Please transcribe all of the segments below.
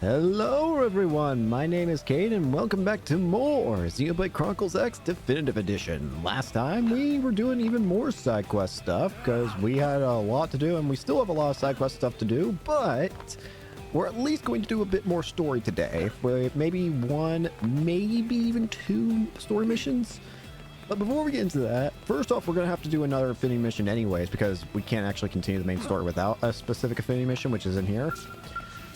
Hello everyone, my name is Cade and welcome back to more Xenoblade Chronicles X Definitive Edition. Last time we were doing even more side quest stuff because we had a lot to do and we still have a lot of side quest stuff to do, but we're at least going to do a bit more story today. Maybe one, maybe even two story missions. But before we get into that, first off, we're going to have to do another affinity mission anyways because we can't actually continue the main story without a specific affinity mission, which is in here.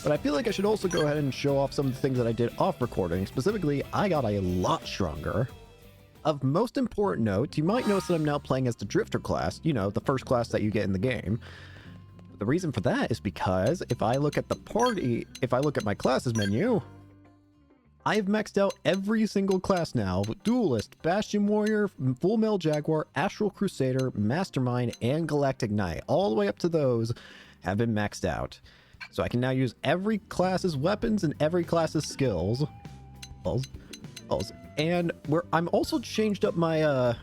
But I feel like I should also go ahead and show off some of the things that I did off recording. Specifically, I got a lot stronger. Of most important note, you might notice that I'm now playing as the Drifter class, you know, the first class that you get in the game. The reason for that is because if I look at my classes menu, I've maxed out every single class now. Duelist, Bastion Warrior, Full Metal Jaguar, Astral Crusader, Mastermind, and Galactic Knight. All the way up to those have been maxed out. So I can now use every class's weapons and every class's skills. And I'm also changed up my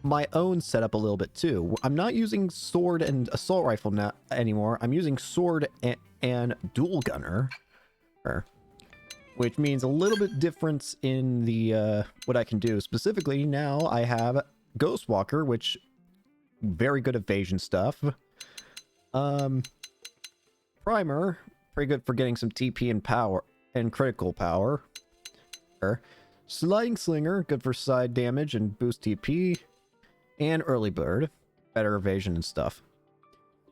my own setup a little bit too. I'm not using sword and assault rifle now anymore. I'm using sword and dual gunner, which means a little bit difference in the what I can do. Specifically, now I have Ghostwalker, which very good evasion stuff. Primer, pretty good for getting some TP and power and critical power. Sliding Slinger, good for side damage and boost TP. And Early Bird, better evasion and stuff.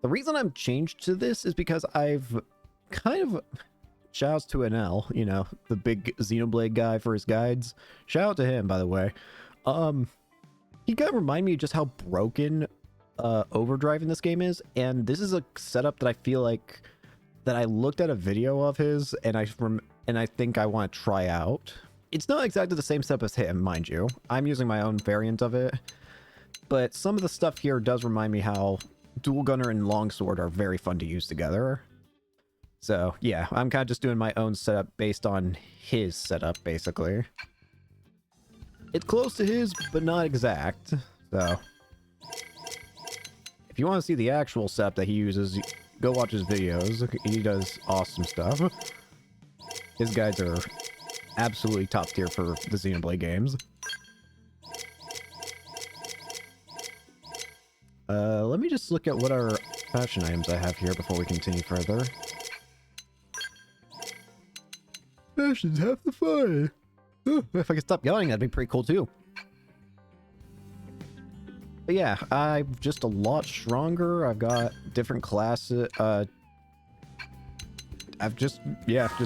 The reason I'm changed to this is because I've kind of... Shouts to NL, you know, the big Xenoblade guy for his guides. Shout out to him, by the way. He kind of reminded me of just how broken overdrive in this game is, and this is a setup that I feel like that I looked at a video of his and I think I want to try out. It's not exactly the same setup as him, mind you. I'm using my own variant of it, but some of the stuff here does remind me how dual gunner and longsword are very fun to use together. So yeah, I'm kind of just doing my own setup based on his setup, basically. It's close to his, but not exact. So if you want to see the actual setup that he uses, go watch his videos. He does awesome stuff. His guides are absolutely top tier for the Xenoblade games. Let me just look at what our fashion items I have here before we continue further. Fashion's half the fun. If I could stop yelling, that'd be pretty cool too. But yeah, I'm just a lot stronger. I've got different classes.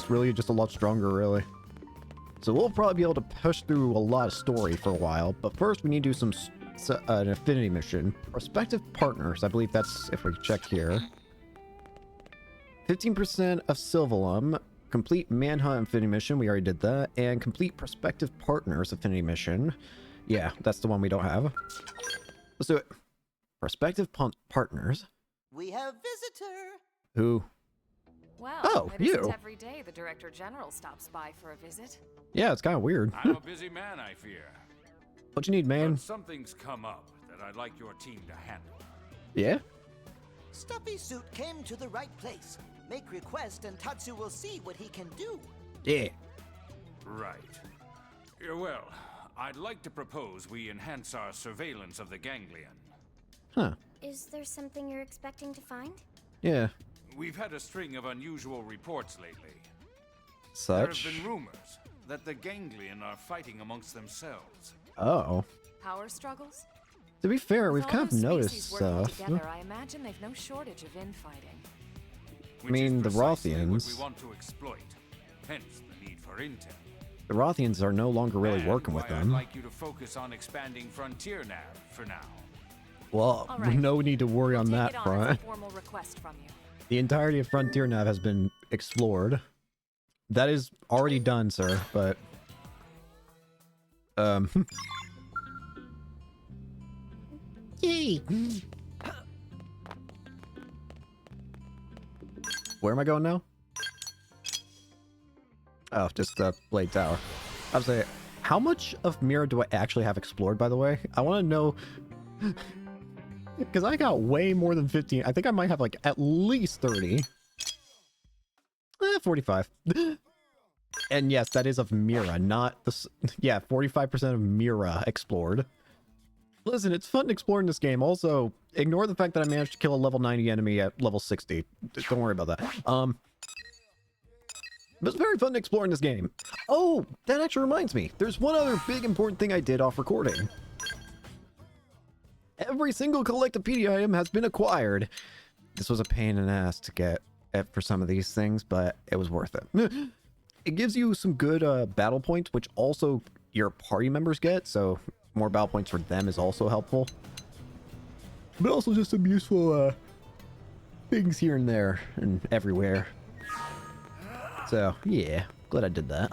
Really just a lot stronger, really. So we'll probably be able to push through a lot of story for a while. But first, we need to do an affinity mission. Prospective partners. I believe that's, if we check here, 15% of Sylvalum. Complete Manhunt Affinity Mission, we already did that. And Complete Prospective Partners Affinity Mission. Yeah, that's the one we don't have. Let's do it. Prospective Partners. We have visitor. Who? Well, oh, it you. isn't every day the Director General stops by for a visit. Yeah, it's kind of weird. I'm a busy man, I fear. What you need, man? But something's come up that I'd like your team to handle. Yeah? Stuffy Suit came to the right place. Make request and Tatsu will see what he can do. Yeah. Right. Yeah, well, I'd like to propose we enhance our surveillance of the ganglion. Huh. Is there something you're expecting to find? Yeah. We've had a string of unusual reports lately. Such? There have been rumors that the ganglion are fighting amongst themselves. Oh. Power struggles? To be fair, With we've all kind of those noticed species working stuff. together, I imagine they've no shortage of infighting. I mean, the Which is precisely Rothians. what we want to exploit. Hence the need for intel. The Rothians are no longer really And working with why them. I'd like you to focus on expanding Frontier Nav for now. Well, All right. no need to worry on Take that it on as front. a formal request from you. The entirety of Frontier Nav has been explored. That is already done, sir, but... Yay! Where am I going now? Oh, just the Blade Tower. I was saying, how much of Mirror do I actually have explored, by the way? I want to know... Because I got way more than 15. I think I might have like at least 30. 45. And yes, that is of Mira, not the... Yeah, 45% of Mira explored. Listen, it's fun exploring this game. Also, ignore the fact that I managed to kill a level 90 enemy at level 60. Don't worry about that. But it's very fun exploring this game. Oh, that actually reminds me. There's one other big important thing I did off recording. Every single Collectopedia item has been acquired. This was a pain in the ass to get for some of these things, but it was worth it. It gives you some good battle points, which also your party members get, so more battle points for them is also helpful. But also just some useful things here and there and everywhere. So, yeah, glad I did that.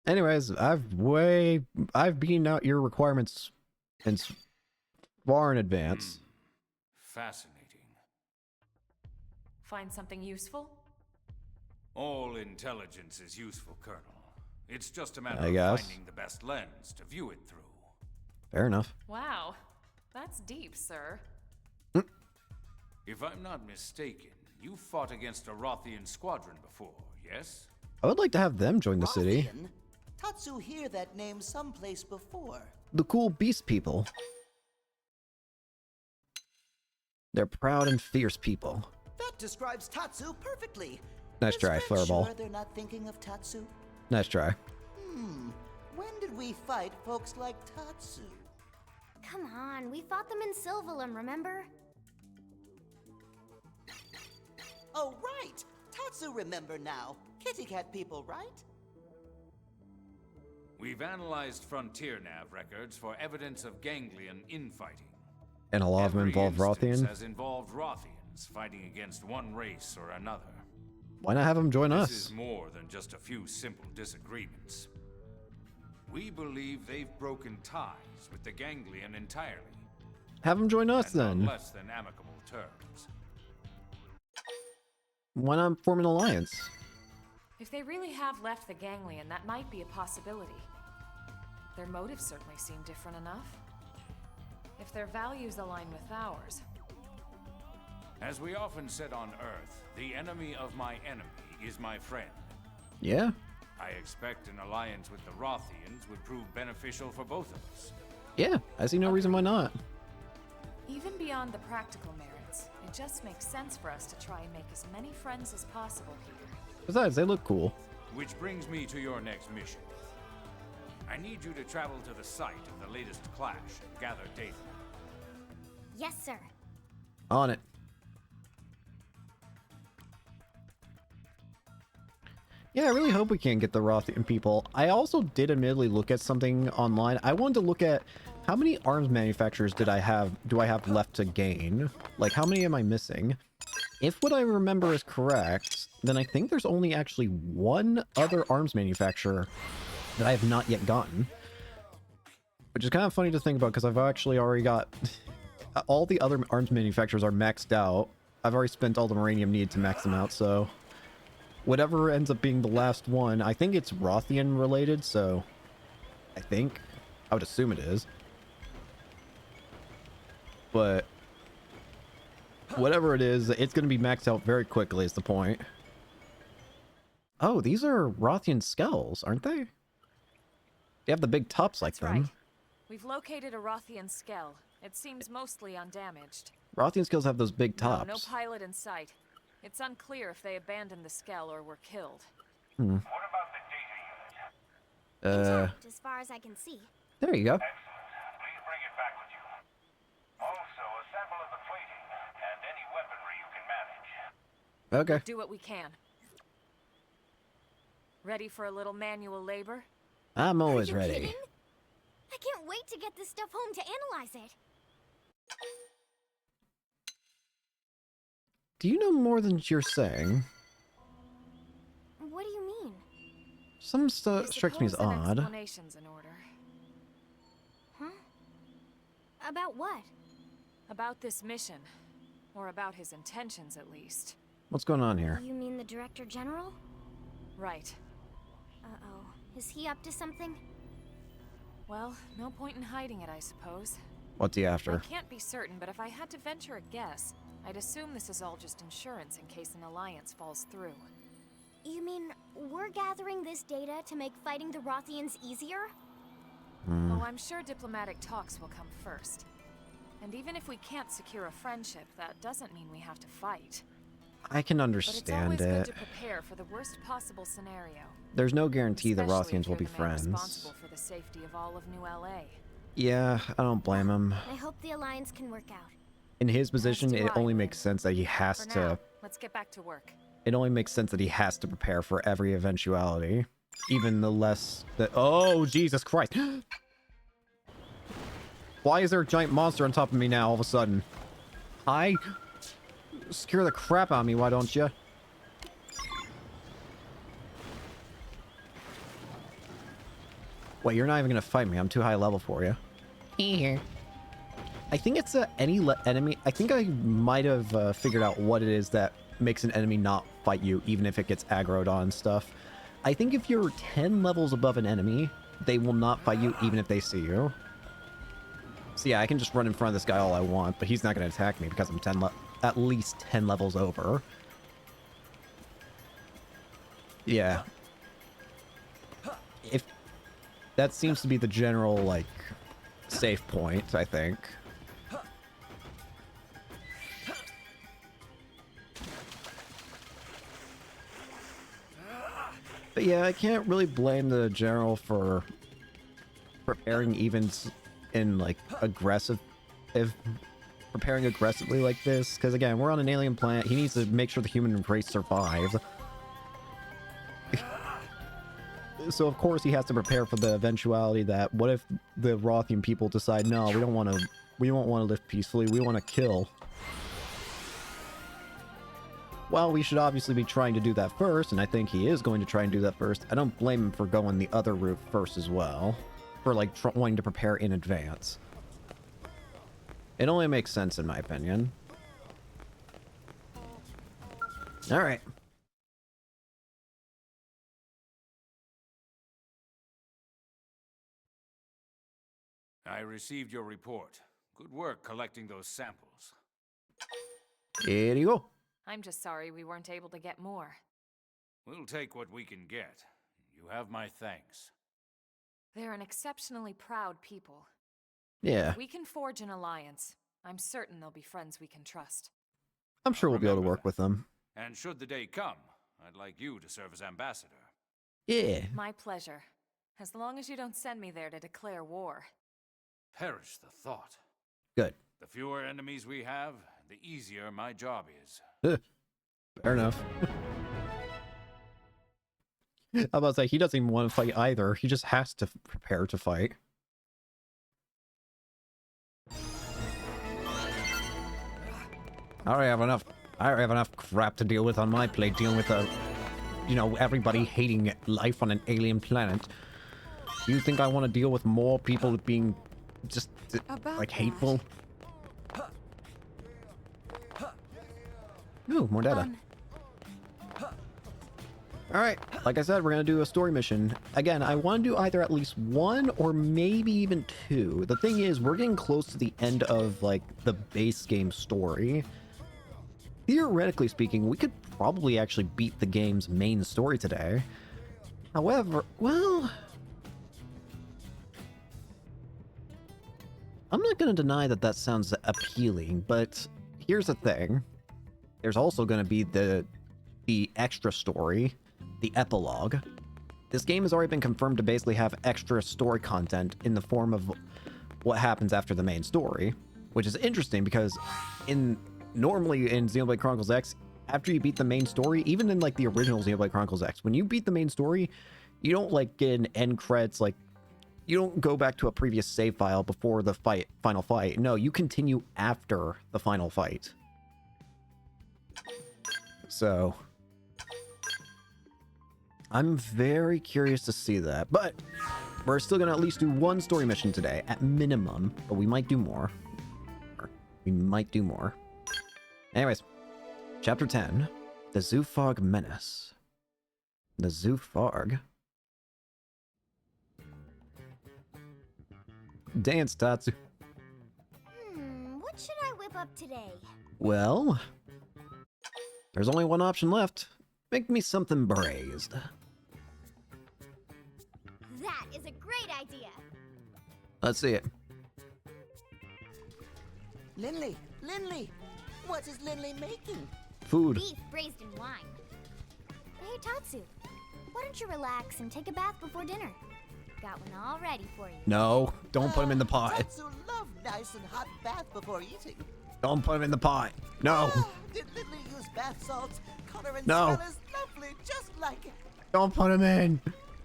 Anyways, I've beaten out your requirements in far in advance. Fascinating. Find something useful? All intelligence is useful, Colonel. It's just a matter I of guess. finding the best lens to view it through. Fair enough. Wow. That's deep, sir. If I'm not mistaken, you fought against a Rothian squadron before, yes? I would like to have them join the city. Rothian? Tatsu hear that name someplace before. The cool beast people. They're proud and fierce people. That describes Tatsu perfectly. Nice Is try, Fred Flairball. Sure they're not thinking of Tatsu? Nice try. When did we fight folks like Tatsu? Come on, we fought them in Sylvalum, remember? Oh, right! Tatsu remember now. Kitty cat people, right? We've analyzed Frontier Nav records for evidence of ganglion infighting. And a lot of them Every involve instance Rothian. has involved Rothians fighting against one race or another. Why not have them join This us? is more than just a few simple disagreements. We believe they've broken ties with the ganglion entirely. Have them join us and on then. less than amicable terms. Why not form an alliance? If they really have left the ganglion, that might be a possibility. Their motives certainly seem different enough. If their values align with ours. As we often said on Earth, the enemy of my enemy is my friend. Yeah. I expect an alliance with the Rothians would prove beneficial for both of us. Yeah, I see no reason why not. Even beyond the practical merits, it just makes sense for us to try and make as many friends as possible here. Besides, they look cool. Which brings me to your next mission. I need you to travel to the site of the latest clash and gather data. Yes, sir. On it. Yeah, I really hope we can get the Rothian people. I also did admittedly look at something online. I wanted to look at how many arms manufacturers do I have left to gain? Like, how many am I missing? If what I remember is correct, then I think there's only actually one other arms manufacturer that I have not yet gotten. Which is kind of funny to think about because I've actually already got... all the other arms manufacturers are maxed out. I've already spent all the Moranium needed to max them out, so... whatever ends up being the last one, I think it's Rothian related, so... I would assume it is. But... whatever it is, it's going to be maxed out very quickly is the point. Oh, these are Rothian skulls, aren't they? They have the big tops like That's them. right. We've located a Rothian skell. It seems mostly undamaged. Rothian skulls have those big tops. No pilot in sight. It's unclear if they abandoned the skell or were killed. What about the data unit? Intact, as far as I can see. There you go. Excellent. Please bring it back with you. Also, a sample of the plating and any weaponry you can manage. Okay. Do what we can. Ready for a little manual labor? I'm always Are you ready. kidding? I can't wait to get this stuff home to analyze it. Do you know more than you're saying? What do you mean? Some stuff strikes me as Suppose an odd. explanation's in order. Huh? About what? About this mission. Or about his intentions, at least. What's going on here? You mean the Director General? Right. Uh-oh. Is he up to something? Well, no point in hiding it, I suppose. What's he I after? can't be certain, but if I had to venture a guess, I'd assume this is all just insurance in case an alliance falls through. You mean we're gathering this data to make fighting the Rothians easier? Oh, I'm sure diplomatic talks will come first. And even if we can't secure a friendship, that doesn't mean we have to fight. I can But understand it's always good it. to prepare for the worst possible scenario. There's no guarantee the Especially Rothians if will you're be the man friends. responsible for the safety of all of New LA. Yeah, I don't blame him. I hope the Alliance can work out. In his position, do it I, only Lynn. makes sense that he has For to... now, let's get back to work. It only makes sense that he has to prepare for every eventuality. Even the less that... Oh, Jesus Christ. Why is there a giant monster on top of me now all of a sudden? Scare the crap out of me, why don't you? Wait, you're not even gonna fight me. I'm too high level for you. Here. I think it's any enemy. I think I might have figured out what it is that makes an enemy not fight you, even if it gets aggroed on stuff. I think if you're 10 levels above an enemy, they will not fight you, even if they see you. So yeah, I can just run in front of this guy all I want, but he's not going to attack me because I'm at least 10 levels over. Yeah. If that seems to be the general, like, safe point, I think. But yeah, I can't really blame the general for preparing even in, like, preparing aggressively like this. Because again, we're on an alien planet. He needs to make sure the human race survives. So of course he has to prepare for the eventuality that what if the Rothian people decide, no, we don't want to live peacefully, we want to kill. Well, we should obviously be trying to do that first, and I think he is going to try and do that first. I don't blame him for going the other route first as well. For, like, wanting to prepare in advance. It only makes sense, in my opinion. Alright. I received your report. Good work collecting those samples. Here you go. I'm just sorry we weren't able to get more. We'll take what we can get. You have my thanks. They're an exceptionally proud people. Yeah. If we can forge an alliance, I'm certain they'll be friends we can trust. I'm sure we'll be able to work with them. And should the day come, I'd like you to serve as ambassador. Yeah. My pleasure. As long as you don't send me there to declare war. Perish the thought. Good. The fewer enemies we have, the easier my job is. Fair enough. I was about to say, he doesn't even want to fight either. He just has to prepare to fight. I already have enough crap to deal with on my plate, dealing with everybody hating life on an alien planet. You think I want to deal with more people being just, like, hateful? Ooh, more data. Alright, like I said, we're going to do a story mission. Again, I want to do either at least one or maybe even two. The thing is, we're getting close to the end of, like, the base game story. Theoretically speaking, we could probably actually beat the game's main story today. However, well, I'm not going to deny that that sounds appealing, but here's the thing. There's also going to be the extra story, the epilogue. This game has already been confirmed to basically have extra story content in the form of what happens after the main story, which is interesting because normally in Xenoblade Chronicles X, after you beat the main story, even in like the original Xenoblade Chronicles X, when you beat the main story, you don't like get an end credits, like you don't go back to a previous save file before the final fight. No, you continue after the final fight. So I'm very curious to see that, but we're still gonna at least do one story mission today at minimum, but we might do more. Anyways, chapter 10, the Zoofarg Menace. The Zoofarg. Dance, Tatsu. What should I whip up today? Well, there's only one option left. Make me something braised. That is a great idea. Let's see it. Linley, Linley, what is Linley making? Food. Beef braised in wine. Hey, Tatsu, why don't you relax and take a bath before dinner? Got one all ready for you. No, don't put him in the pot. Tatsu love nice and hot bath before eating. Don't put him in the pot. No. Did Linley use bath salts? Color and No. smell is lovely, just like it. Don't put him in.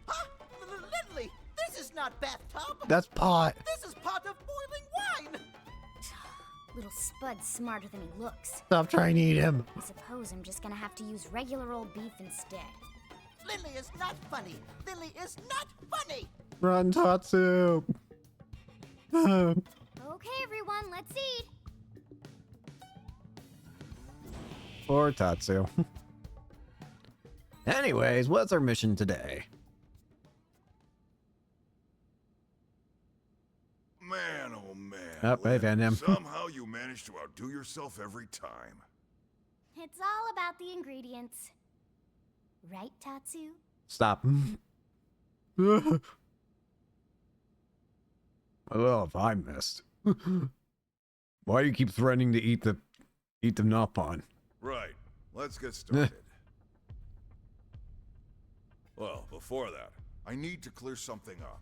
Huh? Linley, this is not bathtub. That's pot. This is pot of boiling wine. Little Spud's smarter than he looks. Stop trying to eat him. I suppose I'm just gonna have to use regular old beef instead. Linley is not funny. Linley is not funny. Run, Tatsu. Okay, everyone, let's eat. Poor Tatsu. Anyways, what's our mission today? Man, oh man. Oh, hey, Van Dam. Somehow you manage to outdo yourself every time. It's all about the ingredients. Right, Tatsu? Stop. What have I missed? Why do you keep threatening to eat the Nopon? Right. Let's get started. Well, before that, I need to clear something up.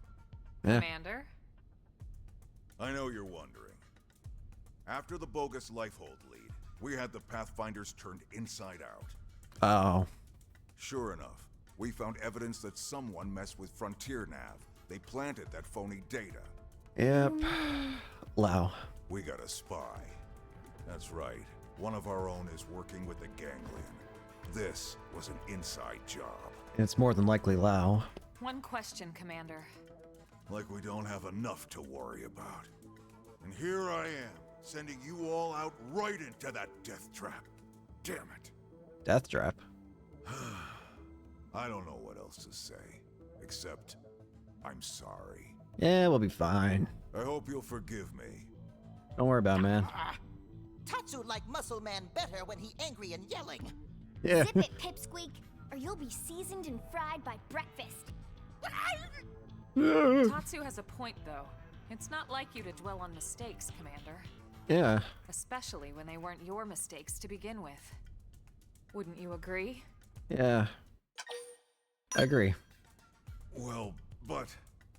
Commander? I know you're wondering. After the bogus Lifehold lead, we had the Pathfinders turned inside out. Oh. Sure enough, we found evidence that someone messed with Frontier Nav. They planted that phony data. Yep. Lao. We got a spy. That's right. One of our own is working with the Ganglion. This was an inside job. It's more than likely Lao. One question, Commander. Like we don't have enough to worry about. And here I am, sending you all out right into that death trap. Damn it. Death trap. I don't know what else to say, except I'm sorry. Yeah, we'll be fine. I hope you'll forgive me. Don't worry about it, man. Tatsu like Muscle Man better when he angry and yelling. Yeah. Zip it, Pipsqueak, or you'll be seasoned and fried by breakfast. Tatsu has a point, though. It's not like you to dwell on mistakes, Commander. Yeah. Especially when they weren't your mistakes to begin with. Wouldn't you agree? Yeah. I agree. Well, but...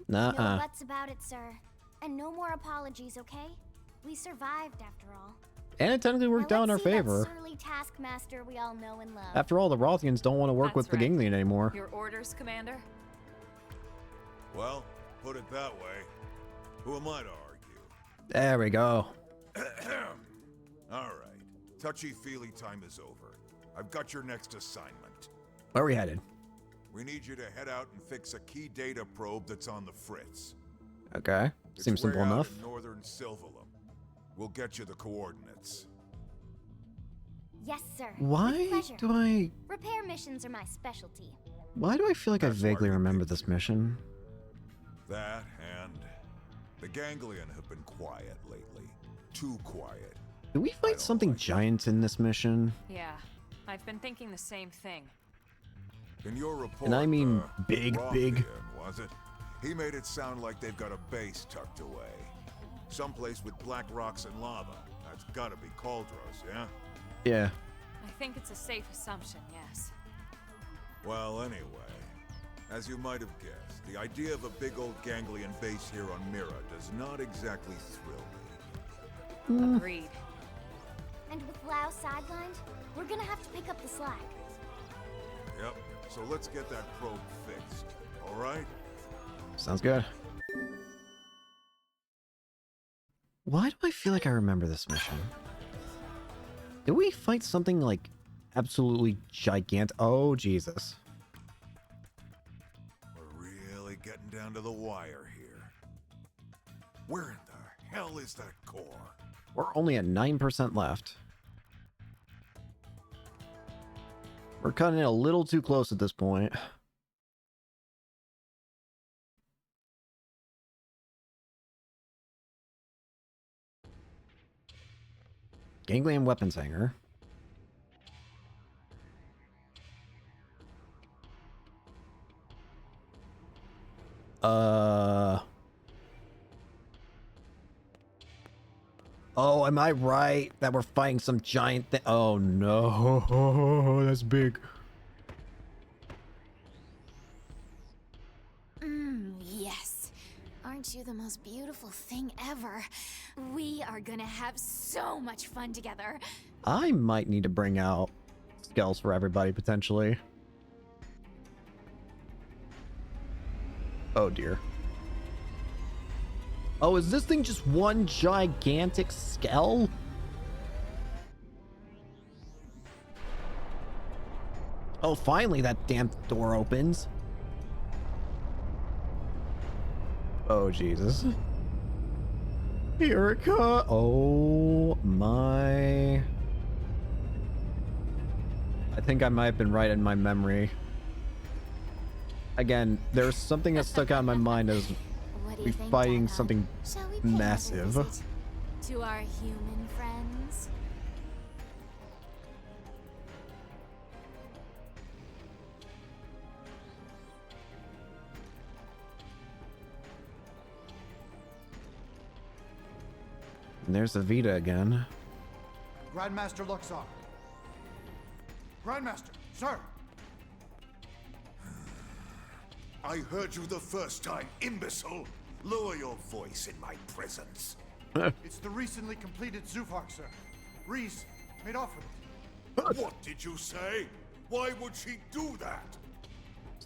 No Nuh-uh. buts about it, sir. And no more apologies, okay? We survived, after all. And it technically worked out in our Let's see that favor. surly taskmaster we all know and love. After all, the Rothians don't want to work with That's the right. Ganglion anymore. Your orders, Commander? Well, put it that way. Who am I to argue? There we go. All right. Touchy-feely time is over. I've got your next assignment. Where are we headed? We need you to head out and fix a key data probe that's on the fritz. Okay. It's Seems way simple out enough. in northern Silvalum. We'll get you the coordinates. Yes, sir. Why With pleasure. do I... Repair missions are my specialty. Why do I feel like I That's vaguely why we remember picked this you. mission? That and the Ganglion have been quiet lately. Too quiet. Did we fight don't something like it. giant in this mission? Yeah, I've been thinking the same thing. In your report, And I mean big, big. Rothian, was it? He made it sound like they've got a base tucked away. Someplace with black rocks and lava. That's gotta be Cauldros, yeah? Yeah. I think it's a safe assumption, yes. Well, anyway, as you might have guessed, the idea of a big old Ganglion base here on Mira does not exactly thrill me. Agreed. And with Lao sidelined, we're gonna have to pick up the slack. Yep, so let's get that probe fixed, alright? Sounds good. Why do I feel like I remember this mission? Did we fight something like absolutely gigantic? Oh, Jesus. We're really getting down to the wire here. Where in the hell is that core? We're only at 9% left. We're cutting it a little too close at this point. Ganglion weapons hanger. Oh, am I right that we're fighting some giant thing? Oh no, that's big. Yes. Aren't you the most beautiful thing ever? We are gonna have so much fun together. I might need to bring out skulls for everybody potentially. Oh dear. Oh, is this thing just one gigantic skull? Oh, finally that damn door opens. Oh, Jesus. Here it comes. Oh, my. I think I might have been right in my memory. Again, there's something that stuck out in my mind as What do we you think, fighting Dino? something Shall we pay another massive. visit to our human friends? And there's the Vita again. Grandmaster Luxar. Grandmaster, sir. I heard you the first time, imbecile. Lower your voice in my presence. It's the recently completed Zufar, sir. Reese made off with it. What did you say? Why would she do that?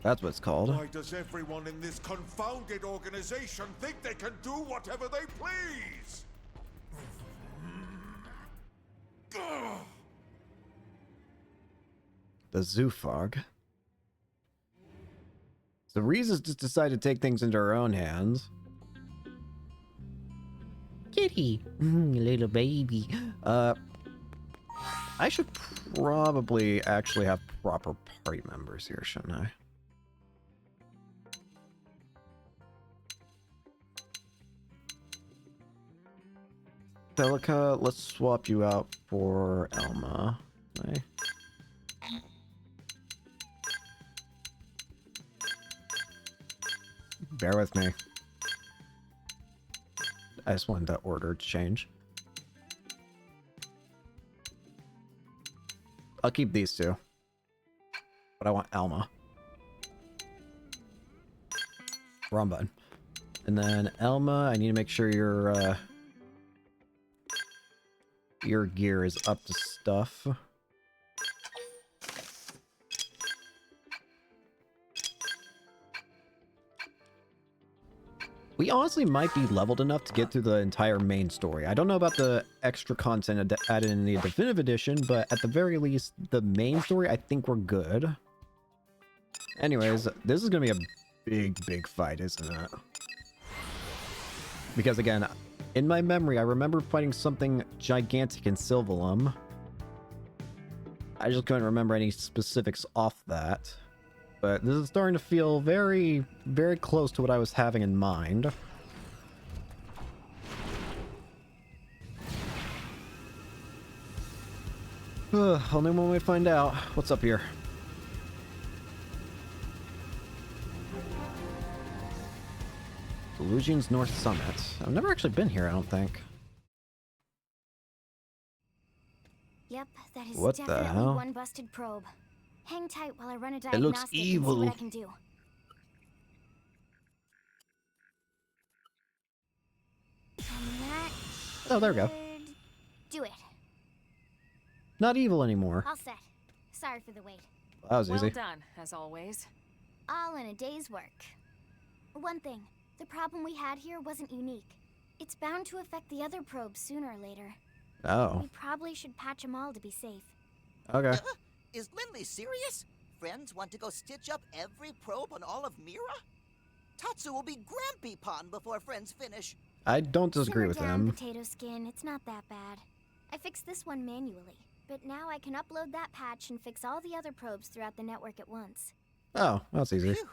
That's what it's called. Why does everyone in this confounded organization think they can do whatever they please? The Zoofog. So Reese's just decided to take things into her own hands. Kitty, little baby. I should probably actually have proper party members here, shouldn't I? Delica, let's swap you out for Elma. Okay. Bear with me. I just wanted that order to change. I'll keep these two. But I want Alma. Wrong button. And then Elma, I need to make sure your gear is up to stuff. We honestly might be leveled enough to get through the entire main story. I don't know about the extra content added in the Definitive Edition, but at the very least, the main story, I think we're good. Anyways, this is going to be a big, big fight, isn't it? Because again, in my memory, I remember fighting something gigantic in Sylvalum. I just couldn't remember any specifics off that. But this is starting to feel very, very close to what I was having in mind. Only one way to find out. What's up here? Delusion's North Summit. I've never actually been here, I don't think. Yep, that is What the definitely hell? one busted probe. Hang tight while I run a It diagnostic looks and see evil. what I can do. And that Oh, there we go. should do it. Not evil anymore. All set. Sorry for the wait. That was Well easy. done, as always. All in a day's work. One thing, the problem we had here wasn't unique. It's bound to affect the other probes sooner or later. Oh, We probably should patch them all to be safe. okay. Is Lindley serious? Friends want to go stitch up every probe on all of Mira? Tatsu will be Grampy Pond before friends finish. I don't disagree Simmer with down, him. Potato Skin. It's not that bad. I fixed this one manually, but now I can upload that patch and fix all the other probes throughout the network at once. Oh, that's easy. Phew.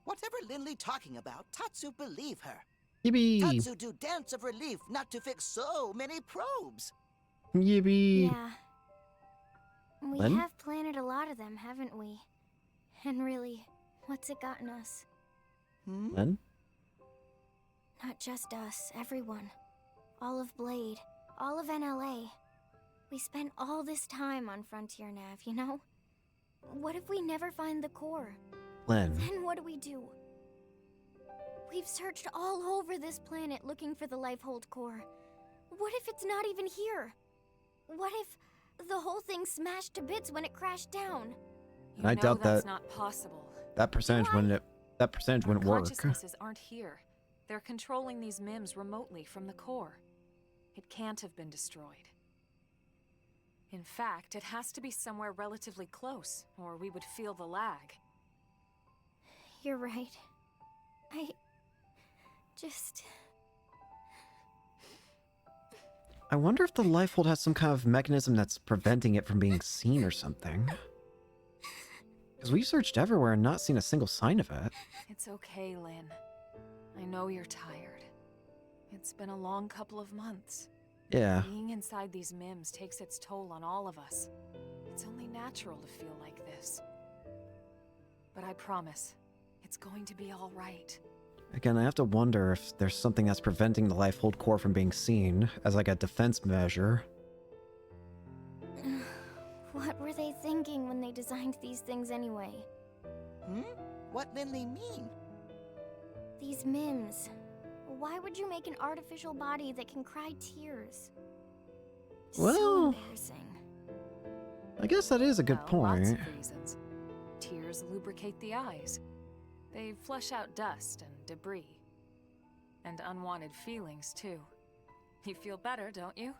Whatever Lindley talking about, Tatsu believe her. Yippee! Tatsu do dance of relief not to fix so many probes. Yippee! Yeah. We Lynn? have planted a lot of them, haven't we? And really, what's it gotten us? Lynn? Not just us, everyone. All of Blade, all of NLA. We spent all this time on Frontier Nav, you know? What if we never find the core? Lynn. Then what do we do? We've searched all over this planet looking for the Lifehold core. What if it's not even here? What if the whole thing smashed to bits when it crashed down? You I know doubt that's that- not possible. That percentage wouldn't Our work. consciousnesses aren't here. They're controlling these MIMs remotely from the core. It can't have been destroyed. In fact, it has to be somewhere relatively close, or we would feel the lag. You're right. I just... I wonder if the Lifehold has some kind of mechanism that's preventing it from being seen or something. Because we've searched everywhere and not seen a single sign of it. It's okay, Lynn. I know you're tired. It's been a long couple of months. Yeah. Being inside these MIMs takes its toll on all of us. It's only natural to feel like this. But I promise, it's going to be all right. Again, I have to wonder if there's something that's preventing the Lifehold core from being seen as like a defense measure. What were they thinking when they designed these things anyway? What Lindley mean? These MIMs. Why would you make an artificial body that can cry tears? So Well, embarrassing. I guess that is a good Well, lots point. of reasons. Tears lubricate the eyes. They flush out dust and debris. And unwanted feelings, too. You feel better, don't you?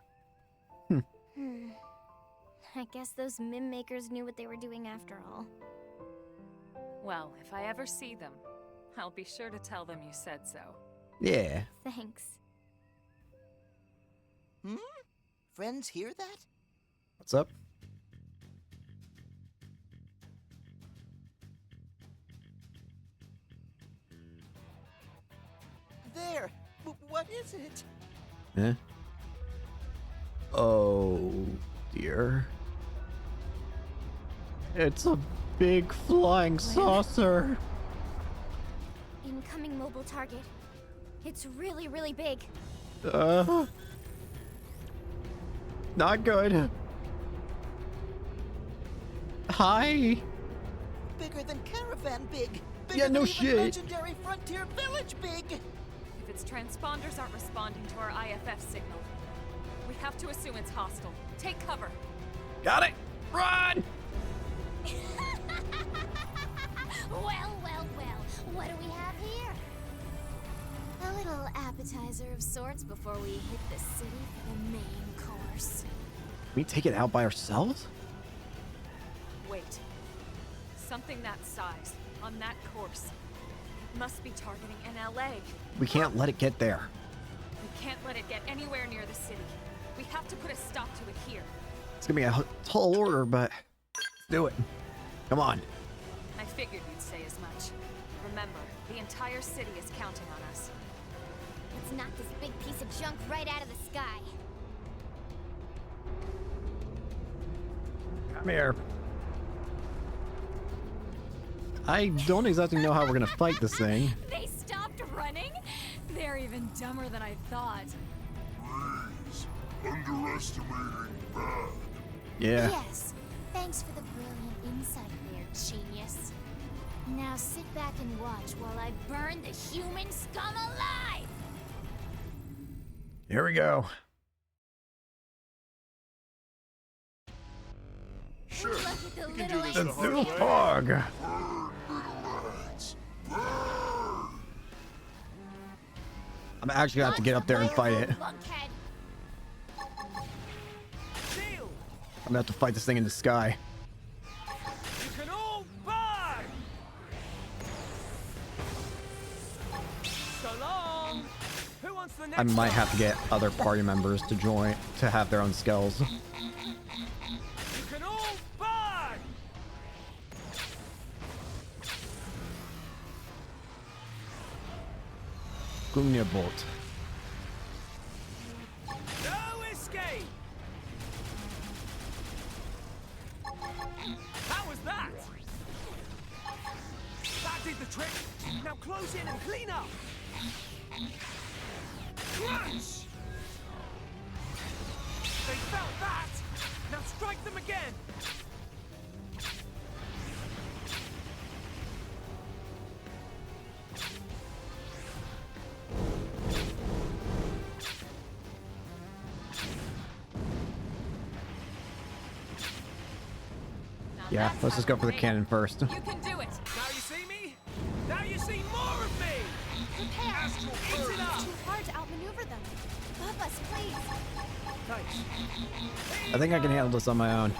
I guess those MIM makers knew what they were doing after all. Well, if I ever see them, I'll be sure to tell them you said so. Yeah. Thanks. Friends hear that? What's up? There! What is it? Eh? Oh, dear. It's a big flying saucer. Incoming mobile target. It's really, really big. Not good. Hi. Bigger than Caravan big! Bigger Yeah, no than even shit. Legendary Frontier Village big! If its transponders aren't responding to our IFF signal, we have to assume it's hostile. Take cover. Got it. Run. Well, well, well. What do we have here? A little appetizer of sorts before we hit the city for the main course. We take it out by ourselves? Wait. Something that size, on that course. It must be targeting NLA. We can't let it get there. We can't let it get anywhere near the city. We have to put a stop to it here. It's gonna be a tall order, but let's do it. Come on. I figured you'd say as much. Remember, the entire city is counting on us. Let's knock this big piece of junk right out of the sky. Come here. I don't exactly know how we're gonna fight this thing. They stopped running? They're even dumber than I thought. Please, underestimating bad. Yeah. Yes. Thanks for the brilliant insight there, genius. Now sit back and watch while I burn the human scum alive! Here we go. Sure, Look at the we can little do this The the hard zoo way. hog. Burn, little rats. Burn! I'm actually gonna have to get up there and fight it. Lunkhead. I'm gonna have to fight this thing in the sky. You can all burn! So long! Who wants the next I might one? have to get other party members to join to have their own skills. You can all burn! Bolt. No escape! How was that? That did the trick. Now close in and clean up. Crunch! They felt that. Now strike them again. Yeah, let's just go for the cannon first. You can do it. Now you see me? Now you see more of me! Prepare! Astral It's Bird. too hard to outmaneuver them. Help us, please. Thanks. I think I can handle this on my own.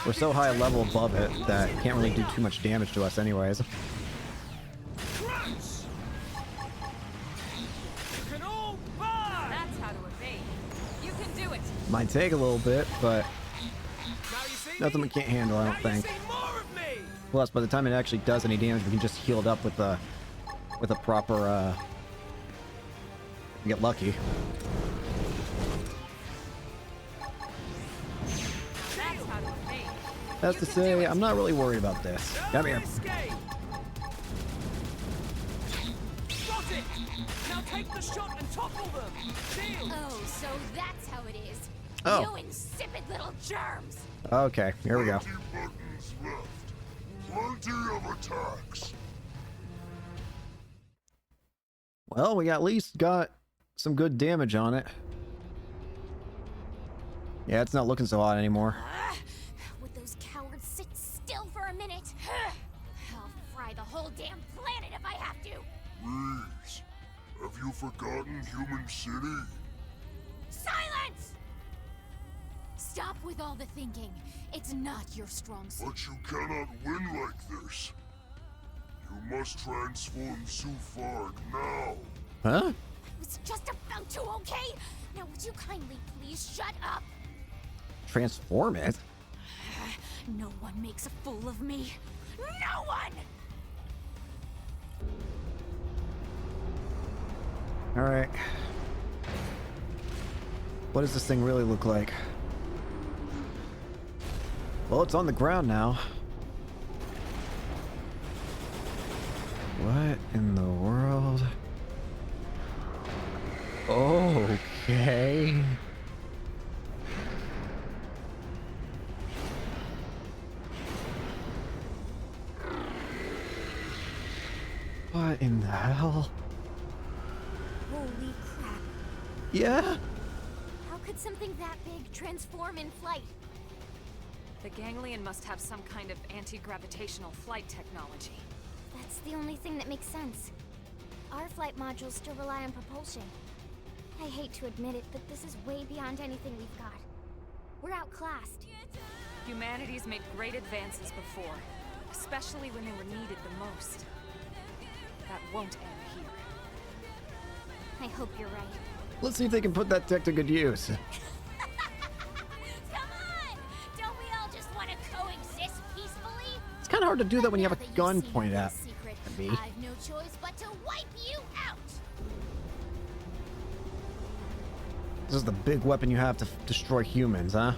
We're so high level above it that it can't really do too much damage to us anyways. Crunch! You can all buy! That's how to evade. You can do it. Might take a little bit, but Now you see nothing me? we can't handle, I Now don't you think. see more of me! Plus, by the time it actually does any damage, we can just heal it up with a proper, get lucky. That's how to evade. That's to say, I'm not really worried about this. Come here. Escape! Got it! Now take the shot and topple them! Deal! Oh, so that's how it is. Oh. You insipid little germs. Okay, here we go. 20 buttons left. Plenty of attacks. Well, we at least got some good damage on it. Yeah, it's not looking so hot anymore. Would those cowards sit still for a minute? I'll fry the whole damn planet if I have to. Reese, have you forgotten Human City? Silence! Stop with all the thinking. It's not your strong suit. But you cannot win like this. You must transform Zufar now. Huh? I was just about to, okay? Now would you kindly please shut up? Transform it? No one makes a fool of me. No one! Alright. What does this thing really look like? Well, it's on the ground now. What in the world? Okay. What in the hell? Holy crap. Yeah? How could something that big transform in flight? The ganglion must have some kind of anti-gravitational flight technology. That's the only thing that makes sense. Our flight modules still rely on propulsion. I hate to admit it, but this is way beyond anything we've got. We're outclassed. Humanity's made great advances before, especially when they were needed the most. That won't end here. I hope you're right. Let's see if they can put that tech to good use. Come on! Don't we all just want to coexist peacefully? It's kind of hard to do that when you have Now a that gun you've seen pointed my at secret, me. I've no choice but to wipe you out. This is the big weapon you have to destroy humans, huh?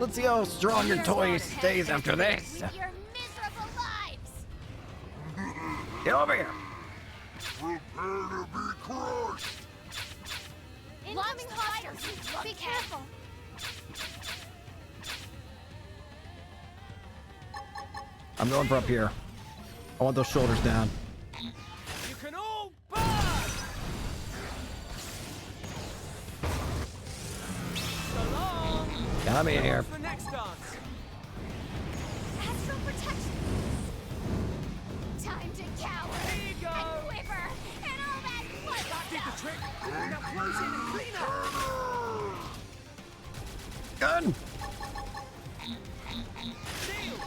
Let's see how strong your toy stays after this. With your miserable lives. Get over here. Prepare to be crushed. Incoming hostiles. Be careful. I'm going for up here. I want those shoulders down. You can all burn! So long! Come in here. What's the next dance? Astral protection. Time to cower. Here you go. And quiver. And all that fun That did the stuff. trick. Now close in and clean up. Gun! Deal.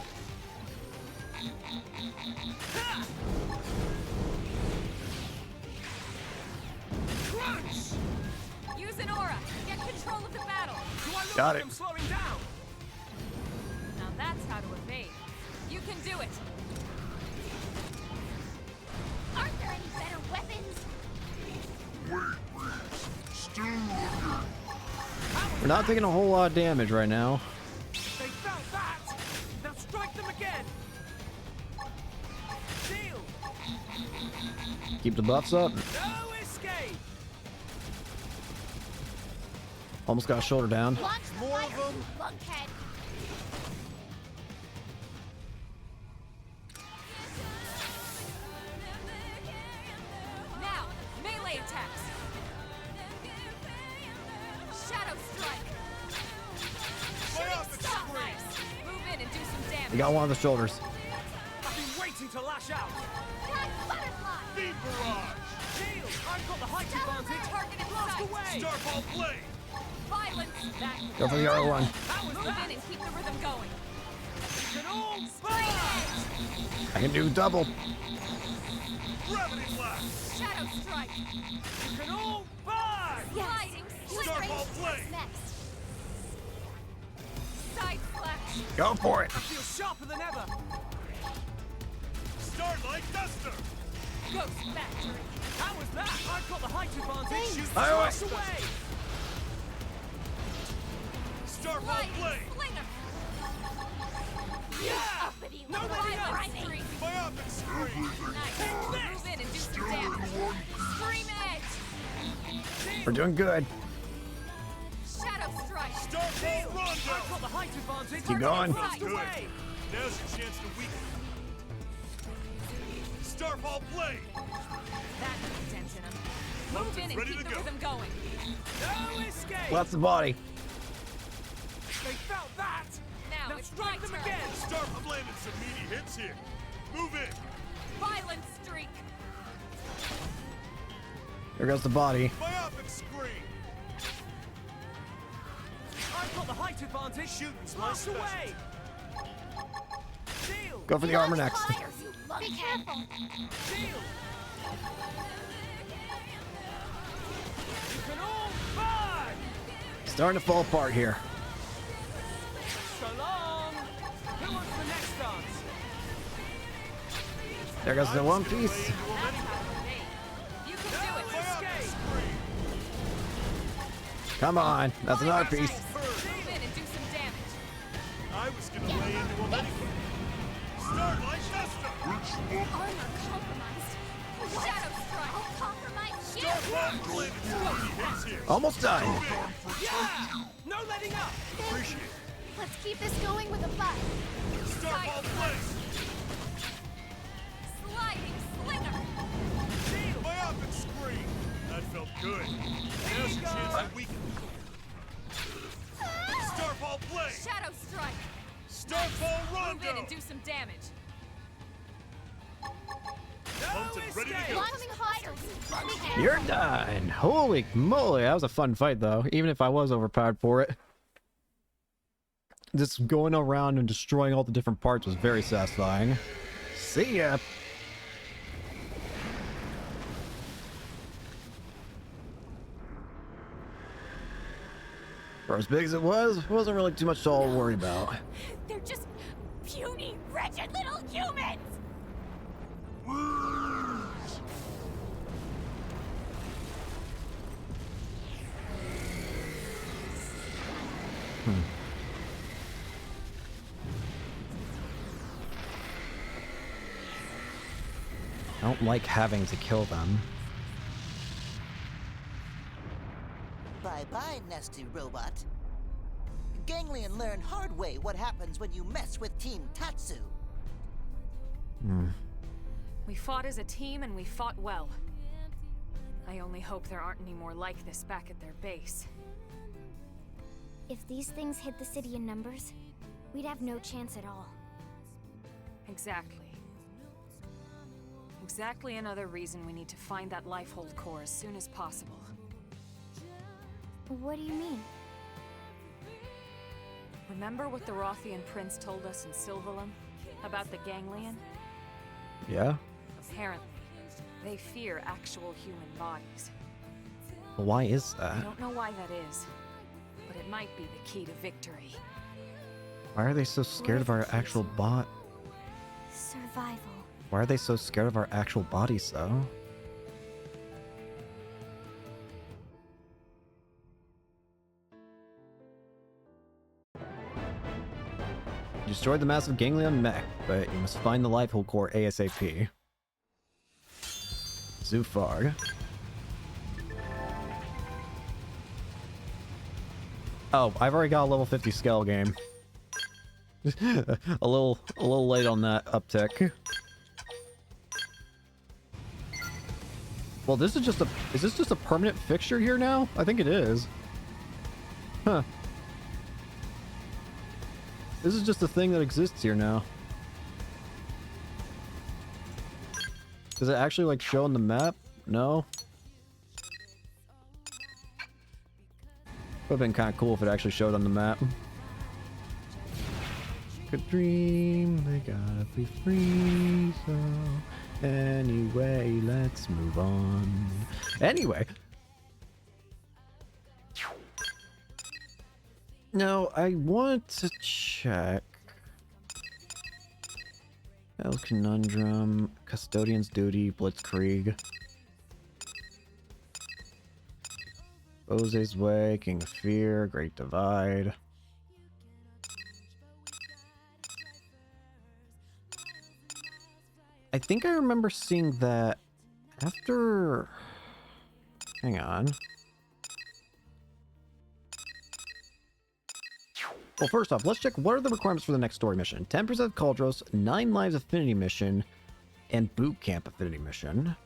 Ha! Crunch! Use an aura. Get control of the battle. Do I look Got like it. I'm slowing down? Now that's how to evade. You can do it. Aren't there any better weapons? Wait, Reese. Still looking. How We're not taking a whole lot of damage right now. They felt that! Now strike them again! Deal! Keep the buffs up. No escape! Almost got a shoulder down. Launch more of them, lunkhead. Now, melee attacks. Shadow strike. Stop knives. Move in and do some damage. We got one of the shoulders. I've been waiting to lash out! Black butterfly. Beam barrage! Deal! I've got the height advantage! Target in Blast sight. away! Starfall blade! Violence. That. Go for the R1. How was Move that? in and keep the rhythm going. You can all burn! I can do double. Gravity blast! Shadow strike. You can all burn! Sliding. Starfall blade! Next. Side slash. Go for it. I feel sharper than ever! Starlight duster! Ghost factory. How was that? I've got the height advantage! Shoot Aye, aye. blast away! Starfall Sliding blade! slinger. Yeah! Uppity No little letting up! running. Streak. Myopic scream! Nice. Move in and do some damage. Scream edge. We're doing good. Shadow strike. Starfall I've rondo! got the height advantage! Keep going. Blast Good. away! Now's your chance to weaken. Starfall blade! That dent in him. Move in and ready keep to the go. rhythm going. No escape! Lots of body. They felt that! Now it's my strike them turn. again! I'm landing some meaty hits here. Move in! Violent streak. There goes the body. Myopic scream! I've got the height advantage! Shooting's my Blast specialty. away! Deal! Go for the armor next. Fires, you lunkhead. Be careful. Deal! You can all burn! Starting to fall apart here. So long! Who wants the next dance? There goes the one piece. That's how it made. You can do No it. escape! Come on. That's another piece. Move in and do some damage. I was gonna lay into him anyway. Starlight duster! Armor compromised. Shadow strike. I'll compromise you. Starfall blade! Some meaty hits here. Almost done. Yeah! No letting up! Appreciate it. Let's keep this going with a fight. Starfall blade! Sliding slinger. Deal! Myopic scream! That felt good. Now's your chance to weaken. Starfall blade! Shadow strike. Starfall Move in rondo! and do some damage. No Pumped and ready to escape! go. Launching fires, you lunkhead. You're done. Holy moly. That was a fun fight, though. Even if I was overpowered for it. Just going around and destroying all the different parts was very satisfying. See ya. For as big as it wasn't really too much to all worry about. They're just puny, wretched little humans. I don't like having to kill them. Bye-bye, nasty robot. Ganglion learned hard way what happens when you mess with Team Tatsu. We fought as a team and we fought well. I only hope there aren't any more like this back at their base. If these things hit the city in numbers, we'd have no chance at all. Exactly. Exactly another reason we need to find that Lifehold core as soon as possible. What do you mean? Remember what the Rothian prince told us in Sylvalum about the Ganglion? Yeah? Apparently, they fear actual human bodies. Why is I that? don't know why that is, but it might be the key to victory. Why are they so scared of our actual Survival. Why are they so scared of our actual bodies, though? destroyed the massive ganglion mech, but you must find the Lifehold core ASAP. Zufar. Oh, I've already got a level 50 scale game. a little late on that uptick. Well, this is just a... Is this just a permanent fixture here now? I think it is. Huh. This is just a thing that exists here now. Does it actually, like, show on the map? No? Would have been kind of cool if it actually showed on the map. Good dream, they gotta be free, so... Anyway, let's move on. Anyway. No, I want to check. El Conundrum, Custodian's Duty, Blitzkrieg. Bose's Way, King of Fear, Great Divide. I think I remember seeing that after... Hang on. Well, first off, let's check what are the requirements for the next story mission. 10% of Cauldros, 9 lives affinity mission, and boot camp affinity mission.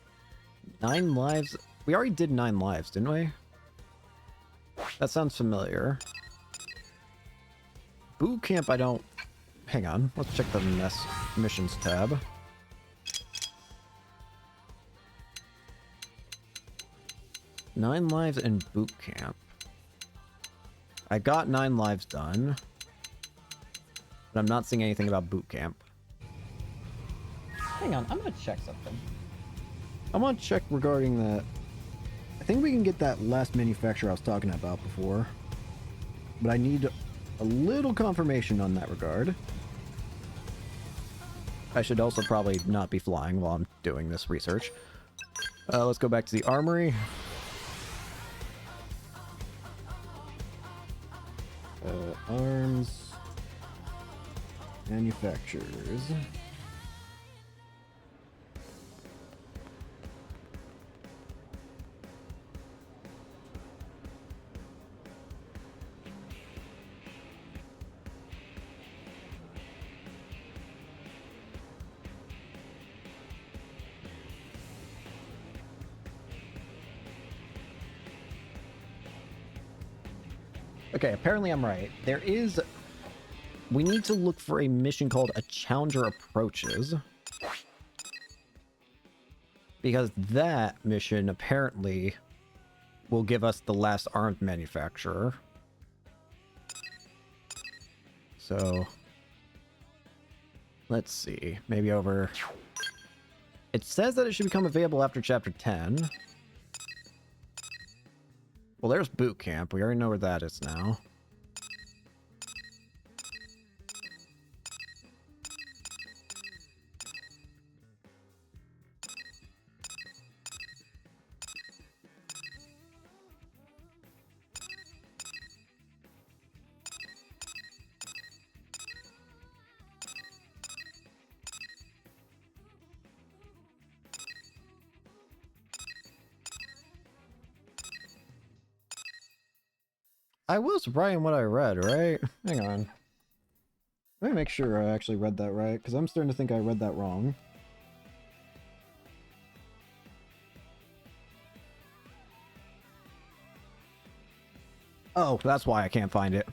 9 lives... We already did 9 lives, didn't we? That sounds familiar. Boot camp, I don't... Hang on, let's check the missions tab. Nine lives in boot camp. I got 9 lives done, but I'm not seeing anything about boot camp. Hang on, I'm gonna check something. I want to check regarding that. I think we can get that last manufacturer I was talking about before, but I need a little confirmation on that regard. I should also probably not be flying while I'm doing this research. Let's go back to the armory. Arms. Manufacturers. Okay, apparently I'm right. There is... We need to look for a mission called A Challenger Approaches. Because that mission apparently will give us the last arms manufacturer. So... Let's see. Maybe over... It says that it should become available after Chapter 10. Well, there's boot camp. We already know where that is now. I was right in what I read, right? Hang on. Let me make sure I actually read that right, because I'm starting to think I read that wrong. Oh, that's why I can't find it.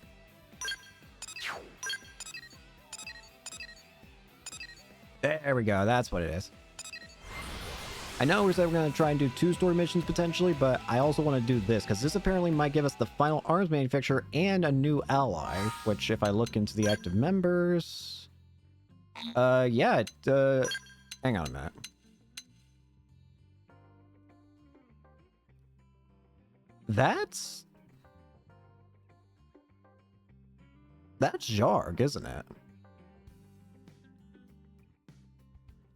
There we go, that's what it is. I know we said we're going to try and do 2 story missions potentially, but I also want to do this, because this apparently might give us the final arms manufacturer and a new ally, which if I look into the active members... yeah, hang on a minute. That's Zharg, isn't it?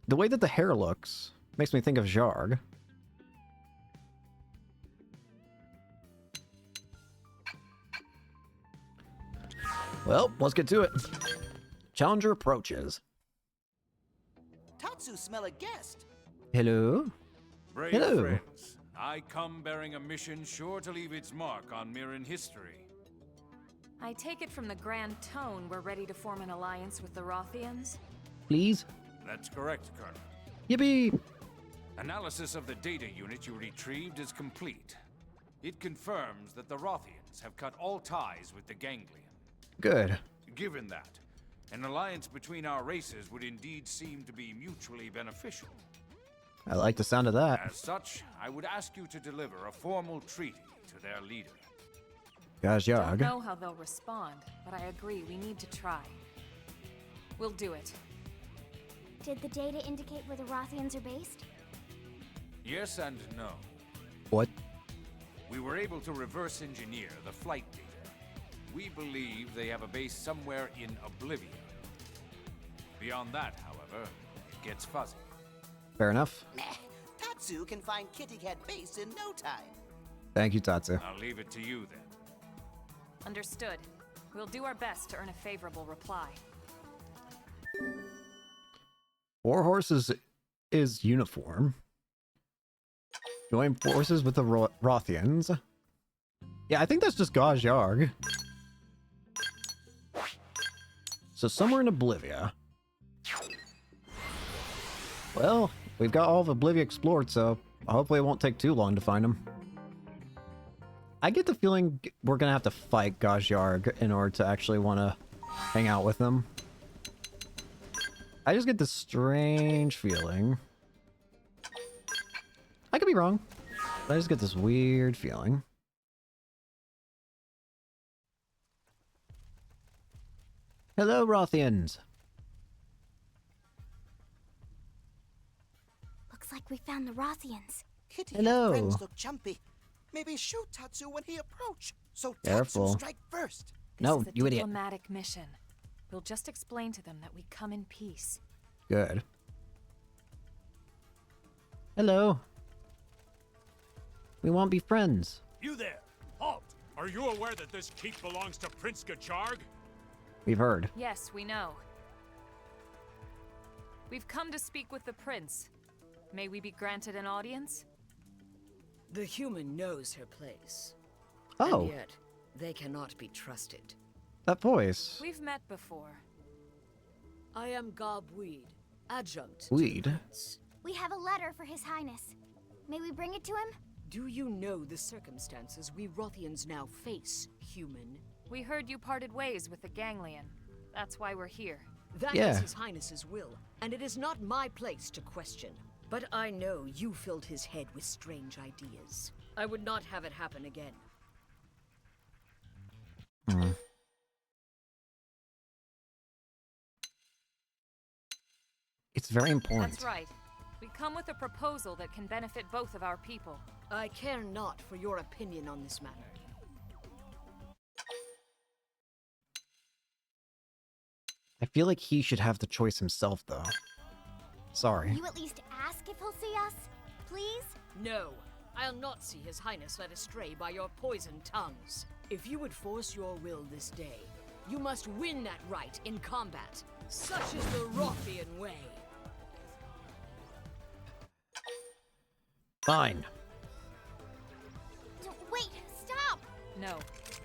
The way that the hair looks... Makes me think of Zharg. Well, let's get to it. Challenger approaches. Tatsu smell a guest. Hello? Brave Hello. friends, I come bearing a mission sure to leave its mark on Mirran history. I take it from the grand tone we're ready to form an alliance with the Rothians? Please? That's correct, Colonel. Yippee! Analysis of the data unit you retrieved is complete. It confirms that the Rothians have cut all ties with the Ganglion. Good. Given that, an alliance between our races would indeed seem to be mutually beneficial. I like the sound of that. As such, I would ask you to deliver a formal treaty to their leader. Gosh, Don't Yog. know how they'll respond, but I agree we need to try. We'll do it. Did the data indicate where the Rothians are based? Yes and no. What? We were able to reverse engineer the flight data. We believe they have a base somewhere in Oblivion. Beyond that, however, it gets fuzzy. Fair enough. Meh. Tatsu can find Kitty Cat Base in no time. Thank you, Tatsu. I'll leave it to you then. Understood. We'll do our best to earn a favorable reply. Four Horses is uniform. Join forces with the Rothians. Yeah, I think that's just Gaj Yarg. So somewhere in Oblivia. Well, we've got all of Oblivia explored, so hopefully it won't take too long to find them. I get the feeling we're gonna have to fight Gaj Yarg in order to actually want to hang out with them. I just get this strange feeling. I could be wrong, but I just get this weird feeling. Hello, Rothians. Looks like we found the Rothians. Kitty Hello. Cat friends look jumpy. Maybe shoot Tatsu when he approach. So Careful. Tatsu strike first. No, This is a you idiot. diplomatic mission. We'll just explain to them that we come in peace. Good. Hello. We won't be friends. You there! Halt! Are you aware that this keep belongs to Prince Gacharg? We've heard. Yes, we know. We've come to speak with the prince. May we be granted an audience? The human knows her place. Oh, And yet, they cannot be trusted. that voice. We've met before. I am Gob Weed, adjunct to the Weed? prince. We have a letter for His Highness. May we bring it to him? Do you know the circumstances we Rothians now face, human? We heard you parted ways with the Ganglion. That's why we're here. That Yeah. is His Highness's will, and it is not my place to question. But I know you filled his head with strange ideas. I would not have it happen again. It's very important. That's right. We come with a proposal that can benefit both of our people. I care not for your opinion on this matter. I feel like he should have the choice himself, though. Sorry. You at least ask if he'll see us? Please? No, I'll not see His Highness led astray by your poisoned tongues. If you would force your will this day, you must win that right in combat. Such is the Rothian way. Fine. Wait, stop! No,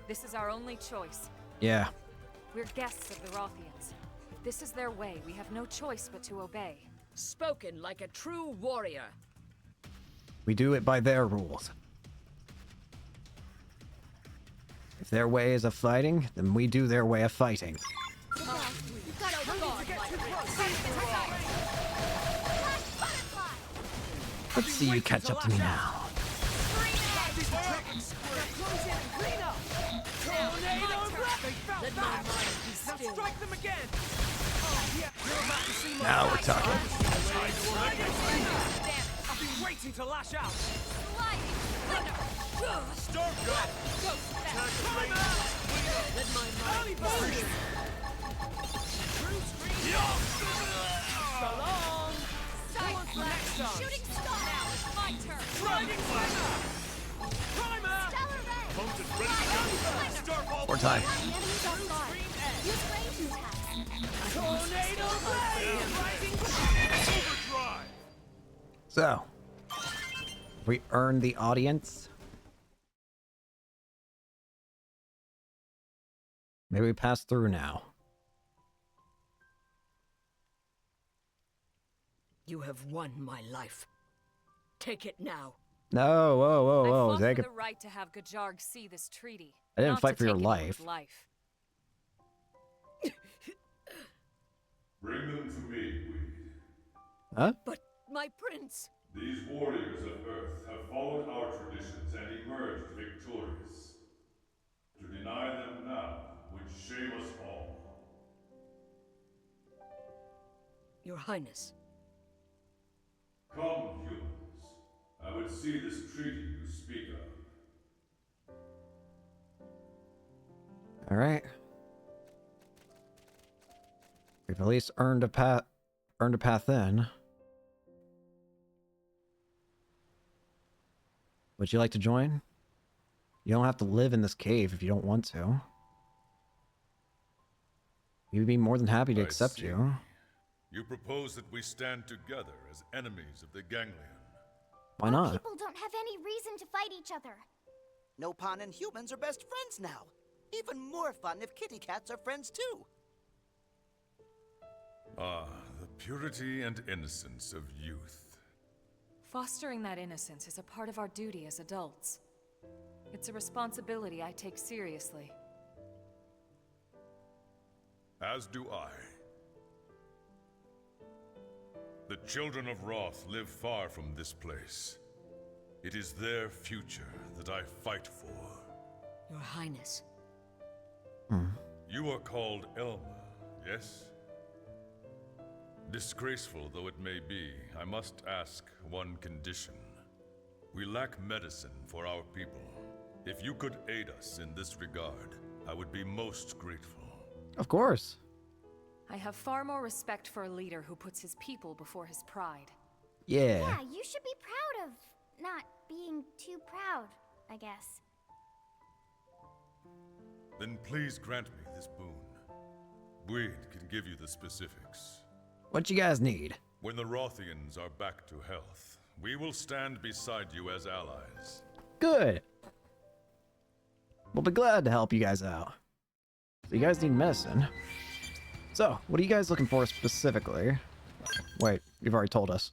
this is our only choice. Yeah. We're guests of the Rothians. If this is their way, we have no choice but to obey. Spoken like a true warrior. We do it by their rules. If their way is of fighting, then we do their way of fighting. Let's see you catch up to me now. Strike them again! Now we're talking. I've been waiting to lash out! Storm Gun! Let my mind be so long! Next time! Shooting star! Now it's my turn! Driving Slinger! Primer! Stellar ray! Mounted ready to go! Starfall! More time. Enemies offline. Use range attacks. So, we earned the audience. Maybe we pass through now. You have won my life. Take it now. No, whoa, whoa, I whoa. fought Take for it. the right to have Gajarg see this treaty. I didn't not fight to for your take anyone's life. Bring them to me, Weed. Huh? But my prince... These warriors of Earth have followed our traditions and emerged victorious. To deny them now would shame us all. Your Highness. Come, humans. I would see this treaty you speak of. All right. We've at least earned a path in. Would you like to join? You don't have to live in this cave if you don't want to. We'd be more than happy to accept you. You propose that we stand together as enemies of the Ganglion. Why not? People don't have any reason to fight each other. Nopon and humans are best friends now. Even more fun if kitty cats are friends too. Ah, the purity and innocence of youth. Fostering that innocence is a part of our duty as adults. It's a responsibility I take seriously. As do I. The children of Roth live far from this place. It is their future that I fight for. Your Highness. You are called Elma, yes? Disgraceful though it may be, I must ask one condition. We lack medicine for our people. If you could aid us in this regard, I would be most grateful. Of course. I have far more respect for a leader who puts his people before his pride. Yeah. Yeah, you should be proud of not being too proud, I guess. Then please grant me this boon. Bwyd can give you the specifics. What you guys need? When the Rothians are back to health, we will stand beside you as allies. Good. We'll be glad to help you guys out. So you guys need medicine. So, what are you guys looking for specifically? Wait, you've already told us.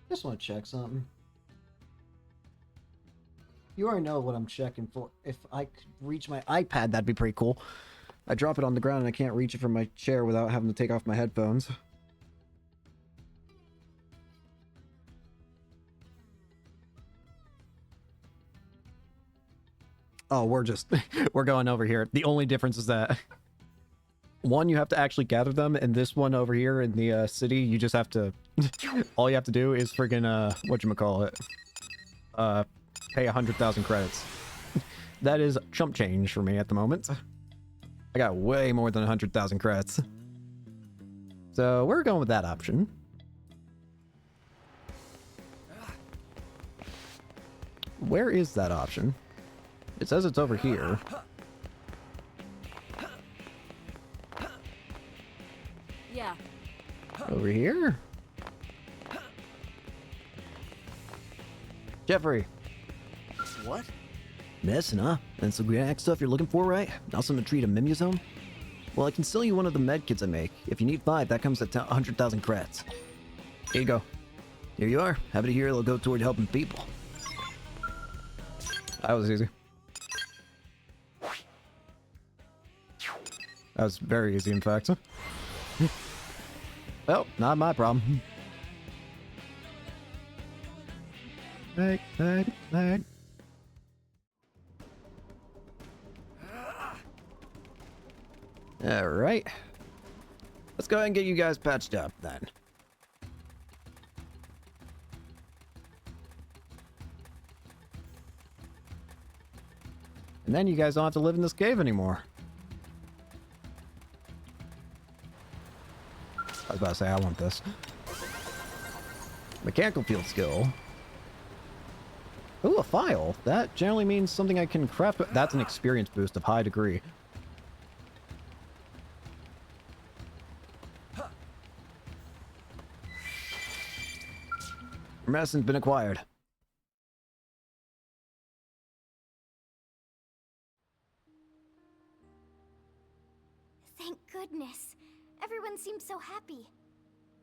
Just want to check something. You already know what I'm checking for. If I could reach my iPad, that'd be pretty cool. I drop it on the ground and I can't reach it from my chair without having to take off my headphones. Oh, we're going over here. The only difference is that one, you have to actually gather them, and this one over here in the city, you just have to all you have to do is friggin' whatchamacallit, pay 100,000 credits. That is chump change for me at the moment. I got way more than 100,000 credits, so we're going with that option. Where is that option? It says it's over here. Yeah. Over here? Jeffrey. What? Medicine, huh? That's the exact stuff you're looking for, right? Not something to treat a mimuzone? Well, I can sell you one of the med kits I make. If you need 5, that comes at 100,000 credits. Here you go. Here you are. Have it here, it'll go toward helping people. That was easy. That was very easy, in fact. Well, not my problem. Hey. Alright. Let's go ahead and get you guys patched up, then. And then you guys don't have to live in this cave anymore. I was about to say, I want this. Mechanical field skill. Ooh, a file. That generally means something I can craft. That's an experience boost of high degree. Medicine's been acquired. Thank goodness. Everyone seems so happy.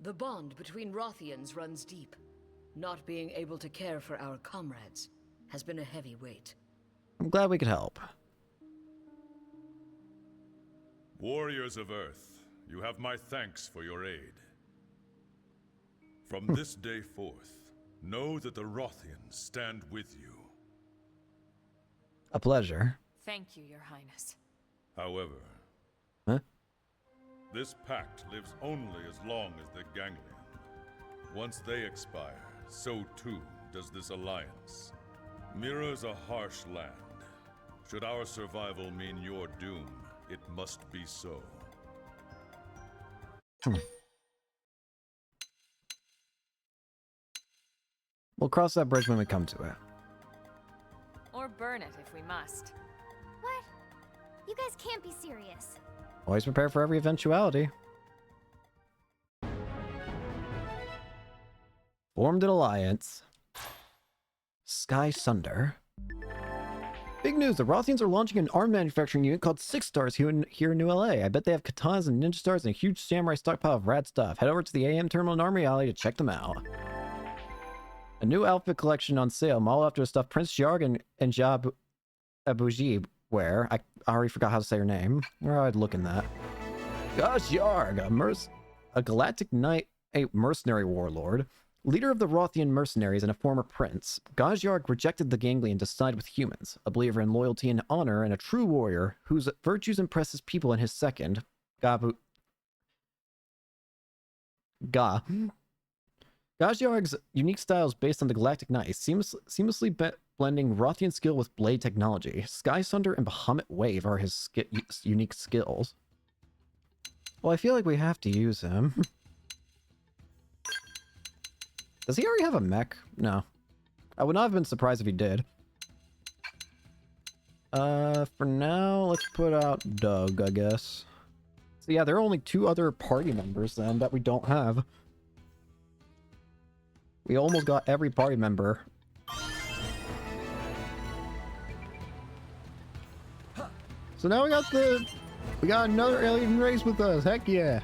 The bond between Rothians runs deep. Not being able to care for our comrades has been a heavy weight. I'm glad we could help. Warriors of Earth, you have my thanks for your aid. From this day forth, know that the Rothians stand with you. A pleasure. Thank you, Your Highness. However, huh? This pact lives only as long as the Ganglion. Once they expire, so too does this alliance. Mira's a harsh land. Should our survival mean your doom, it must be so. We'll cross that bridge when we come to it. Or burn it if we must. What? You guys can't be serious. Always prepare for every eventuality. Formed an alliance. Sky Sunder. Big news, the Rothians are launching an arm manufacturing unit called 6 Stars here in New LA. I bet they have katanas and ninja stars and a huge samurai stockpile of rad stuff. Head over to the AM terminal in Armory Alley to check them out. A new outfit collection on sale, modeled after the stuff Prince Jarg and Jab Abouji wear. I already forgot how to say her name. Where I'd look in that. Gosh Yarg, a galactic knight, a mercenary warlord, leader of the Rothian mercenaries and a former prince. Gajyarg rejected the Ganglion to side with humans, a believer in loyalty and honor, and a true warrior whose virtues impress his people in his second, Gajyarg's unique style is based on the Galactic Knight, seamlessly blending Rothian skill with blade technology. Sky Sunder and Bahamut Wave are his unique skills. Well, I feel like we have to use him. Does he already have a mech? No. I would not have been surprised if he did. For now, let's put out Doug, I guess. So yeah, there are only 2 other party members then that we don't have. We almost got every party member. So now we got another alien race with us. Heck yeah.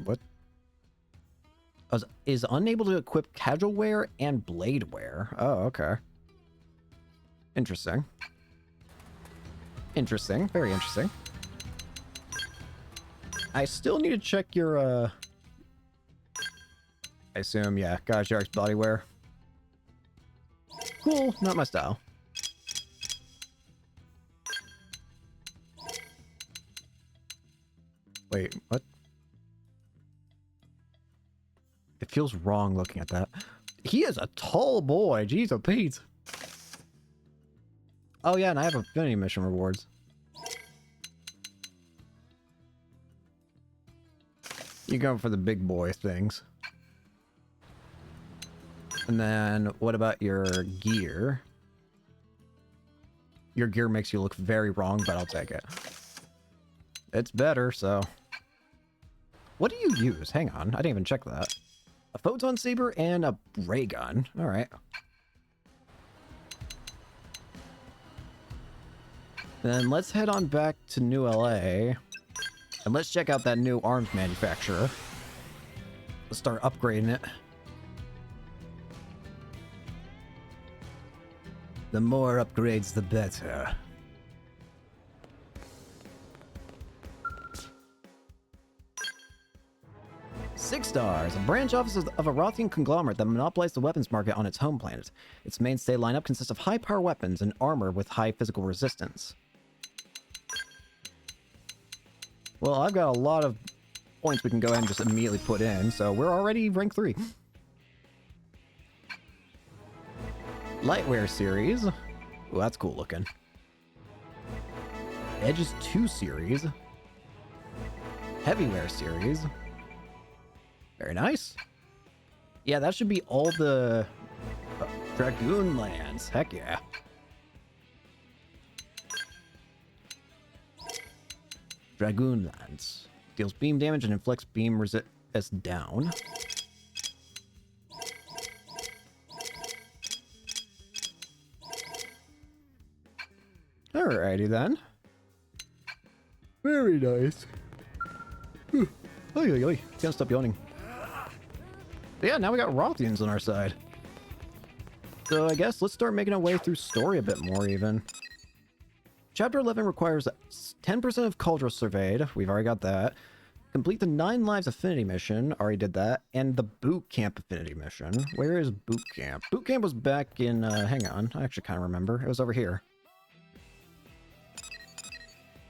What? Is unable to equip casual wear and blade wear. Oh, okay. Interesting. Interesting. Very interesting. I still need to check your, I assume, yeah, Gajyarg's body wear. Cool, not my style. Wait, what? It feels wrong looking at that. He is a tall boy. Jeez, oh Pete. Oh yeah, and I have affinity mission rewards. You go for the big boy things. And then, what about your gear? Your gear makes you look very wrong, but I'll take it. It's better, so... What do you use? Hang on, I didn't even check that. A photon saber and a ray gun. Alright. Then let's head on back to New LA. And let's check out that new arms manufacturer. Let's start upgrading it. The more upgrades, the better. Six Stars, a branch office of a Rothian conglomerate that monopolized the weapons market on its home planet. Its mainstay lineup consists of high-power weapons and armor with high physical resistance. Well, I've got a lot of points we can go ahead and just immediately put in, so we're already rank 3. Lightwear series. Ooh, that's cool looking. Edges 2 series. Heavyware series. Very nice. Yeah, that should be all the Dragoon lands. Heck yeah. Dragoon lands. Deals beam damage and inflicts beam resist down. Alrighty then. Very nice. Oy, oy, oy. Can't stop yawning. But yeah, now we got Rothians on our side. So I guess let's start making our way through story a bit more even. Chapter 11 requires 10% of Cauldron surveyed. We've already got that. Complete the 9 Lives Affinity mission. Already did that. And the Boot Camp Affinity mission. Where is Boot Camp? Boot Camp was back in... hang on. I actually kind of remember. It was over here.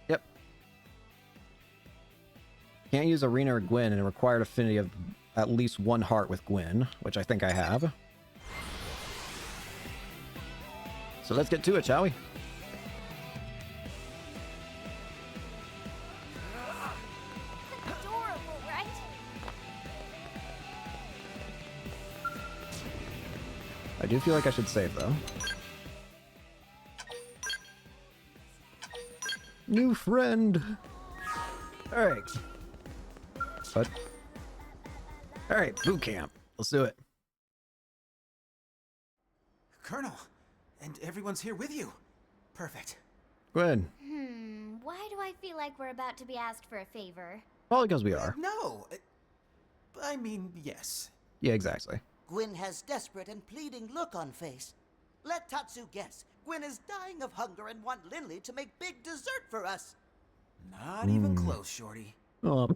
Yep. Can't use Arena or Gwyn, and a required affinity of at least 1 heart with Gwyn, which I think I have. So let's get to it, shall we? Adorable, right? I do feel like I should save, though. New friend! Alright. What? Alright, boot camp. Let's do it. Colonel, and everyone's here with you. Perfect. Gwyn. Why do I feel like we're about to be asked for a favor? Probably because we are. No. I mean, yes. Yeah, exactly. Gwyn has desperate and pleading look on face. Let Tatsu guess. Gwyn is dying of hunger and want Linley to make big dessert for us. Not even close, Shorty. Oh.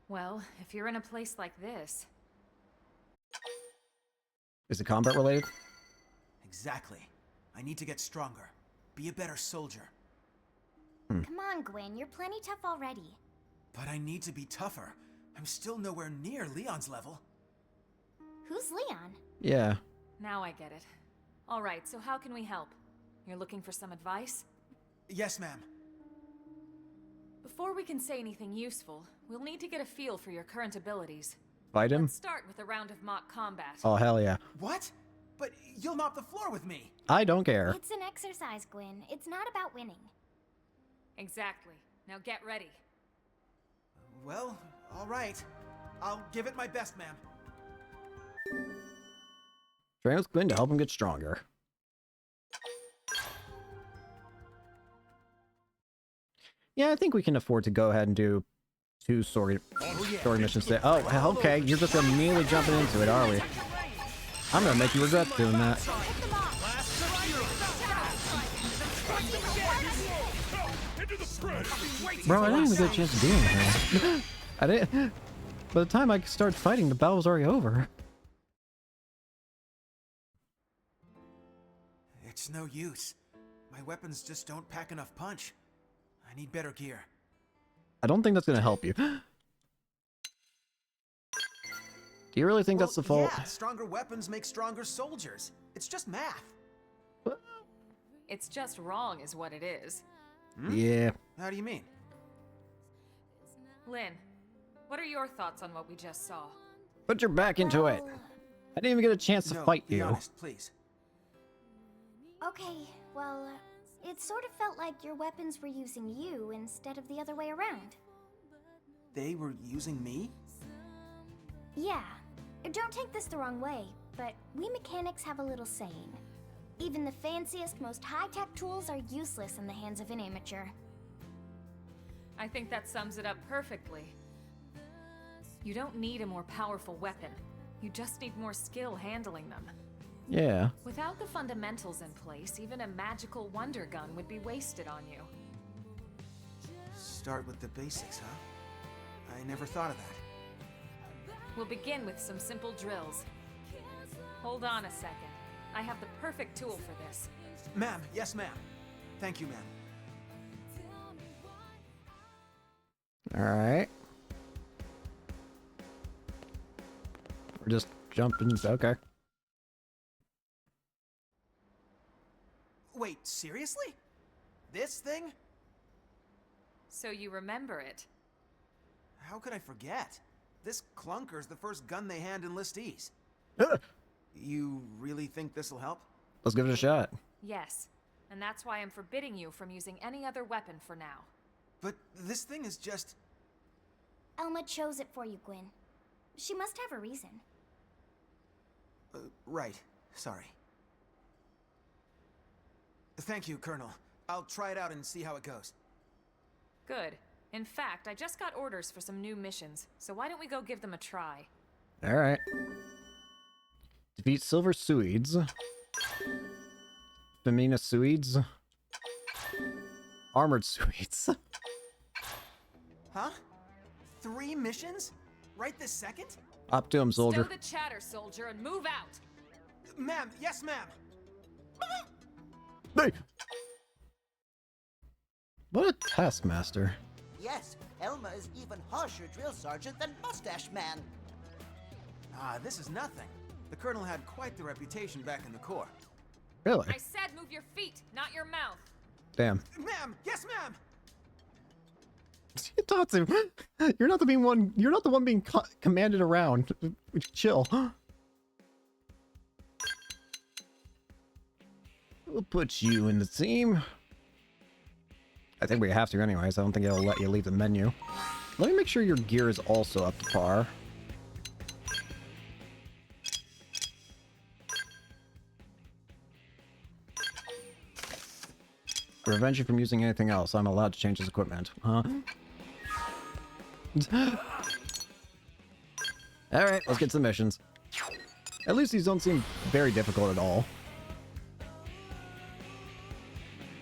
Well, if you're in a place like this... Is it combat related? Exactly. I need to get stronger. Be a better soldier. Come on, Gwyn, you're plenty tough already. But I need to be tougher. I'm still nowhere near Leon's level. Who's Leon? Yeah. Now I get it. Alright, so how can we help? You're looking for some advice? Yes, ma'am. Before we can say anything useful, we'll need to get a feel for your current abilities. Fight him? Let's start with a round of mock combat. Oh, hell yeah. What? But you'll mop the floor with me. I don't care. It's an exercise, Gwyn. It's not about winning. Exactly. Now get ready. Well, all right. I'll give it my best, ma'am. Train with Gwyn to help him get stronger. Yeah, I think we can afford to go ahead and do 2 story missions today. Oh, okay. You're just immediately jumping into it, are we? I'm gonna make you regret doing that. Bro, I didn't even get a chance to do anything. I didn't. By the time I started fighting, the battle was already over. It's no use. My weapons just don't pack enough punch. I need better gear. I don't think that's gonna help you. Do you really think that's the fault? Yeah, stronger weapons make stronger soldiers. It's just math. It's just wrong is what it is. Yeah. How do you mean? Lynn, what are your thoughts on what we just saw? Put your back into it. I didn't even get a chance to fight be you. honest, please. Okay, well, it sort of felt like your weapons were using you instead of the other way around. They were using me? Yeah. Don't take this the wrong way, but we mechanics have a little saying. Even the fanciest, most high-tech tools are useless in the hands of an amateur. I think that sums it up perfectly. You don't need a more powerful weapon. You just need more skill handling them. Yeah. Without the fundamentals in place, even a magical wonder gun would be wasted on you. Start with the basics, huh? I never thought of that. We'll begin with some simple drills. Hold on a second. I have the perfect tool for this. Ma'am, yes ma'am. Thank you, ma'am. Alright. We're just jumping. Okay. Wait, seriously? This thing? So you remember it. How could I forget? This clunker's the first gun they hand enlistees. You really think this'll help? Let's give it a shot. Yes, and that's why I'm forbidding you from using any other weapon for now. But this thing is just... Elma chose it for you, Gwyn. She must have a reason. Right. Sorry. Thank you, Colonel. I'll try it out and see how it goes. Good. In fact, I just got orders for some new missions, so why don't we go give them a try? Alright. Defeat Silver Suides. Femina Suides. Armored Suides. Huh? 3 missions? Right this second? Up to him, soldier. Stow the chatter, soldier, and move out! Ma'am, yes, ma'am! Hey! What a taskmaster. Yes, Elma is even harsher drill sergeant than Mustache Man. Ah, this is nothing. The Colonel had quite the reputation back in the Corps. Really? I said move your feet, not your mouth. Damn. Ma'am! Yes, ma'am! Tatsu, you're not the one. You're not the one being commanded around. Chill. We'll put you in the team. I think we have to anyways. I don't think it'll let you leave the menu. Let me make sure your gear is also up to par. Prevent you from using anything else. I'm allowed to change his equipment. Huh? Alright, let's get to the missions. At least these don't seem very difficult at all.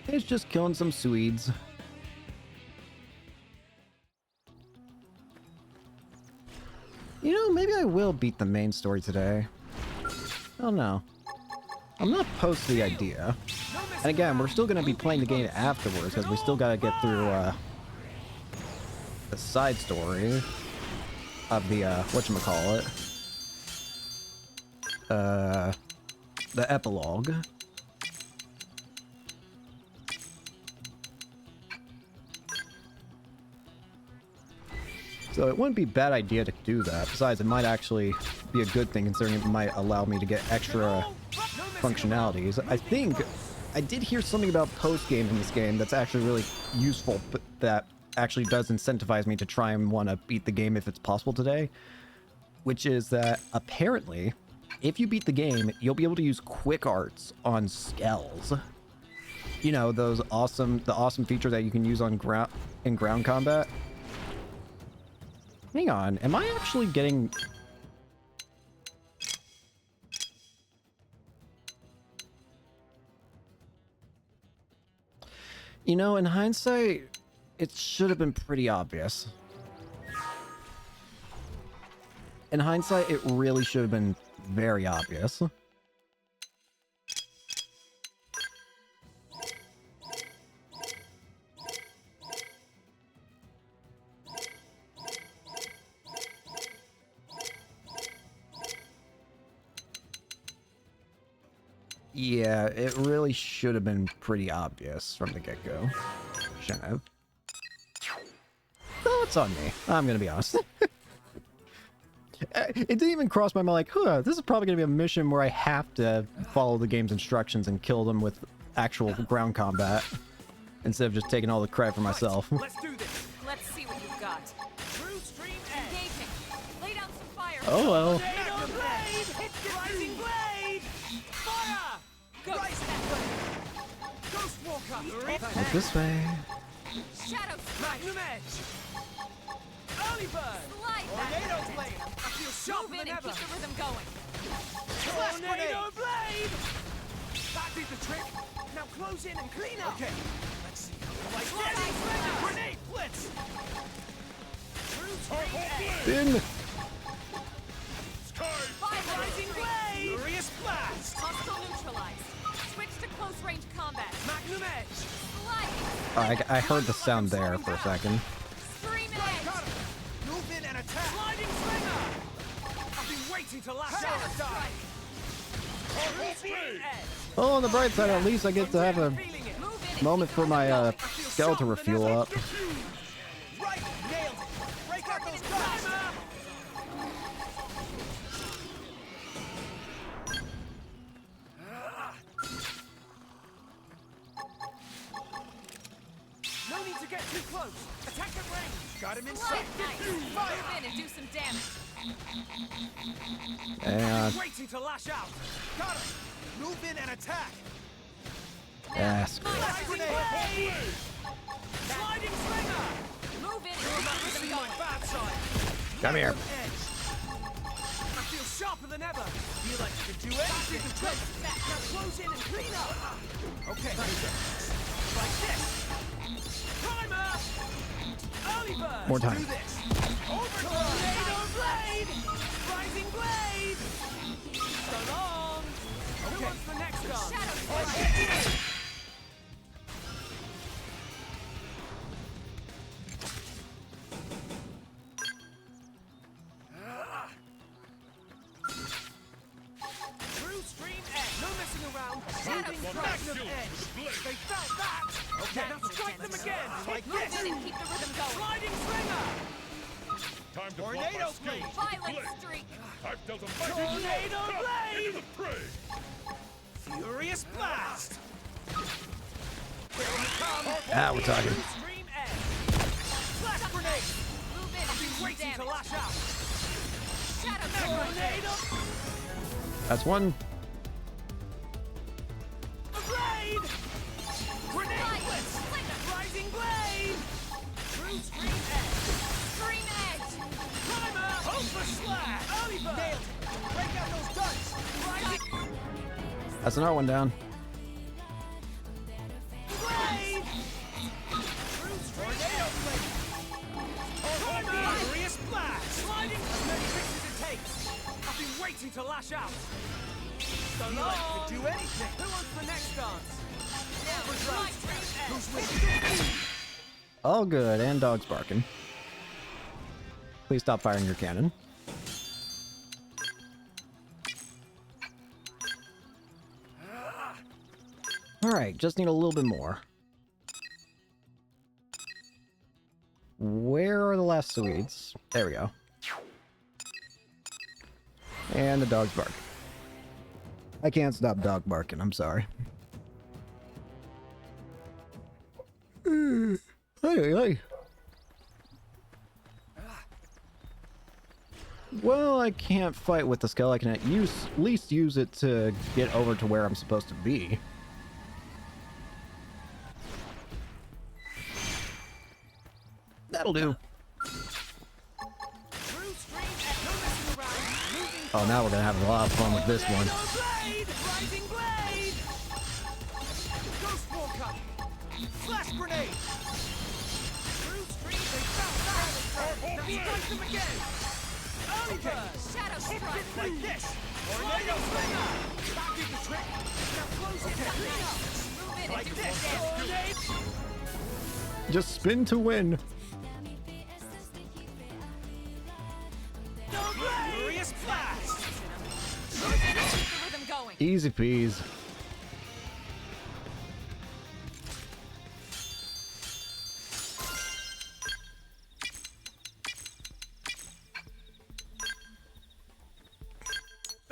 It's just killing some Swedes. You know, maybe I will beat the main story today. I don't know. I'm not opposed to the idea. And again, we're still going to be playing the game afterwards, because we still got to get through the side story of the, whatchamacallit. The epilogue. So it wouldn't be a bad idea to do that. Besides, it might actually be a good thing, considering it might allow me to get extra functionalities. I think I did hear something about post-game in this game that's actually really useful, but that actually does incentivize me to try and want to beat the game if it's possible today. Which is that apparently, if you beat the game, you'll be able to use quick arts on skells. You know, the awesome feature that you can use on ground combat. Hang on, am I actually getting... You know, in hindsight, it should have been pretty obvious. In hindsight, it really should have been very obvious. Yeah, it really should have been pretty obvious from the get-go. Shouldn't have. No, it's on me. I'm gonna be honest. It didn't even cross my mind like, huh, this is probably gonna be a mission where I have to follow the game's instructions and kill them with actual ground combat instead of just taking all the credit for myself. Let's do this. Let's see what you've got. True stream Engaging. Lay down some fire. Oh well. Tornado blade! Hit the rising blade! Fire! Ghost Ghost Walker! Like this way. Shadow Magnum Edge! Early bird! Slide Tornado back. blade! I feel sharper Move in than and ever! keep the rhythm going. Tornado blade! That did the trick! Now close in and clean up! Okay, let's see. Like this! Grenade blitz! True stream edge! In. Rising blade! Furious blast! Hostile neutralized. Switch to close range combat. Magnum edge! Sliding. I heard the sound there for a second. Scream edge. Got him! Move in and attack! Sliding slinger! I've been waiting to lash Shadow out! strike. True stream edge! Oh, on the bright side, at least I get to have a Move in and moment keep for the my rhythm going. skeleton refuel up. Don't get too close. Attack at range. Got him in Right, sight. nice. Fire. Move in and do some damage. And Waiting to lash out. Got him. Move in and attack. yes. Flash grenade. Sliding slinger. Move in You're and not keep the missing rhythm my going. bad side. Come here. Edge. I feel sharper than ever. Feel like you can do anything. The trick. Now close in and clean up. Okay. Like this. Primer. Early bird. More time. Do this. Tornado blade. Rising blade. So long. Who wants the next gun? Shadow Like Strike. Through stream edge. No messing around. Shadow Moving Strike. fraction of edge. They felt that. Okay, now strike them again. Like Move this. in and keep the rhythm going. Sliding slinger. Time to Tornado flop my skills. blade. Violent streak. I've dealt a mighty Tornado blow. Come blade. into the fray. Furious blast. Ah, we're talking. Stream edge. Flash grenade. Move in and do some Waiting to damage. lash out. Shadow Strike. Tornado That's one. blade. Grenade Fire. blitz. Slinger. Rising blade. Through stream edge. Stream edge. Primer. Hope for slash. Early bird. Nailed it. Break out those guns. Rising That's another one down. blade. Through tornado blade. Primer. Furious blast. Sliding as many tricks as it takes. I've been waiting to lash out. So long. Like to do anything. Who wants the next dance? Now, right turn. Who's with you? All good, and dogs barking. Please stop firing your cannon. Alright, just need a little bit more. Where are the last Swedes? There we go. And the dogs bark. I can't stop dog barking, I'm sorry. Hey, hey. Well, I can't fight with the skull. I can at least use it to get over to where I'm supposed to be. That'll do. Oh, now we're gonna have a lot of fun with this one. Blade! Rising blade! Ghost Walker! Flash grenade! Through street, they found that! Now strike them again! Early bird! Shadow Strike. Like this! Tornado slinger! That did the trick! Now close it! Clean up! Move in and Like do this! some damage. Tornado! Just spin to win. Furious blast! Move in and keep the rhythm going. Easy peas.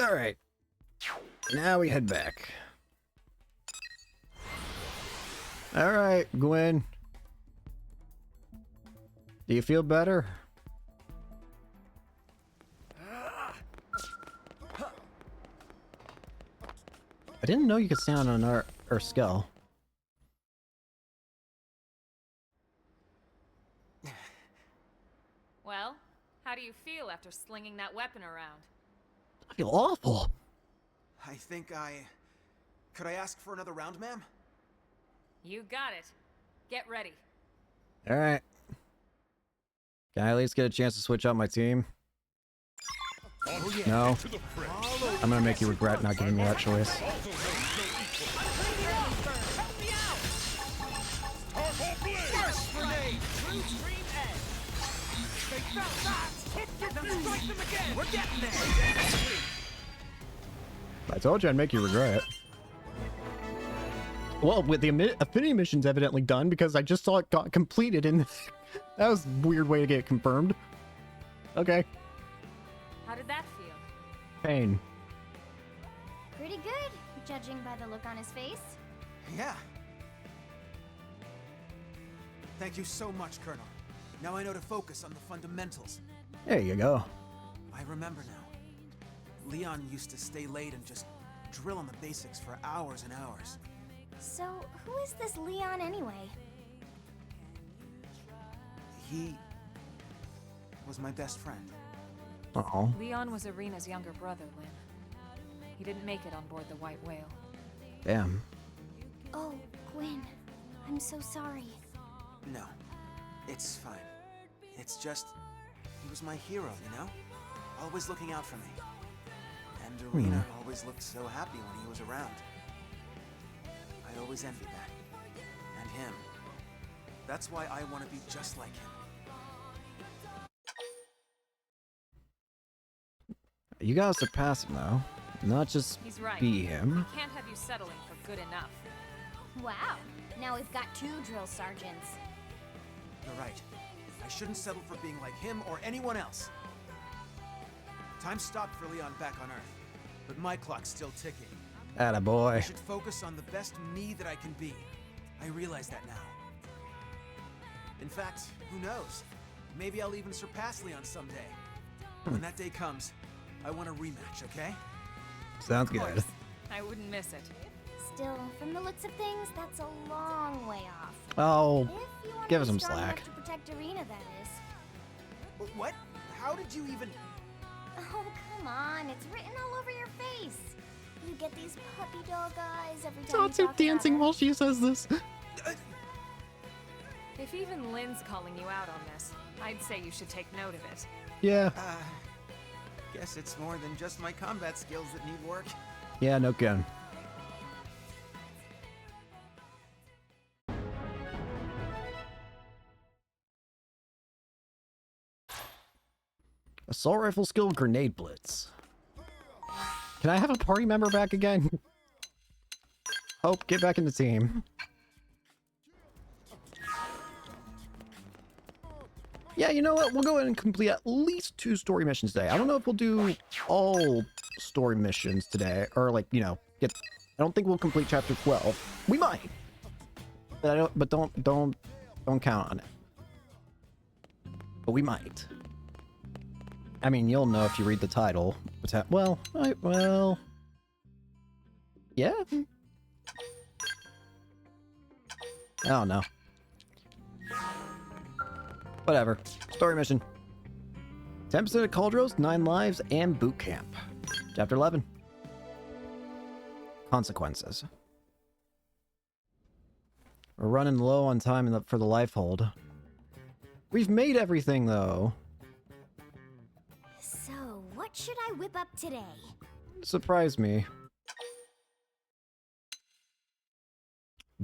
All right. Now we head back. All right, Gwen. Do you feel better? I didn't know you could stand on our skull. Well, how do you feel after slinging that weapon around? I feel awful. I think Could I ask for another round, ma'am? You got it. Get ready. All right. Can I at least get a chance to switch out my team? No. I'm gonna make you regret not giving me that choice. I told you I'd make you regret it. Well, with the affinity missions evidently done, because I just saw it got completed and that was a weird way to get confirmed. Okay. How did that feel? Pain. Pretty good, judging by the look on his face. Yeah. Thank you so much, Colonel. Now I know to focus on the fundamentals. There you go. I remember now. Leon used to stay late and just drill on the basics for hours and hours. So, who is this Leon anyway? He was my best friend. Uh-oh. Leon was Arena's younger brother, Lynn. He didn't make it on board the White Whale. Damn. Oh, Gwen. I'm so sorry. No, it's fine. It's just, he was my hero, you know? Always looking out for me. And Arena always looked so happy when he was around. I always envied that. And him. That's why I want to be just like him. You gotta surpass him, though. Not just He's right. be him. We can't have you settling for good enough. Wow. Now we've got 2 drill sergeants. You're right. I shouldn't settle for being like him or anyone else. Time stopped for Leon back on Earth, but my clock's still ticking. Attaboy. I should focus on the best me that I can be. I realize that now. In fact, who knows? Maybe I'll even surpass Leon someday. When that day comes, I want a rematch, okay? Sounds good. I wouldn't miss it. Still, from the looks of things, that's a long way off. Oh, If you want give to us some be strong slack. enough to protect Arena, that is. What? How did you even... Oh, come on. It's written all over your face. You get these puppy dog eyes every time you Tatsu talk dancing about while she says this. If even Lynn's calling you out on this, I'd say you should take note of it. Yeah. Guess it's more than just my combat skills that need work. Yeah, no gun. Assault rifle skill, grenade blitz. Can I have a party member back again? Hope, get back in the team. Yeah, you know what? We'll go ahead and complete at least 2 story missions today. I don't know if we'll do all story missions today, or like, you know, I don't think we'll complete chapter 12. We might, but don't count on it. But we might. I mean, you'll know if you read the title. Well, yeah. I don't know. Whatever. Story mission. 10% of Cauldros, 9 lives, and boot camp. Chapter 11. Consequences. We're running low on time for the life hold. We've made everything, though. So, what should I whip up today? Surprise me.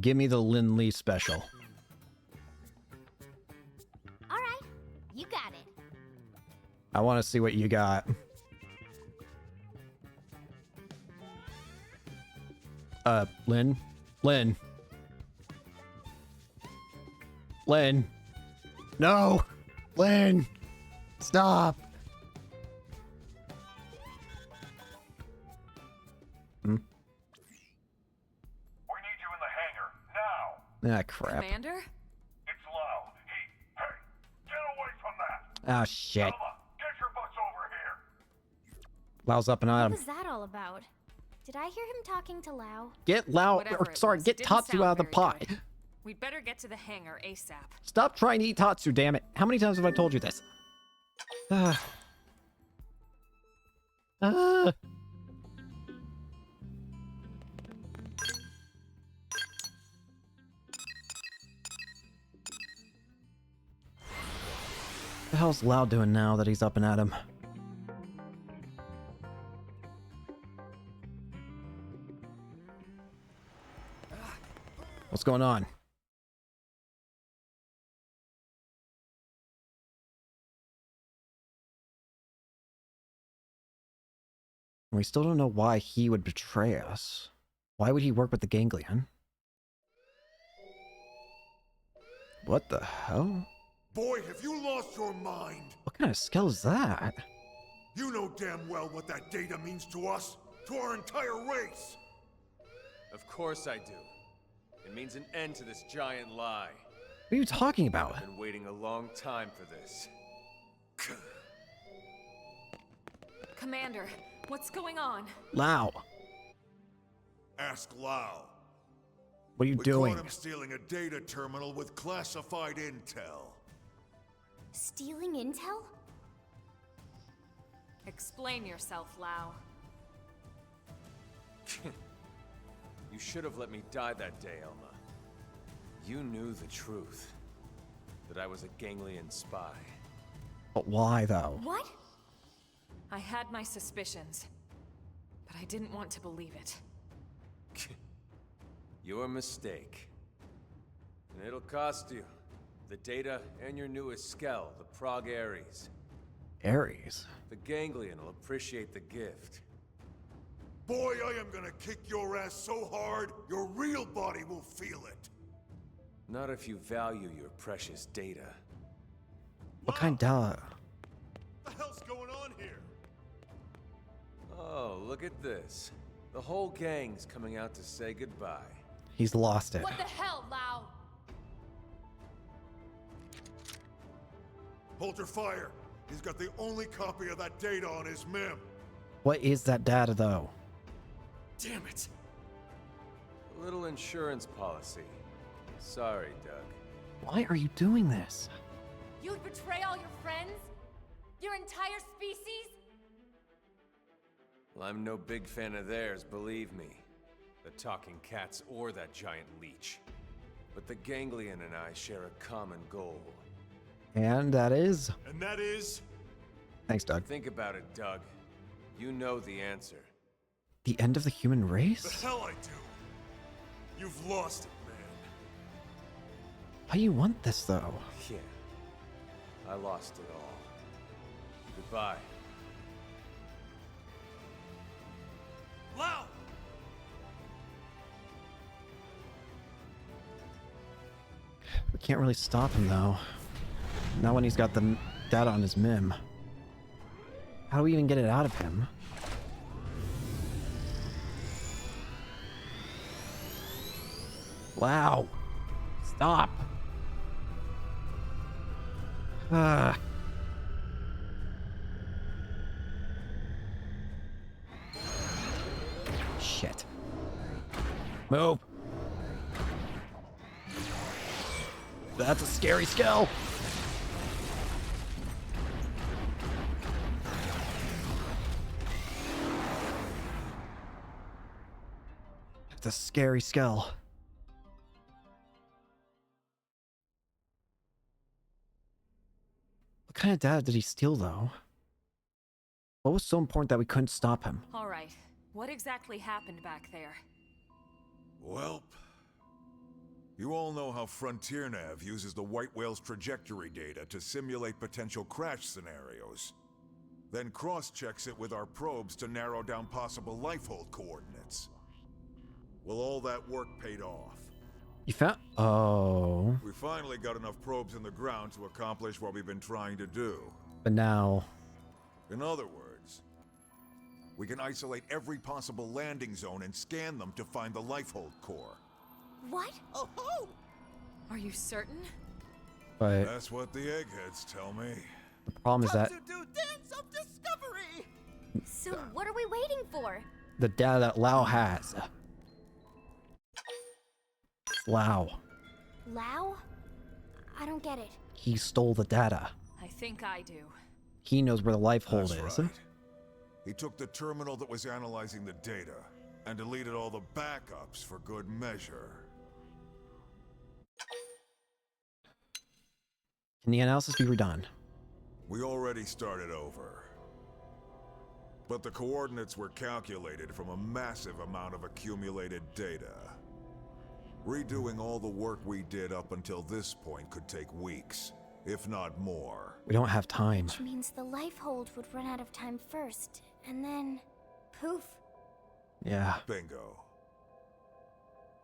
Give me the Lin Lee special. Alright, you got it. I want to see what you got. Lin? Lin. Lin. No! Lin! Stop! We need you in the hangar, now! Ah, crap. Commander? It's Lau. Hey, get away from that! Ah, shit. Selma, get your butts over here! Lau's up and at What him. was that all about? Did I hear him talking to Lau? Get Lau, Whatever or it sorry, was, get it didn't Tatsu sound out of the very pie. good. We'd better get to the hangar ASAP. Stop trying to eat Tatsu, damn it. How many times have I told you this? Ah. Ah. What the hell's Lau doing now that he's up and at him? What's going on? We still don't know why he would betray us. Why would he work with the Ganglion? What the hell? Boy, have you lost your mind! What kind of skill is that? You know damn well what that data means to us, to our entire race! Of course I do. It means an end to this giant lie. are you talking about? I've been waiting a long time for this. Commander, what's going on? Lao, Ask Lao. what are you We doing? caught him stealing a data terminal with classified intel. Stealing intel? Explain yourself, Lao. You should have let me die that day, Elma. You knew the truth. That I was a Ganglion spy. But why, though? What? I had my suspicions, but I didn't want to believe it. Your mistake. And it'll cost you. The data and your newest skell, the Prague Ares. Ares? The Ganglion will appreciate the gift. Boy, I am gonna kick your ass so hard, your real body will feel it. Not if you value your precious data. What kind of... What the hell's going on here? Oh, look at this. The whole gang's coming out to say goodbye. He's lost it. What the hell, Lao? Hold your fire. He's got the only copy of that data on his MIM. What is that data, though? Damn it! A little insurance policy. Sorry, Doug. Why are you doing this? You'd betray all your friends? Your entire species? Well, I'm no big fan of theirs, believe me. The talking cats or that giant leech. But the Ganglion and I share a common goal. And that is... And that is... Thanks, Doug. Think about it, Doug. You know the answer. The end of the human The race? hell I do. You've lost it, man. Why do you want this, though? Yeah. I lost it all. Goodbye. Lao! We can't really stop him, though. Not when he's got the data on his MIM. How do we even get it out of him? Wow. Stop. Ah. Shit. Move. That's a scary skill. That's a scary skill. What kind of data did he steal, though? What was so important that we couldn't stop him? All right, what exactly happened back there? Welp. You all know how Frontier Nav uses the White Whale's trajectory data to simulate potential crash scenarios. Then cross-checks it with our probes to narrow down possible lifehold coordinates. Well, all that work paid off. You found... Oh. We finally got enough probes in the ground to accomplish what we've been trying to do. But now... In other words, we can isolate every possible landing zone and scan them to find the lifehold core. What? Oh ho! Are you certain? But That's what the eggheads tell me. the problem is that To do dance of discovery! So what are we waiting for? the data that Lao has. Lao. Lao? I don't get it. He stole the data. I think I do. He knows where the lifehold That's is. right. He took the terminal that was analyzing the data and deleted all the backups for good measure. Can the analysis be redone? We already started over. But the coordinates were calculated from a massive amount of accumulated data. Redoing all the work we did up until this point could take weeks, if not more. We don't have time. Which means the lifehold would run out of time first, and then... poof. Yeah. Bingo.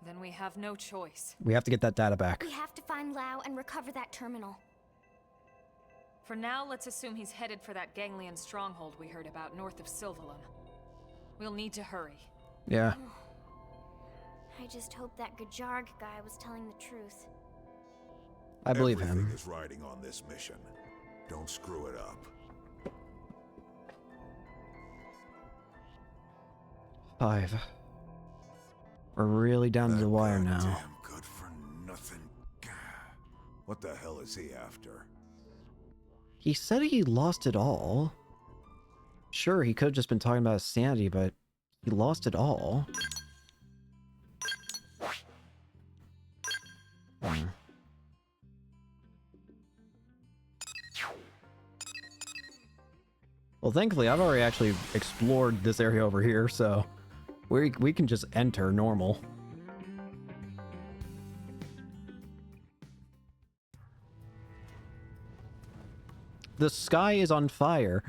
Then we have no choice. We have to get that data back. We have to find Lao and recover that terminal. For now, let's assume he's headed for that Ganglion stronghold we heard about north of Silvalum. We'll need to hurry. Yeah. I just hope that Gajarg guy was telling the truth. I believe Everything him. is riding on this mission. Don't screw it up. 5. We're really down to the wire now. Damn good for nothing. What the hell is he after? He said he lost it all. Sure, he could have just been talking about his sanity, but he lost it all. Well, thankfully, I've already actually explored this area over here, so we can just enter normal. The sky is on fire.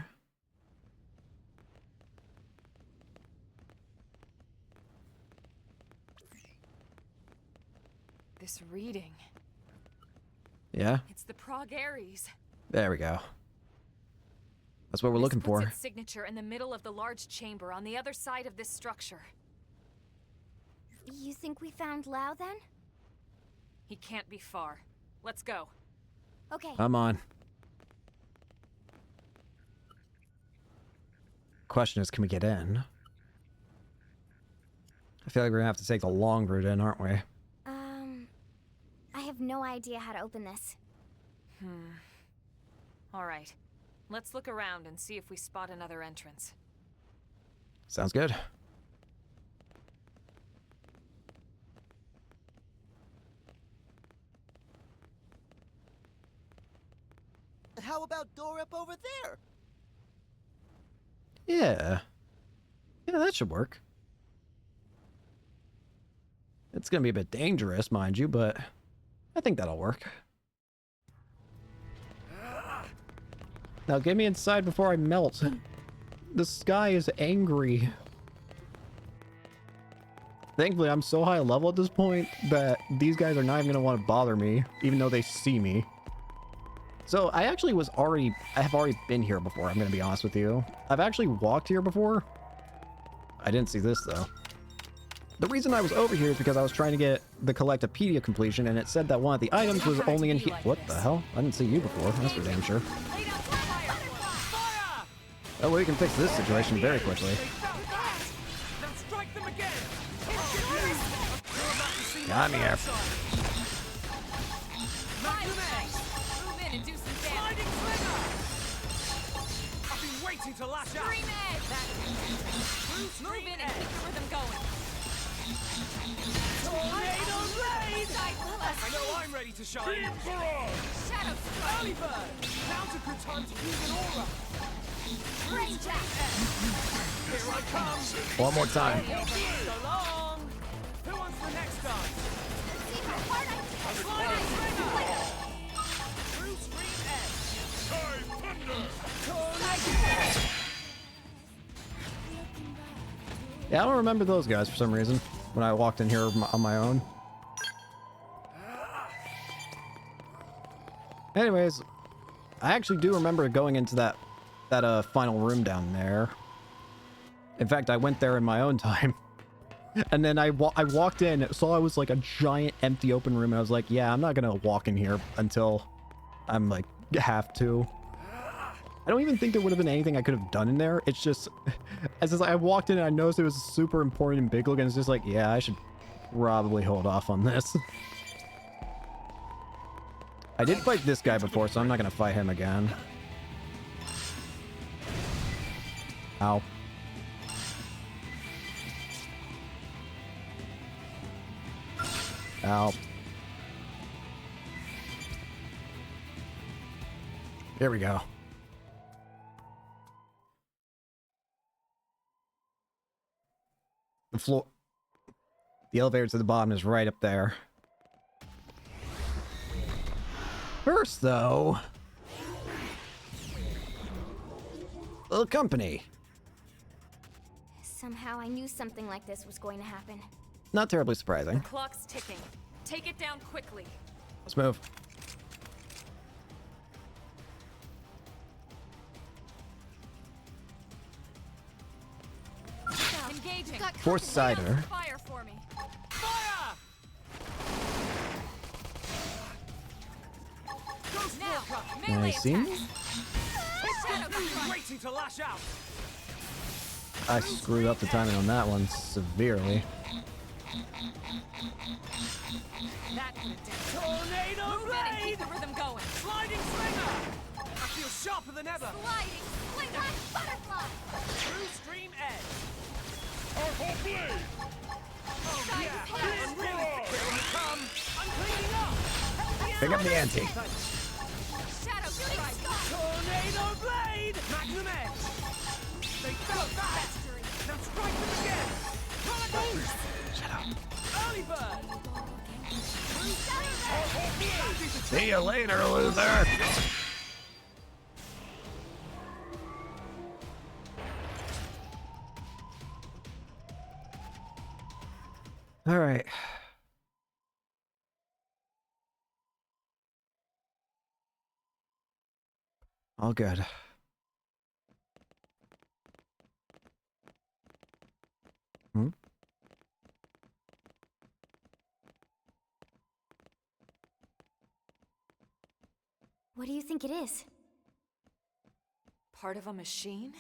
This reading. Yeah? It's the Prague Aries. There we go. That's what we're looking for. Its signature in the middle of the large chamber on the other side of this structure. You think we found Lao then? He can't be far. Let's go. Okay. Come on. Question is, can we get in? I feel like we're gonna have to take the long route in, aren't we? I have no idea how to open this. All right. Let's look around and see if we spot another entrance. Sounds good. How about door up over there? Yeah. Yeah, that should work. It's gonna be a bit dangerous, mind you, but I think that'll work. Now get me inside before I melt. The sky is angry. Thankfully, I'm so high level at this point that these guys are not even gonna want to bother me, even though they see me. So I actually I have already been here before, I'm gonna be honest with you. I've actually walked here before. I didn't see this though. The reason I was over here is because I was trying to get the Collectopedia completion, and it said that one of the items was only in here. What the hell? I didn't see you before, that's for damn sure. Oh, well, we can fix this situation very quickly. Got me here. To lash out. Move in and keep the rhythm going. Tornado blade! I know I'm ready to shine. Shadow Early bird! Now's a good time to use an aura. Rain jack. Here I come. One more time. So long. Who wants the next dance? See how hard I can Sliding trigger. Through stream edge. Sky thunder! Yeah, I don't remember those guys for some reason when I walked in here on my own. Anyways, I actually do remember going into that final room down there. In fact, I went there in my own time. And then I walked in, saw it was like a giant empty open room, and I was like, yeah, I'm not gonna walk in here until I'm like have to. I don't even think there would have been anything I could have done in there. It's just, as I walked in and I noticed it was super important and big looking, it's just like, yeah, I should probably hold off on this. I did fight this guy before, so I'm not gonna fight him again. Ow. Ow. Here we go. The elevator to the bottom is right up there. First, though, little company. Somehow I knew something like this was going to happen. Not terribly surprising. The clock's ticking. Take it down quickly. Let's move. Engaging. Force cider. Fire for me. Fire! Melee see? attacks. Waiting to lash out. I screwed up the timing on that one severely. That could have done. Tornado Move in and blade. keep the rhythm going. Sliding slinger. I feel sharper than ever. Sliding, sling-like butterfly! True stream edge. Powerful blade! Oh yeah. And really, here we come. I'm cleaning up. Pick up the ante. Shadow strike! Tornado blade. Magnum edge. They felt that. Now strike them again. Chronicles. Shut up. Early bird. See you later, loser. All right. All good. Hmm? What do you think it is? Part of a machine?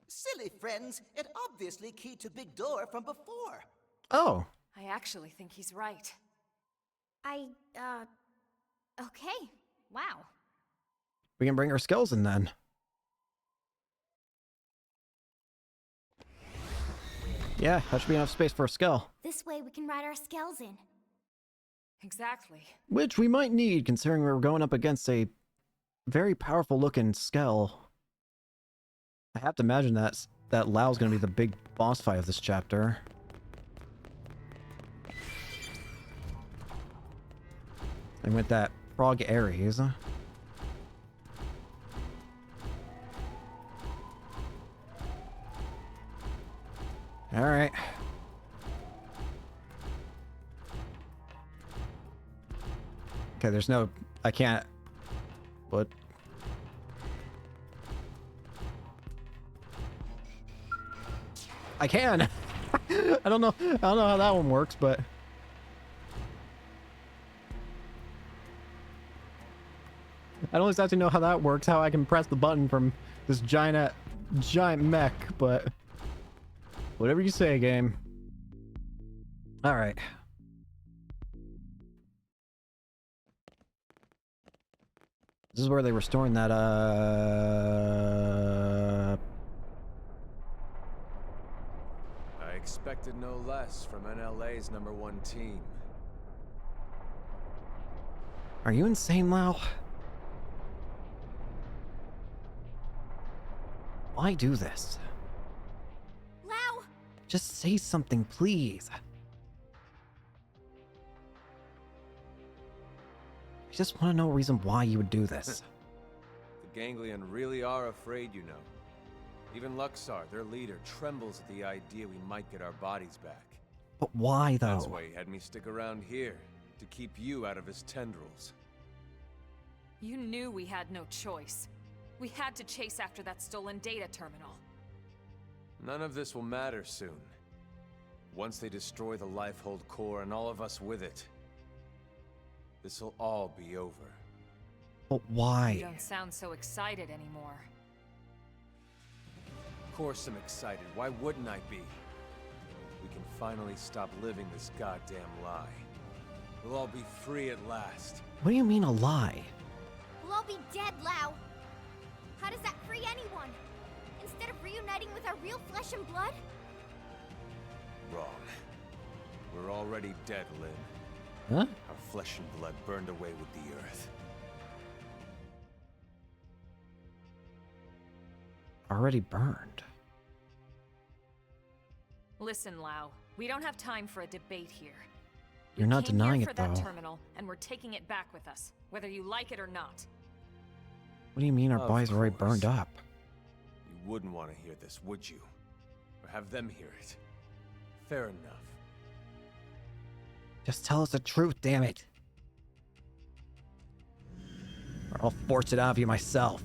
Silly friends, it obviously keyed to big door from before. Oh. I actually think he's right. Okay. Wow. We can bring our skills in then. Yeah, that should be enough space for a skull. This way we can ride our skells in. Exactly. Which we might need, considering we're going up against a very powerful looking skell. I have to imagine that Lao's gonna be the big boss fight of this chapter. And with that Frog Ares. Alright. Okay, there's no... I can't... What? I can! I don't know how that one works, but... I don't exactly know how that works, how I can press the button from this giant mech, but... Whatever you say, game. Alright. This is where they were storing that, I expected no less from NLA's #1 team. Are you insane, Lao? Why do this? Lao! Just say something, please. I just want to know a reason why you would do this. The Ganglion really are afraid, you know. Even Luxar, their leader, trembles at the idea we might get our bodies back. But why, though? That's why he had me stick around here, to keep you out of his tendrils. You knew we had no choice. We had to chase after that stolen data terminal. None of this will matter soon. Once they destroy the Lifehold core and all of us with it, this'll all be over. But why? You don't sound so excited anymore. Of course I'm excited. Why wouldn't I be? We can finally stop living this goddamn lie. We'll all be free at last. What do you mean a lie? We'll all be dead, Lao. How does that free anyone? Instead of reuniting with our real flesh and blood? Wrong. We're already dead, Lynn. Huh? Our flesh and blood burned away with the earth. Already burned. Listen, Lao. We don't have time for a debate here. You're not denying it, it, though. though. Terminal, and we're taking it back with us, whether you like it or not. What do you mean our Of bodies are already course. burned up? You wouldn't want to hear this, would you? Or have them hear it? Fair enough. Just tell us the truth, damn it. Or I'll force it out of you myself.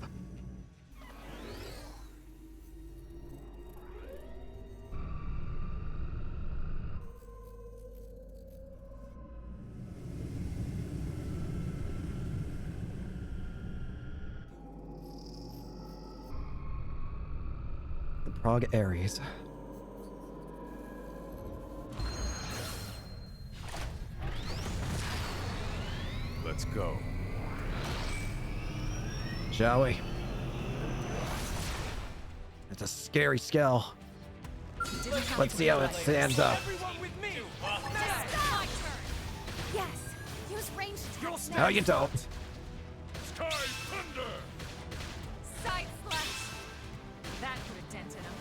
Prague Ares. Let's go. Shall we? It's a scary skull. Let's see how it stands up. Yes, use ranged attacks. No, you don't. Sky Thunder! Side slash! That put a dent in him.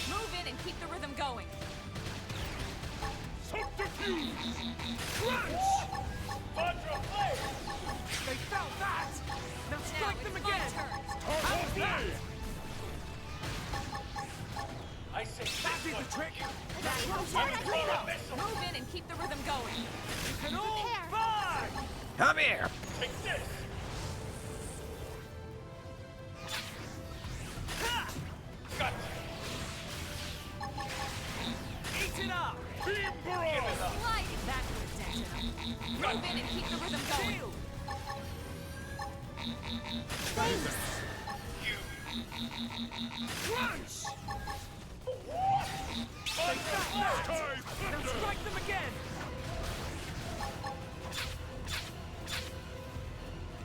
Move in and keep the rhythm going. Subterfuge! Crunch! Contra play! They felt that! Now strike them again! Turtle Blade! I say that did the trick! Move in and keep the rhythm going. You can all fly! Come here. Take this! Ha! Gotcha! Eat it up! Beam Barrage! Sliding that put a dent in him. Move in and keep the rhythm going. Crunch! They felt that! Now strike them again!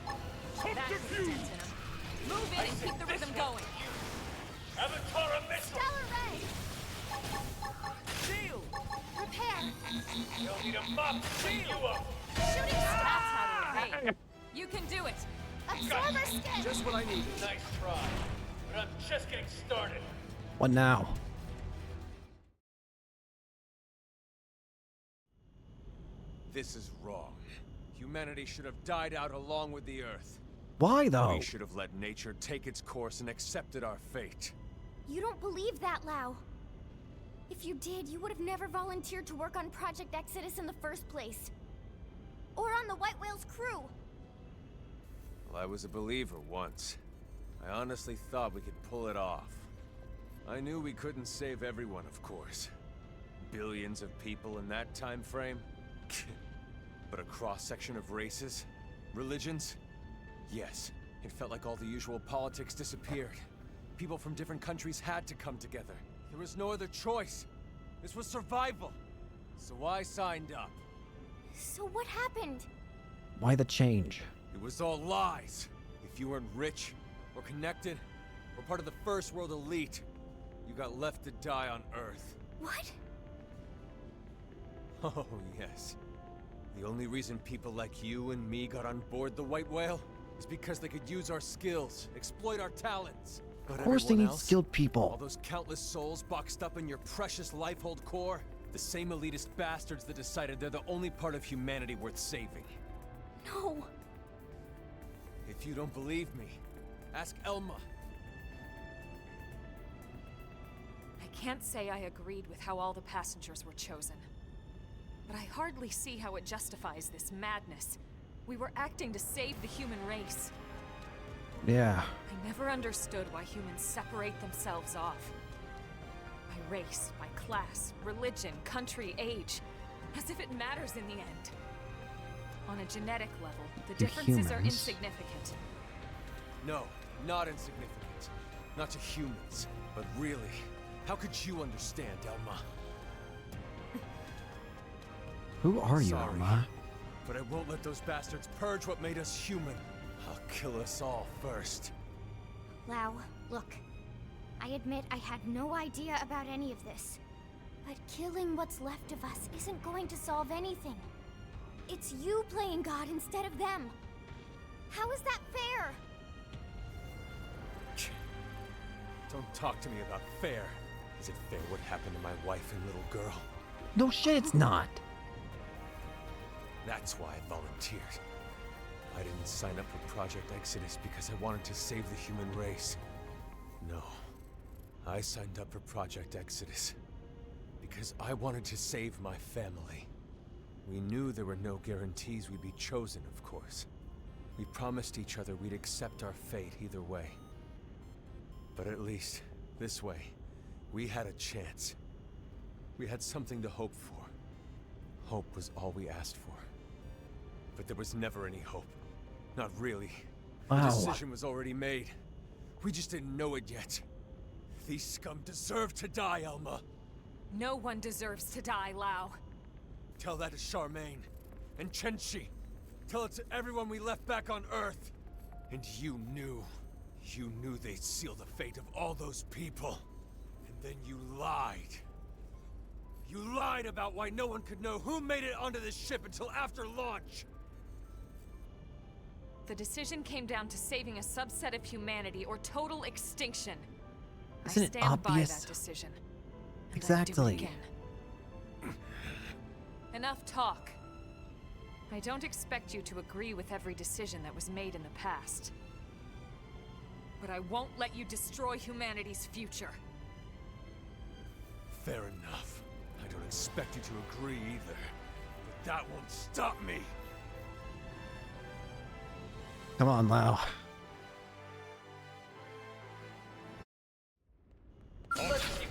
That put a dent in him. Move in and keep the rhythm going. Avatar missile! Stellar ray. Shield! Repair. You'll need a mop to clean you up! Shooting That's star. how to evade. You can do it. Absorber skin. Just what I needed. Nice try. But I'm just getting started. What now? This is wrong. Humanity should have died out along with the Earth. Why though? We should have let nature take its course and accepted our fate. You don't believe that, Lau. If you did, you would have never volunteered to work on Project Exodus in the first place. Or on the White Whale's crew. Well, I was a believer once. I honestly thought we could pull it off. I knew we couldn't save everyone, of course. Billions of people in that time frame? But a cross-section of races? Religions? Yes, it felt like all the usual politics disappeared. People from different countries had to come together. There was no other choice. This was survival. So I signed up. So what happened? Why the change? It was all lies. If you weren't rich, or connected, or part of the first world elite, you got left to die on Earth. What? Oh, yes. The only reason people like you and me got on board the White Whale is because they could use our skills, exploit our talents. But Of course they everyone need else, skilled all people. those countless souls boxed up in your precious Lifehold core, the same elitist bastards that decided they're the only part of humanity worth saving. No. If you don't believe me, ask Elma. I can't say I agreed with how all the passengers were chosen. But I hardly see how it justifies this madness. We were acting to save the human race. Yeah. I never understood why humans separate themselves off. By race, by class, religion, country, age. As if it matters in the end. On a genetic level, the differences are humans. insignificant. No, not insignificant. Not to humans. But really, how could you understand, Elma? Who are you, Sorry, Elma? but I won't let those bastards purge what made us human. I'll kill us all first. Lau, look. I admit I had no idea about any of this. But killing what's left of us isn't going to solve anything. It's you playing God instead of them. How is that fair? Don't talk to me about fair. Is it fair what happened to my wife and little girl? No shit, it's not. That's why I volunteered. I didn't sign up for Project Exodus because I wanted to save the human race. No. I signed up for Project Exodus because I wanted to save my family. We knew there were no guarantees we'd be chosen, of course. We promised each other we'd accept our fate either way. But at least, this way, we had a chance. We had something to hope for. Hope was all we asked for. But there was never any hope. Not really. Wow. The decision was already made. We just didn't know it yet. These scum deserve to die, Elma. No one deserves to die, Lao. Tell that to Charmaine. And Chenchi. Tell it to everyone we left back on Earth. And you knew they'd seal the fate of all those people. And then you lied. You lied about why no one could know who made it onto this ship until after launch. The decision came down to saving a subset of humanity or total extinction. Isn't I it stand by obvious? that decision. And I do it Exactly. again. Enough talk. I don't expect you to agree with every decision that was made in the past. But I won't let you destroy humanity's future. Fair enough. I don't expect you to agree either. But that won't stop me. Come on, Lao.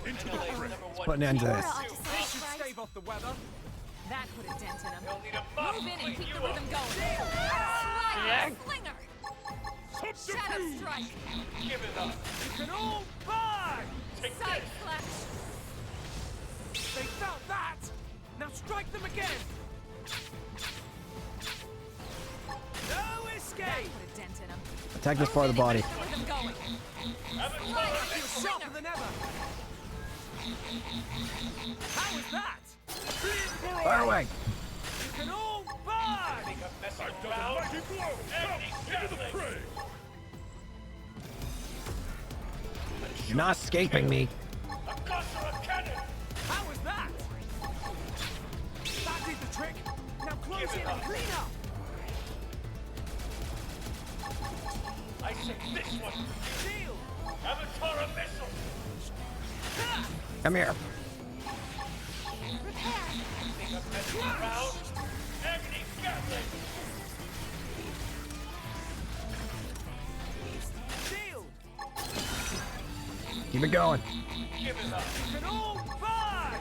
Into the fray. Put an end to this. They should stave off the weather. That put a dent in him. They'll need a mop Move to in and clean keep you the up. rhythm going. Slide, slinger. Shadow Subterfuge! strike. Give it up. You can all burn! Take Side this. slash. They felt that! Now strike them again! No escape! That put a dent in him. Attack this part of the body. Keep the rhythm going. You're sharper than ever! How was that? Fire away! You can all burn! I've done a mighty blow! Now, into the fray! You're not escaping me. A gun or a cannon. How was that? That did the trick! Now close Give it in up. and clean up! I say this one. Shield! Avatar a missile. Come here. Think I'm messing around? Agony Gatling. Shield! Keep it going. Give it up. You can all burn!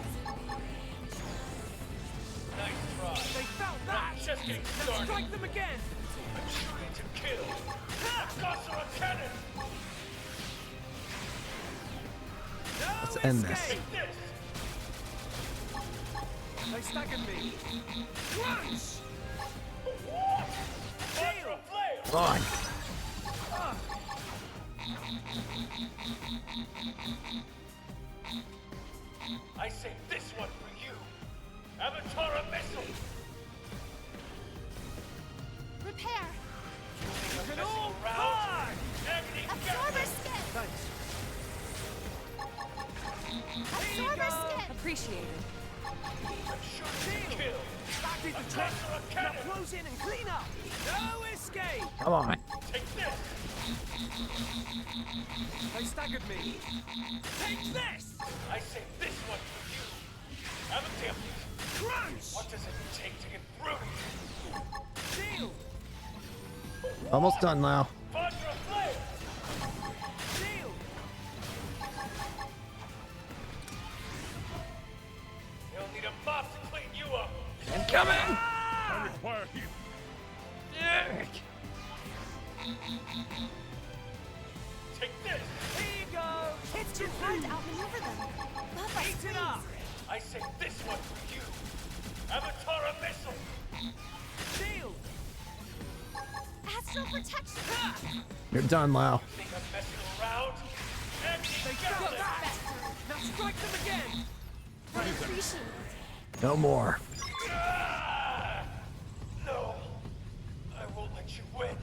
Nice try. They felt that! Just getting Now started. strike them again! I'm shooting to kill. A gun or a cannon. No Let's end this. escape. Take this. They staggered me. Crunch! Ultra flare. Come on. I say this one for you. Avatar a missile. Repair. Think I'm You can messing all around? burn! Agony Absorber Gatling. skin. Thanks. Absorber skin. Appreciated. I'm shooting to kill. That did the A trick! gun or a Now cannon. close in and clean up! No escape! Come on. Take this. They staggered me. Take this! I say this one for you. Avatar. Crunch! What does it take to get through? Shield! Almost done, Lao. Vajra flare. Shield! You'll need a mop to clean you up. Incoming! I require healing. Take this. Here you go! It's too hard to outmaneuver them. Bubba, Eat it up! I say this one for you. Avatar a missile. Shield! Astral protection. You're done, Lao. Think I'm messing around? Agony They got Gatling. that! Now strike them again! I appreciate it. No more. Ah! No. I won't let you win.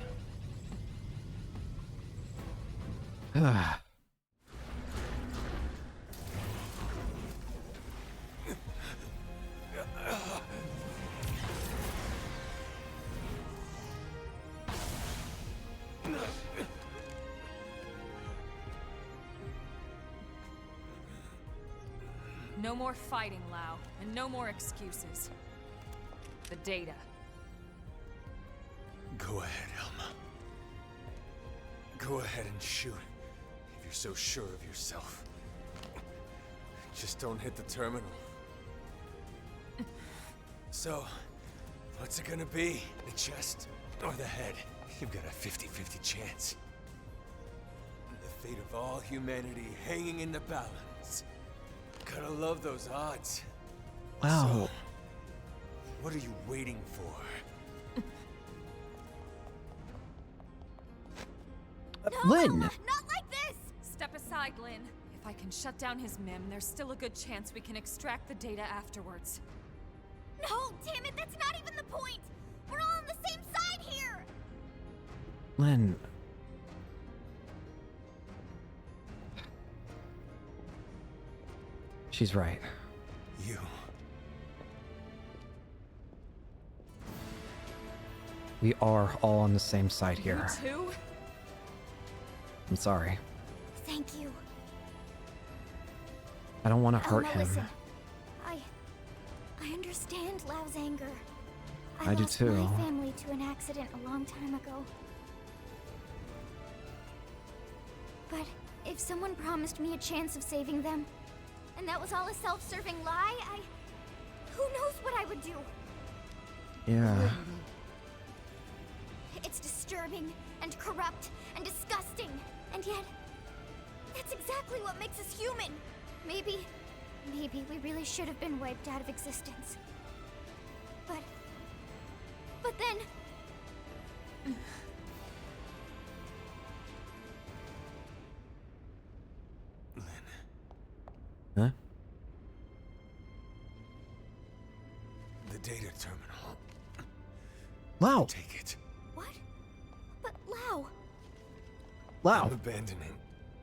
No more fighting, Lao, and no more excuses. The data. Go ahead, Elma. Go ahead and shoot, if you're so sure of yourself. Just don't hit the terminal. So, what's it gonna be? The chest or the head? You've got a 50-50 chance. The fate of all humanity hanging in the balance. Gotta love those odds. Wow. So, what are you waiting for? Lynn! Not like this! Step aside, Lynn. If I can shut down his MIM, there's still a good chance we can extract the data afterwards. No, damn it, that's not even the point! We're all on the same side here! Lynn. She's right. You. We are all on the same side here. You too? I'm sorry. Thank you. I don't want to hurt him. Listen. I understand Lau's anger. I do lost too. my family to an accident a long time ago. But if someone promised me a chance of saving them, and that was all a self-serving lie, who knows what I would do? Yeah. It's disturbing and corrupt and disgusting, and yet that's exactly what makes us human. Maybe we really should have been wiped out of existence. But then Huh? The data terminal. Lau! Take it. what? But Lau. Lau! I'm abandoning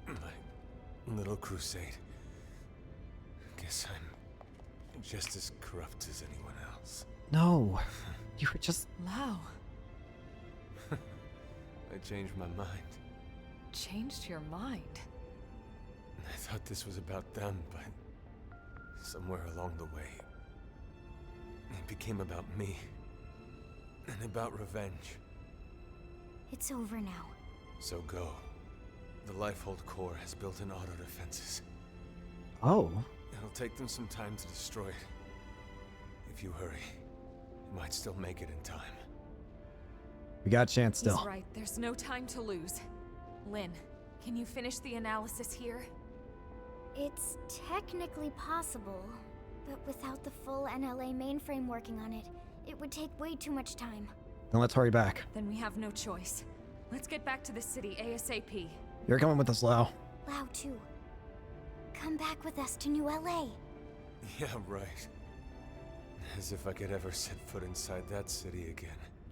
my little crusade. Guess I'm just as corrupt as anyone else. No. You were just... Lau. I changed my mind. Changed your mind? I thought this was about them, but somewhere along the way, it became about me. And about revenge. It's over now. So go. The Lifehold core has built-in auto defenses. Oh. It'll take them some time to destroy it. If you hurry, you might still make it in time. We got a chance still. He's right. There's no time to lose. Lynn, can you finish the analysis here? It's technically possible, but without the full NLA mainframe working on it, it would take way too much time. Then let's hurry back. Then we have no choice. Let's get back to the city ASAP. You're coming with us, Lau. Lau too. Come back with us to New LA. Yeah, right. As if I could ever set foot inside that city again.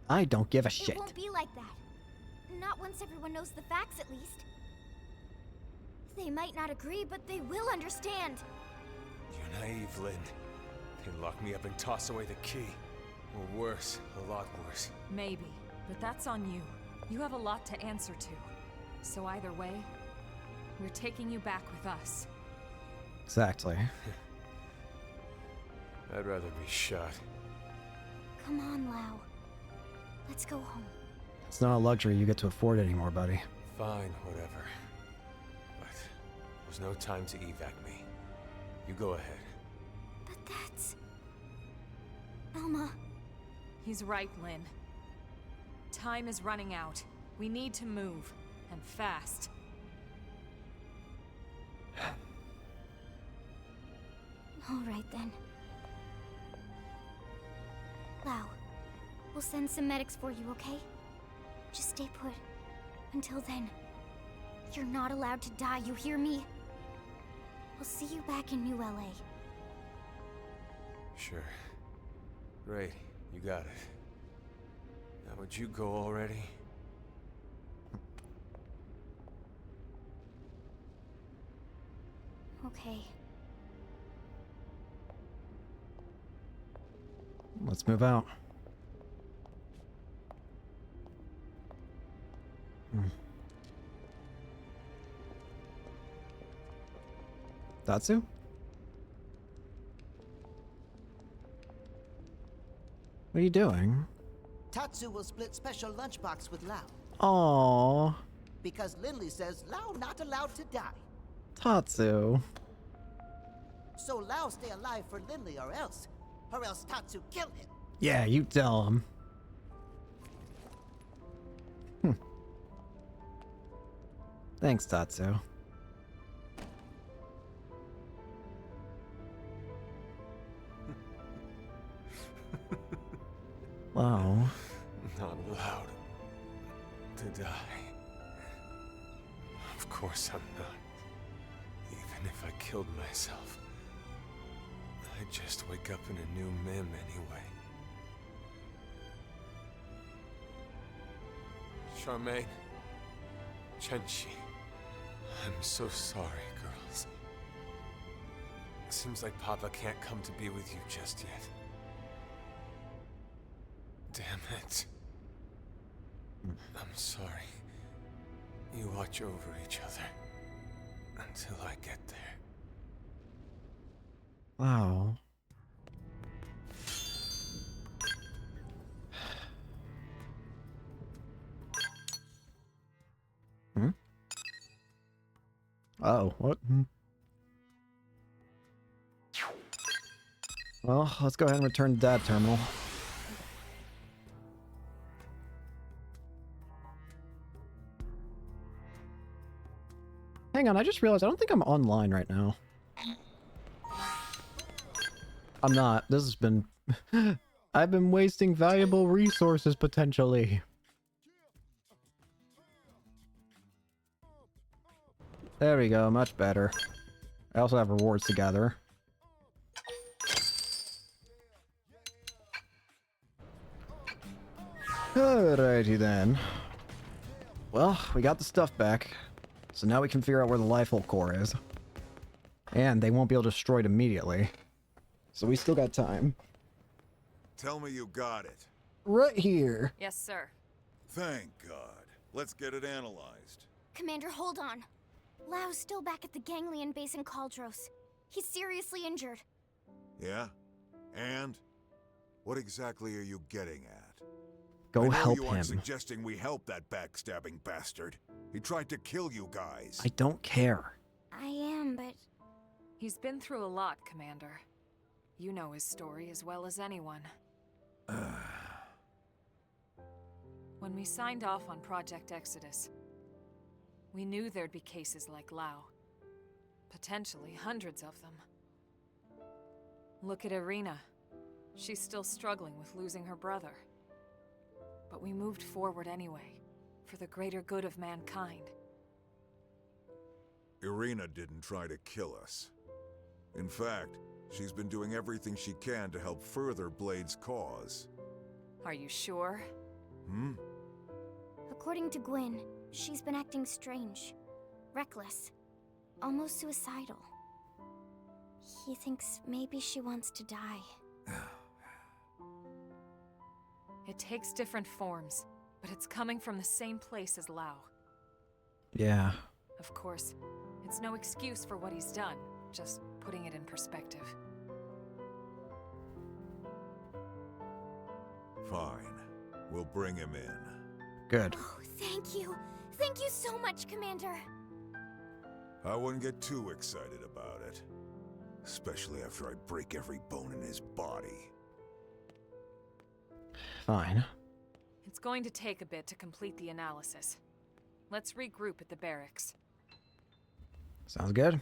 I don't give a shit. It won't be like that. Not once everyone knows the facts, at least. They might not agree, but they will understand. You're naive, Lynn. They lock me up and toss away the key. Or worse, a lot worse. Maybe, but that's on you. You have a lot to answer to. So either way, we're taking you back with us. Exactly. I'd rather be shot. Come on, Lau. Let's go home. It's not a luxury you get to afford anymore, buddy. Fine, whatever. But there's no time to evac me. You go ahead. But that's... Elma. He's right, Lynn. Time is running out. We need to move, and fast. All right, then. Lau, we'll send some medics for you, okay? Just stay put. Until then, you're not allowed to die, you hear me? I'll see you back in New LA. Sure. Great, you got it. Now would you go already? Okay. Let's move out. Datsu? What are you doing? Tatsu will split special lunchbox with Lau. Aww. Because Lindley says Lau not allowed to die. Tatsu. So Lau stay alive for Lindley or else Tatsu kill him. Yeah, you tell him. Thanks, Tatsu. Wow. Not allowed to die. Of course I'm not. Even if I killed myself, I'd just wake up in a new Mim anyway. Charmaine, Chenchi, I'm so sorry, girls. Seems like Papa can't come to be with you just yet. Damn it. I'm sorry. You watch over each other until I get there. Wow. Hmm? Oh, what? Well, let's go ahead and return to Dad Terminal. Hang on, I just realized I don't think I'm online right now. I'm not. This has been... I've been wasting valuable resources, potentially. There we go, much better. I also have rewards to gather. Alrighty then. Well, we got the stuff back. So now we can figure out where the Lifehole core is. And they won't be able to destroy it immediately. So we still got time. Tell me you got it. Right here. Yes, sir. Thank God. Let's get it analyzed. Commander, hold on. Lau's still back at the Ganglion base in Kaldros. He's seriously injured. Yeah? And? What exactly are you getting at? Go help you aren't him. Suggesting we help that backstabbing bastard. He tried to kill you guys. I don't care. I am, but... He's been through a lot, Commander. You know his story as well as anyone. When we signed off on Project Exodus, we knew there'd be cases like Lau. Potentially hundreds of them. Look at Irina. She's still struggling with losing her brother. But we moved forward anyway, for the greater good of mankind. Irina didn't try to kill us. In fact, she's been doing everything she can to help further Blade's cause. Are you sure? Hmm? According to Gwyn, she's been acting strange. Reckless. Almost suicidal. He thinks maybe she wants to die. It takes different forms, but it's coming from the same place as Lau. Yeah. Of course, it's no excuse for what he's done, just putting it in perspective. Fine. We'll bring him in. Good. Oh, thank you. Thank you so much, Commander. I wouldn't get too excited about it. Especially after I break every bone in his body. Fine. It's going to take a bit to complete the analysis. Let's regroup at the barracks. Sounds good.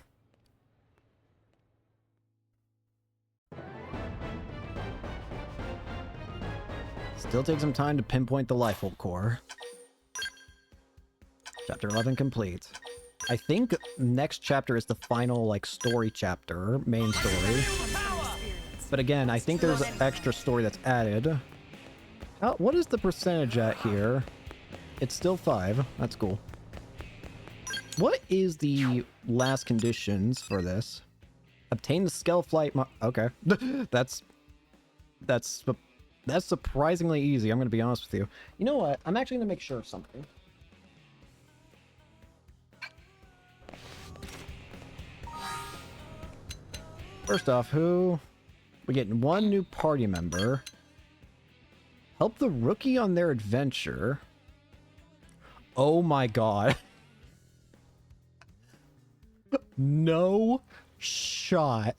Still take some time to pinpoint the Lifehole core. Chapter 11 complete. I think next chapter is the final, like, story chapter, main story. But again, I think there's an extra story that's added. What is the percentage at here? It's still 5. That's cool. What is the last conditions for this? Obtain the Skell Flight okay. That's surprisingly easy, I'm gonna be honest with you. You know what? I'm actually gonna make sure of something. First off, we're getting 1 new party member. Help the rookie on their adventure. Oh my god. No shot.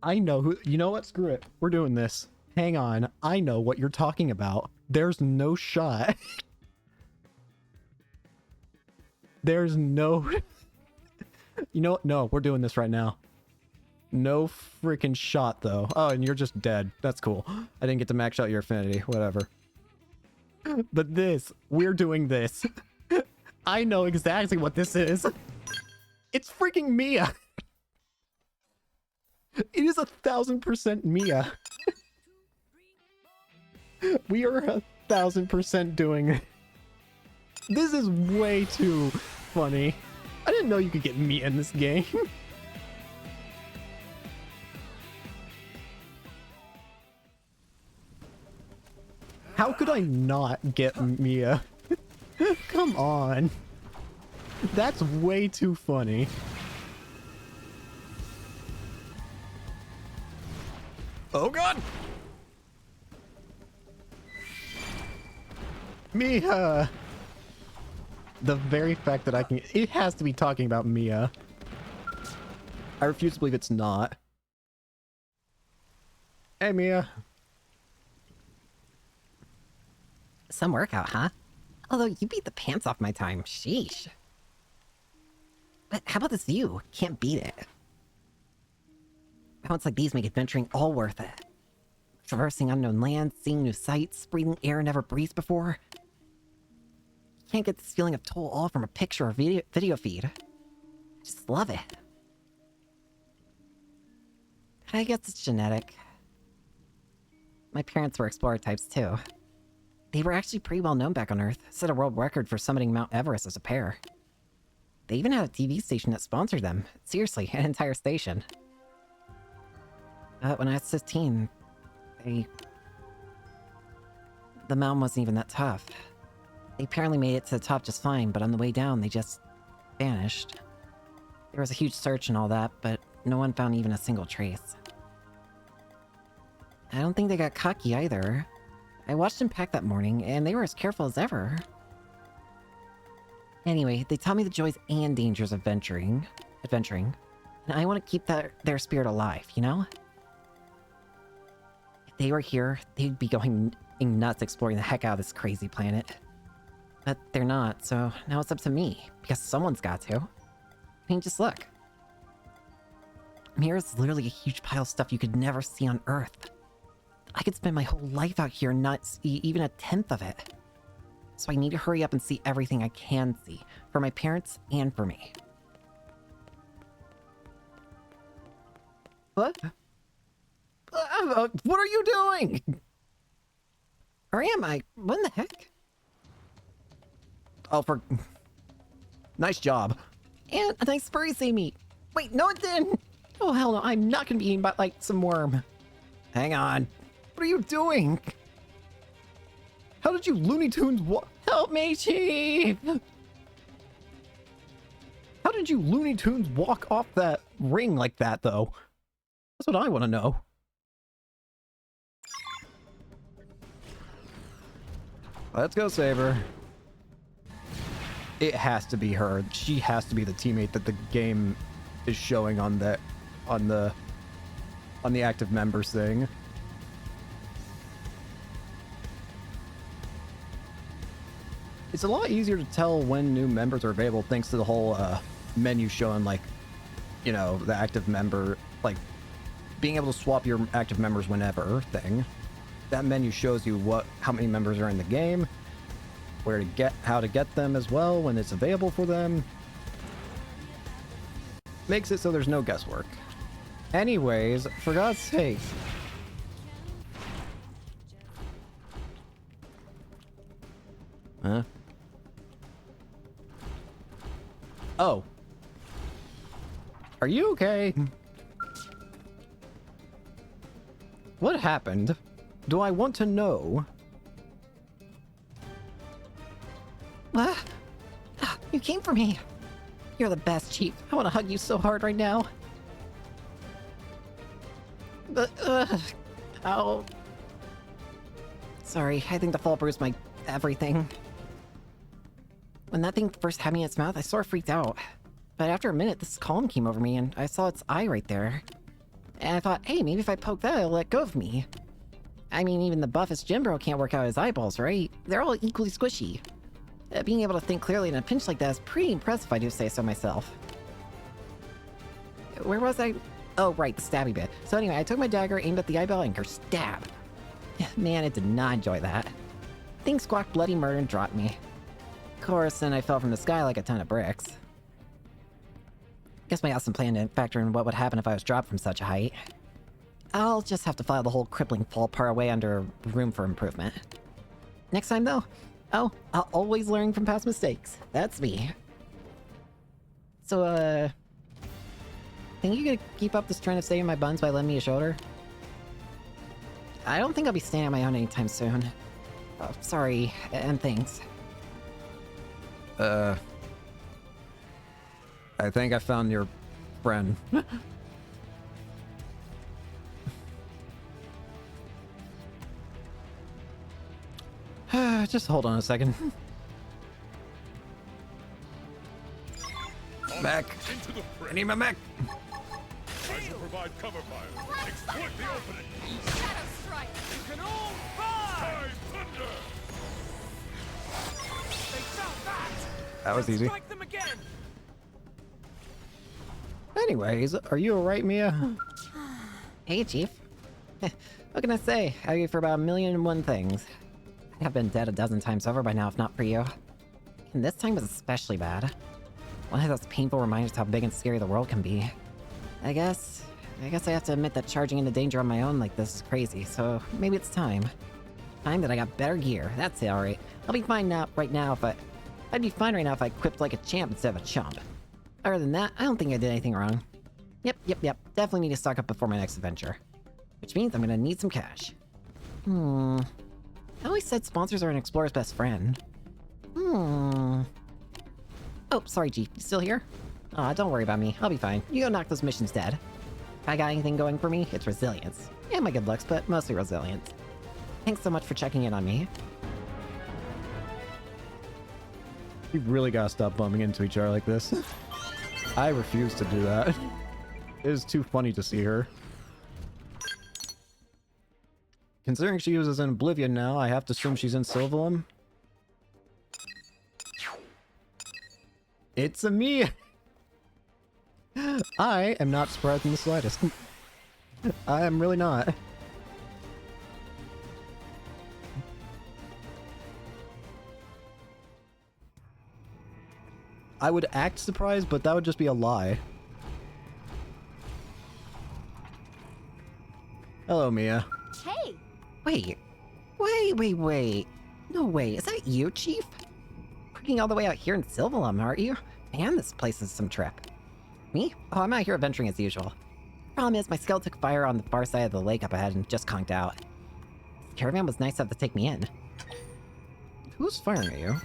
I know who... You know what? Screw it. We're doing this. Hang on. I know what you're talking about. There's no shot. There's no... You know what? No, we're doing this right now. No freaking shot, though. Oh, and you're just dead. That's cool. I didn't get to max out your affinity. Whatever. But this, we're doing this. I know exactly what this is. It's freaking Mia. It is 1000% Mia. We are 1000% doing it. This is way too funny. I didn't know you could get Mia in this game. How could I not get Mia? Come on. That's way too funny. Oh god! Mia! The very fact that I can... It has to be talking about Mia. I refuse to believe it's not. Hey, Mia. Some workout, huh? Although you beat the pants off my time. Sheesh. But how about this view? Can't beat it. Moments like these make adventuring all worth it. Traversing unknown lands, seeing new sights, breathing air never breathed before. You can't get this feeling of total awe from a picture or video feed. Just love it. I guess it's genetic. My parents were explorer types too. They were actually pretty well known back on Earth, set a world record for summiting Mount Everest as a pair. They even had a TV station that sponsored them. Seriously, an entire station. When I was 15, the mountain wasn't even that tough. They apparently made it to the top just fine, but on the way down, they just vanished. There was a huge search and all that, but no one found even a single trace. I don't think they got cocky either. I watched them pack that morning, and they were as careful as ever. Anyway, they taught me the joys and dangers of adventuring, and I want to keep their spirit alive, you know? If they were here, they'd be going nuts exploring the heck out of this crazy planet. But they're not, so now it's up to me, because someone's got to. I mean, just look. Mirror's literally a huge pile of stuff you could never see on Earth. I could spend my whole life out here and not see even a tenth of it. So I need to hurry up and see everything I can see, for my parents and for me. What? What are you doing? Or am I? What in the heck? Oh, for... Nice job. And a nice furry sea meat. Wait, no it didn't! Oh hell no, I'm not gonna be eaten by, like, some worm. Hang on. What are you doing? How did you Looney Tunes Help me, Chief! How did you Looney Tunes walk off that ring like that, though? That's what I want to know. Let's go save her. It has to be her. She has to be the teammate that the game is showing on the active members thing. It's a lot easier to tell when new members are available thanks to the whole menu showing, like, you know, the active member, like, being able to swap your active members whenever thing. That menu shows you how many members are in the game, how to get them as well when it's available for them. Makes it so there's no guesswork. Anyways, for God's sake. Huh? Oh. Are you okay? What happened? Do I want to know? What? You came for me. You're the best, Chief. I want to hug you so hard right now. But, ow. Sorry, I think the fall bruised my everything. When that thing first had me in its mouth, I sort of freaked out. But after a minute, this calm came over me, and I saw its eye right there. And I thought, hey, maybe if I poke that, it'll let go of me. I mean, even the buffest gym bro can't work out his eyeballs, right? They're all equally squishy. Being able to think clearly in a pinch like that is pretty impressive, I do say so myself. Where was I? Oh, right, the stabby bit. So anyway, I took my dagger, aimed at the eyeball, and stab. Man, it did not enjoy that. Thing squawked bloody murder and dropped me. Of course, then I fell from the sky like a ton of bricks. Guess my awesome plan didn't factor in what would happen if I was dropped from such a height. I'll just have to file the whole crippling fall part away under room for improvement. Next time, though, oh, I'll always learn from past mistakes. That's me. So, think you could keep up this trend of saving my buns by lending me a shoulder? I don't think I'll be staying on my own anytime soon. Oh, sorry, and thanks. I think I found your friend. Just hold on a second. Mech! I need my mech! I shall provide cover fire. Exploit the opening. Shadow strike. You can all burn. Sky thunder. They found that. That was easy. Strike them again. Anyways, are you alright, Mia? Hey, Chief. What can I say? I owe you for about 1,000,001 things. I've been dead a dozen times over by now if not for you. And this time was especially bad. One of those painful reminders how big and scary the world can be. I guess I have to admit that charging into danger on my own like this is crazy, so maybe it's time. Time that I got better gear. That's it, alright. I'll be fine now, I'd be fine right now if I equipped like a champ instead of a chump. Other than that, I don't think I did anything wrong. Yep. Definitely need to stock up before my next adventure. Which means I'm gonna need some cash. I always said sponsors are an explorer's best friend. Oh, sorry, Chief. You still here? Aw, don't worry about me. I'll be fine. You go knock those missions dead. If I got anything going for me, it's resilience. And my good looks, but mostly resilience. Thanks so much for checking in on me. You really gotta stop bumping into each other like this. I refuse to do that. It is too funny to see her. Considering she uses in Oblivion now, I have to assume she's in Sylvalum. It's a me! I am not surprised in the slightest. I am really not. I would act surprised, but that would just be a lie. Hello, Mia. Hey! Wait. No way, is that you, Chief? Working all the way out here in Sylvalum, aren't you? Man, this place is some trip. Me? Oh, I'm out here adventuring as usual. Problem is, my skull took fire on the far side of the lake up ahead and just conked out. This caravan was nice enough to take me in. Who's firing at you?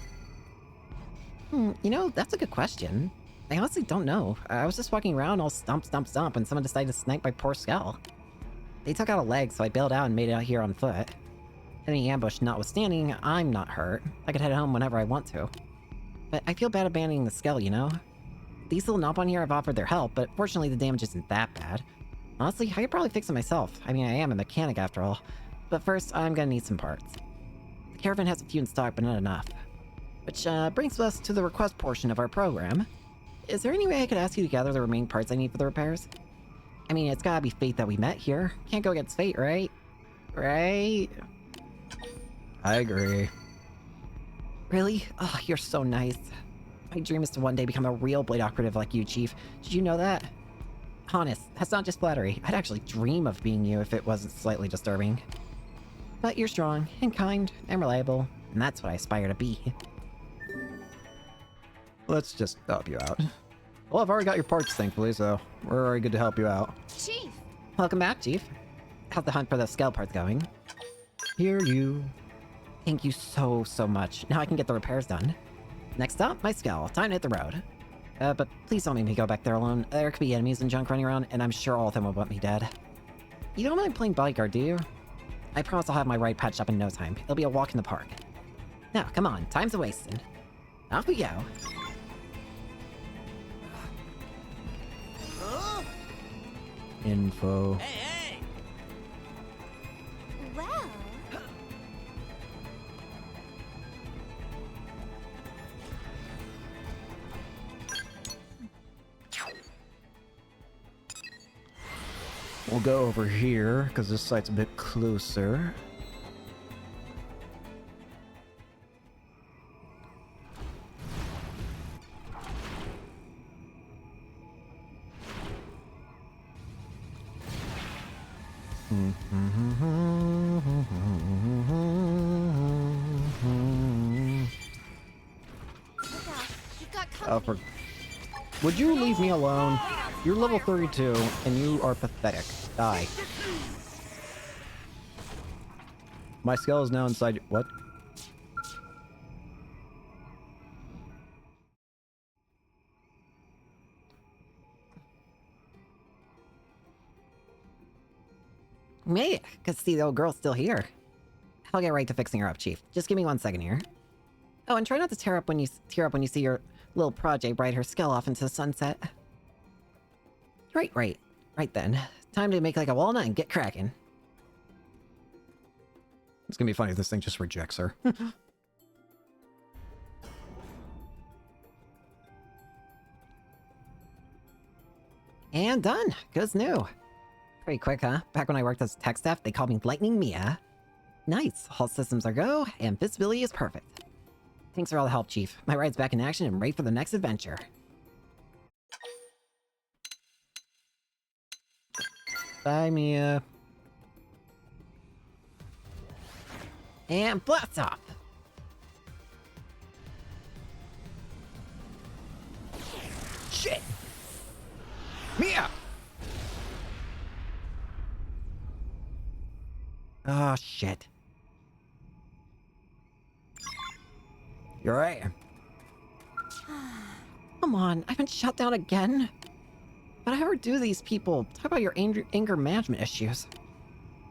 You know, that's a good question. I honestly don't know. I was just walking around all stomp, and someone decided to snipe my poor skull. They took out a leg, so I bailed out and made it out here on foot. Any ambush notwithstanding, I'm not hurt. I could head home whenever I want to. But I feel bad abandoning the skull, you know? These little knob on here have offered their help, but fortunately the damage isn't that bad. Honestly, I could probably fix it myself. I mean, I am a mechanic after all. But first, I'm gonna need some parts. The caravan has a few in stock, but not enough. Which brings us to the request portion of our program. Is there any way I could ask you to gather the remaining parts I need for the repairs? I mean, it's gotta be fate that we met here. Can't go against fate, right? Right? I agree. Really? Oh, you're so nice. My dream is to one day become a real blade operative like you, Chief. Did you know that? Honest, that's not just flattery. I'd actually dream of being you if it wasn't slightly disturbing. But you're strong, and kind, and reliable, and that's what I aspire to be. Let's just help you out. Well, I've already got your parts, thankfully, so we're already good to help you out. Chief! Welcome back, Chief. How's the hunt for those skull parts going? Hear you. Thank you so much. Now I can get the repairs done. Next up, my skull. Time to hit the road. But please don't make me go back there alone. There could be enemies and junk running around, and I'm sure all of them will want me dead. You don't mind playing bodyguard, do you? I promise I'll have my ride patched up in no time. It'll be a walk in the park. Now, come on. Time's a wasting. Off we go. Huh? Info. Hey! Well... We'll go over here, because this site's a bit closer. Oh, would you leave me alone? You're level 32, and you are pathetic. Die. My skull is now inside. What? Me? Cause see, the old girl's still here. I'll get right to fixing her up, Chief. Just give me 1 second here. Oh, and try not to tear up when you see your little project ride her skull off into the sunset. Right then. Time to make like a walnut and get cracking. It's gonna be funny if this thing just rejects her. And done. Good as new. Pretty quick, huh? Back when I worked as tech staff, they called me Lightning Mia. Nice. All systems are go, and visibility is perfect. Thanks for all the help, Chief. My ride's back in action and ready for the next adventure. Bye, Mia. And blast off! Shit! Mia! Oh, shit. You're right. Come on, I've been shut down again. But how do these people talk about your anger management issues?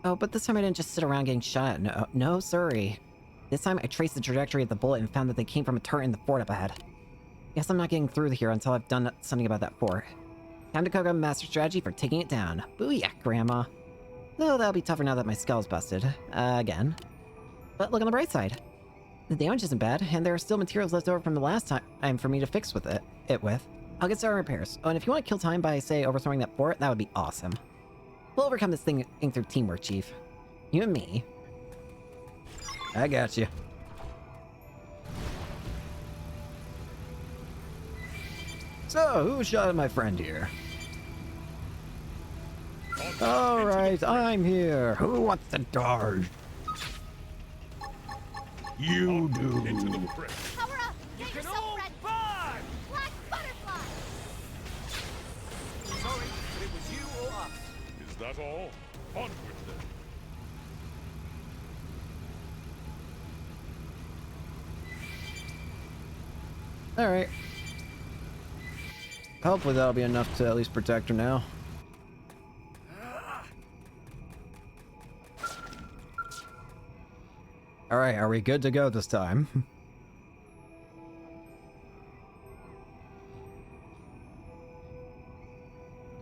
Oh, but this time I didn't just sit around getting shot at. No, sorry. This time I traced the trajectory of the bullet and found that they came from a turret in the fort up ahead. Guess I'm not getting through here until I've done something about that fort. Time to cook up a master strategy for taking it down. Booyah, Grandma. Though that'll be tougher now that my skull's busted. Again. But look on the bright side. The damage isn't bad, and there are still materials left over from the last time for me to fix with it with. I'll get started on repairs. Oh, and if you want to kill time by, say, overthrowing that fort, that would be awesome. We'll overcome this thing through teamwork, Chief. You and me. I got you. So, who shot at my friend here? Alright, I'm here. Who wants to die? You do. Power up! Get yourself ready! Black butterfly! Sorry, but it was you or us. Is that all? Onward then. Alright. Hopefully that'll be enough to at least protect her now. Alright, are we good to go this time?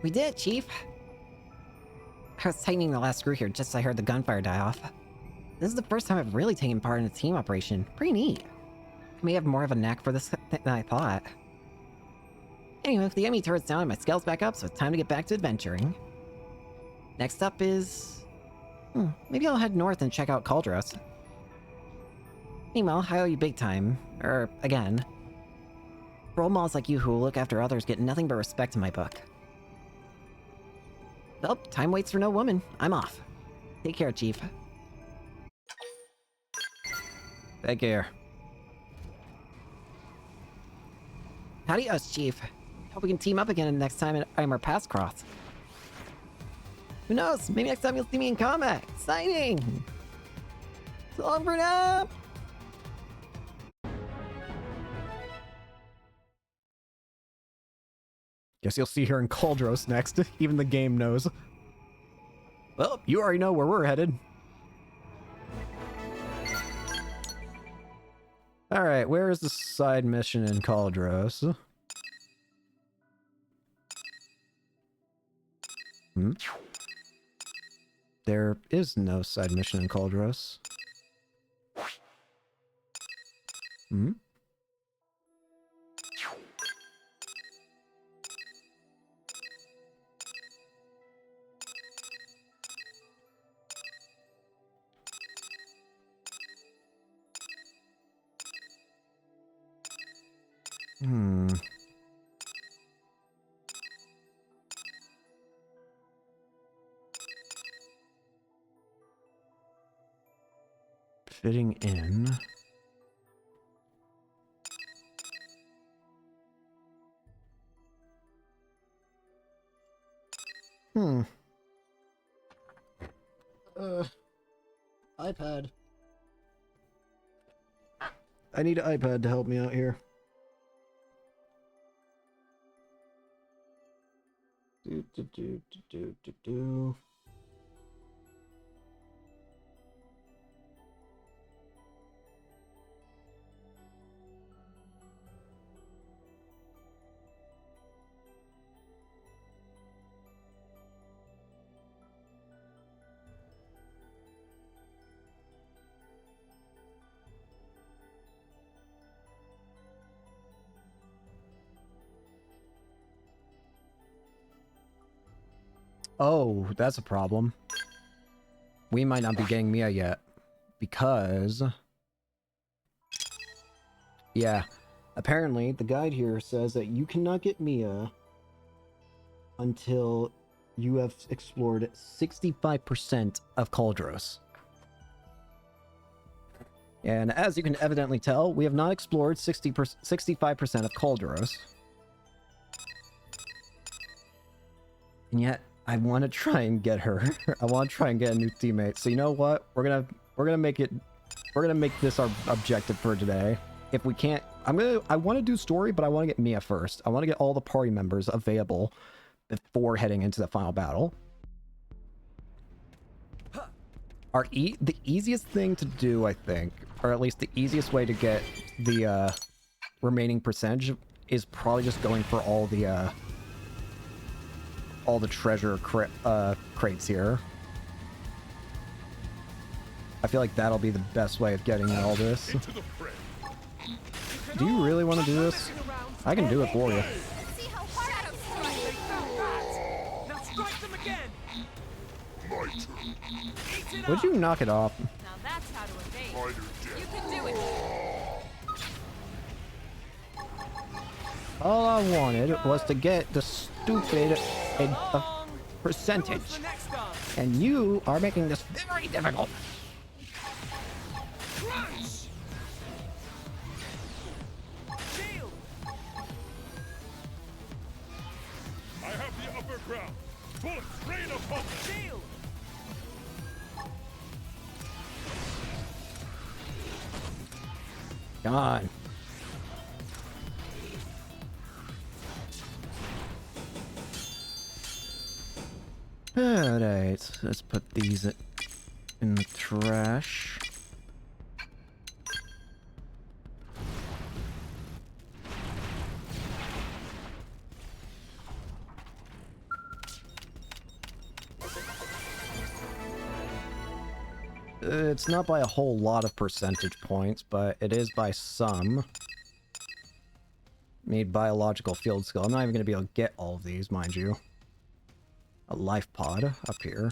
We did, Chief. I was tightening the last screw here just as I heard the gunfire die off. This is the first time I've really taken part in a team operation. Pretty neat. I may have more of a knack for this than I thought. Anyway, if the enemy turret's down and my scale's back up, so it's time to get back to adventuring. Next up is... maybe I'll head north and check out Caldros. Meanwhile, I owe you big time. Again. Role models like you who look after others get nothing but respect in my book. Well, time waits for no woman. I'm off. Take care, Chief. Take care. Adios, Chief. Hope we can team up again next time our paths cross. Who knows? Maybe next time you'll see me in combat. Exciting! So long for now! Guess you'll see her in Caldros next. Even the game knows. Well, you already know where we're headed. Alright, where is the side mission in Caldros? There is no side mission in Caldros. Fitting in. iPad. I need an iPad to help me out here. Do. Oh, that's a problem. We might not be getting Mia yet. Because... yeah. Apparently, the guide here says that you cannot get Mia until you have explored 65% of Cauldros. And as you can evidently tell, we have not explored 65% of Cauldros. And yet, I want to try and get her. I want to try and get a new teammate. So you know what? We're gonna make this our objective for today. If we can't, I want to do story, but I want to get Mia first. I want to get all the party members available before heading into the final battle. The easiest thing to do, I think, or at least the easiest way to get the remaining percentage is probably just going for all the treasure crates here. I feel like that'll be the best way of getting all this. Do you really want to do this? I can do it for you. Would you knock it off? Now that's how to evade. You can do it. All I wanted was to get the stupid percentage. And you are making this very difficult. I have the upper ground. Bullets rain upon the shield. Come on. Alright, let's put these in the trash. It's not by a whole lot of percentage points, but it is by some. Made biological field skill. I'm not even going to be able to get all of these, mind you. A life pod up here.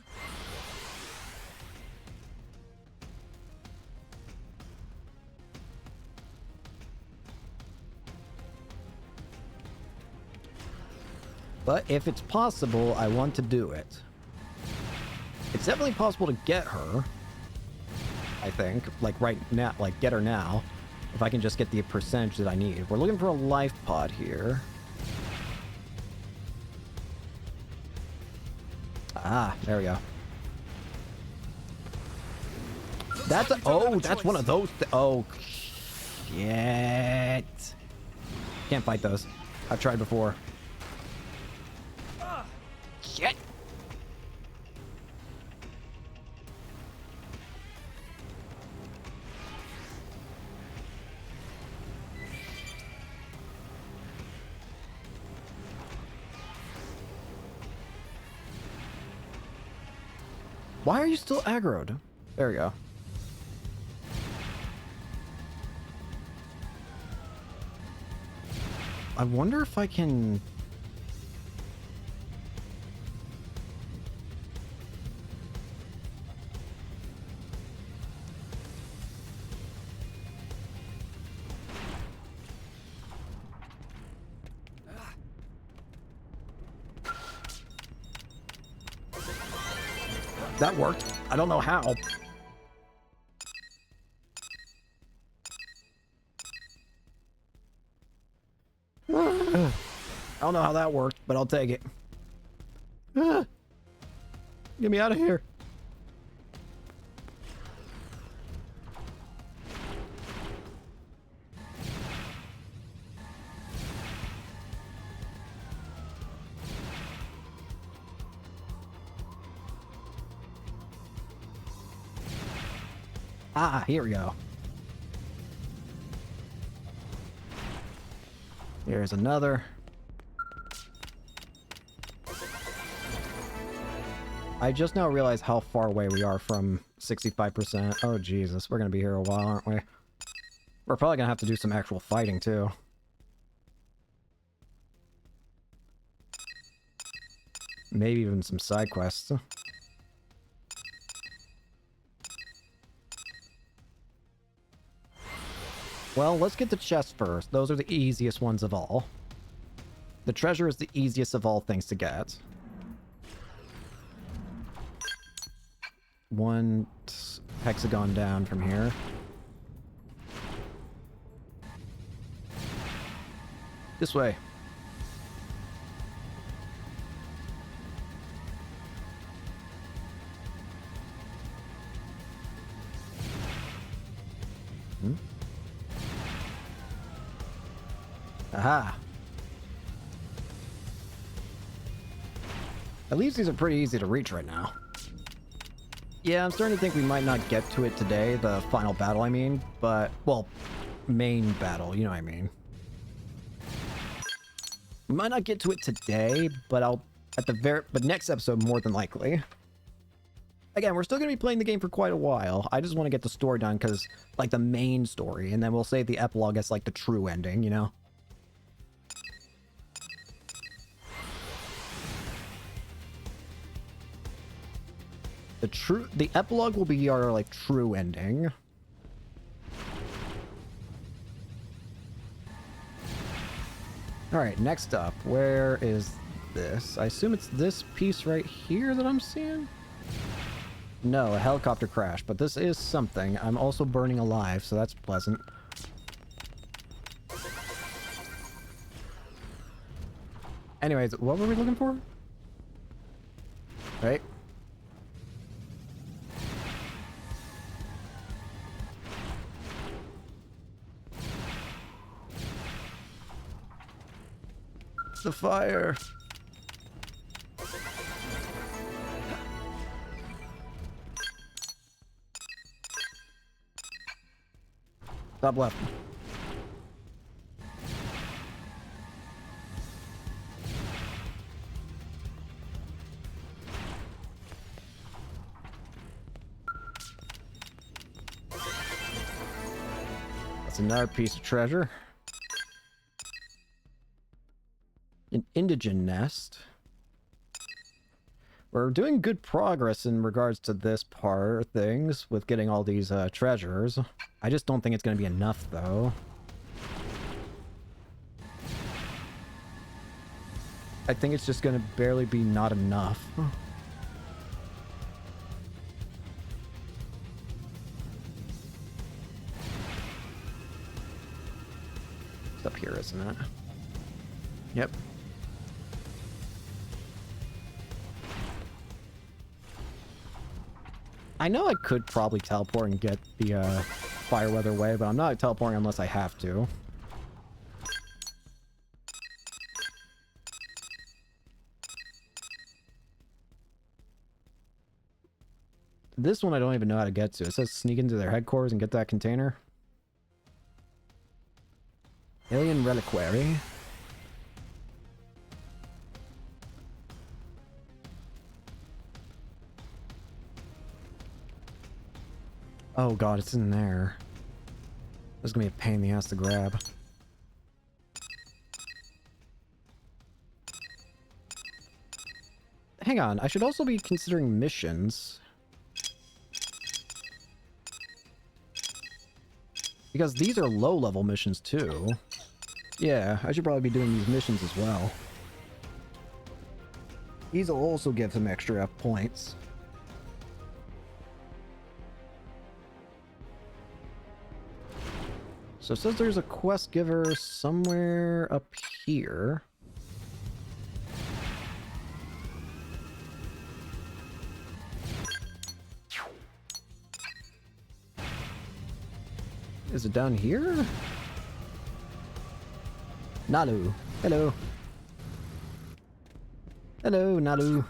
But if it's possible, I want to do it. It's definitely possible to get her. I think. Like right now, like get her now. If I can just get the percentage that I need. We're looking for a life pod here. Ah, there we go. That's that's one of those. Oh, shit. Can't fight those. I've tried before. Shit. Why are you still aggroed? There we go. I wonder if I can... That worked. I don't know how. I don't know how that worked, but I'll take it. Get me out of here. Ah, here we go. Here's another. I just now realized how far away we are from 65%. Oh, Jesus. We're going to be here a while, aren't we? We're probably going to have to do some actual fighting, too. Maybe even some side quests. Well, let's get the chests first. Those are the easiest ones of all. The treasure is the easiest of all things to get. One hexagon down from here. This way. Aha! At least these are pretty easy to reach right now. Yeah, I'm starting to think we might not get to it today, the final battle, I mean, but, well, main battle, you know what I mean. We might not get to it today, but but next episode, more than likely. Again, we're still going to be playing the game for quite a while. I just want to get the story done, because, like, the main story, and then we'll save the epilogue as, like, the true ending, you know? The epilogue will be our, like, true ending. Alright, next up, where is this? I assume it's this piece right here that I'm seeing? No, a helicopter crash, but this is something. I'm also burning alive, so that's pleasant. Anyways, what were we looking for? Right? The fire. Top left. That's another piece of treasure. An indigen nest. We're doing good progress in regards to this part of things with getting all these treasures. I just don't think it's going to be enough, though. I think it's just going to barely be not enough. It's up here, isn't it? Yep. I know I could probably teleport and get the fire weather away, but I'm not teleporting unless I have to. This one I don't even know how to get to. It says sneak into their headquarters and get that container. Alien reliquary. Oh god, it's in there. This is gonna be a pain in the ass to grab. Hang on, I should also be considering missions. Because these are low-level missions too. Yeah, I should probably be doing these missions as well. These will also give some extra points. So it says there's a quest giver somewhere up here. Is it down here? Nalu. Hello. Hello, Nalu.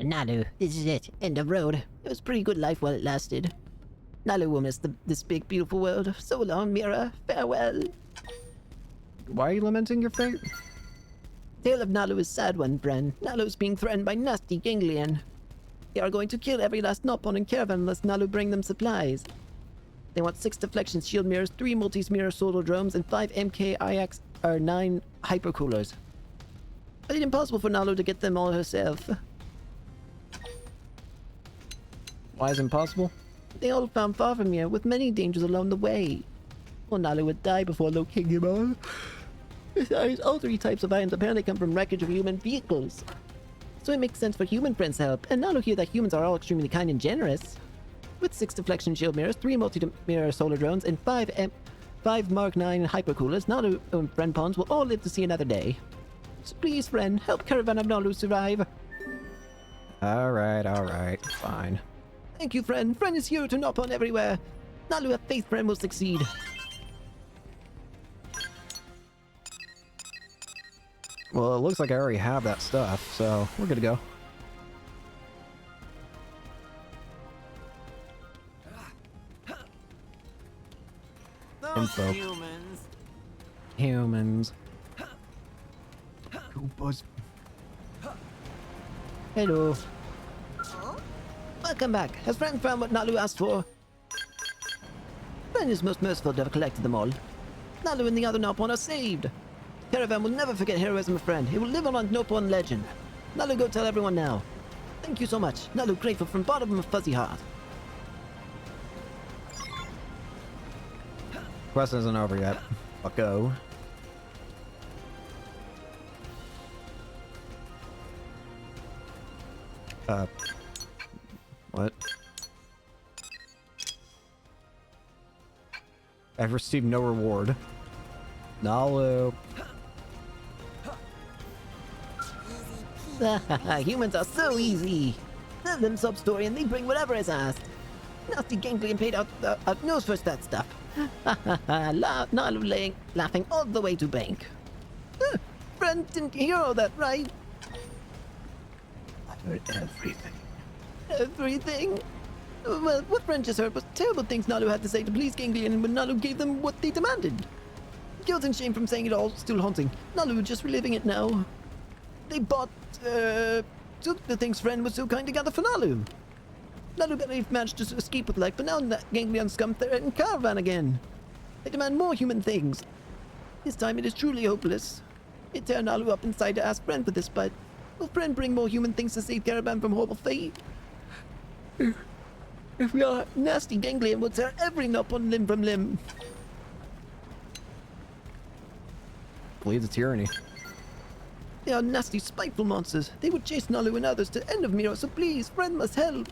Nalu, this is it. End of road. It was pretty good life while it lasted. Nalu will miss this big, beautiful world. So long, Mira. Farewell. Why are you lamenting your fate? Tale of Nalu is sad one, friend. Nalu is being threatened by nasty Ganglion. They are going to kill every last Nopon and caravan unless Nalu bring them supplies. They want 6 deflection shield mirrors, 3 multi-mirror solar drones, and 5 MKIX or 9 hypercoolers. But it's impossible for Nalu to get them all herself. Why is it impossible? They all found far from here, with many dangers along the way. Or Nalu would die before locating them all. Besides, all 3 types of items apparently come from wreckage of human vehicles. So it makes sense for human friends to help, and Nalu hear that humans are all extremely kind and generous. With 6 deflection shield mirrors, 3 multi-mirror solar drones, and 5 Mark 9 hypercoolers, Nalu and friend pawns will all live to see another day. So please, friend, help Caravan of Nalu survive. Alright, fine. Thank you, friend. Friend is here to knock on everywhere. Nalu have faith friend will succeed. Well, it looks like I already have that stuff, so we're good to go. Info. Humans. Hello. Welcome back. Has friend found what Nalu asked for? Friend is most merciful to have collected them all. Nalu and the other Nopon are saved. Caravan will never forget heroism of friend. It will live on Nopon legend. Nalu, go tell everyone now. Thank you so much. Nalu, grateful from bottom of my fuzzy heart. Quest isn't over yet. Fucko. What? I've received no reward. Nalu. Humans are so easy. Tell them sub-story and they bring whatever is asked. Nasty Ganglion paid out nose for that stuff. Nalu laughing all the way to bank. Friend didn't hear all that, right? I heard everything. Everything? Well, what friend just heard was terrible things Nalu had to say to please Ganglion when Nalu gave them what they demanded. Guilt and shame from saying it all still haunting. Nalu just reliving it now. They bought, the things friend was so kind to gather for Nalu. Nalu barely managed to escape with life, but now that Ganglion scum threaten Caravan again. They demand more human things. This time it is truly hopeless. They tear Nalu up inside to ask friend for this, but will friend bring more human things to save Caravan from horrible fate? If we are, nasty Ganglion will tear every Nopon limb from limb. Bleeds of tyranny. They are nasty, spiteful monsters. They would chase Nalu and others to the end of Mira, so please, friend must help.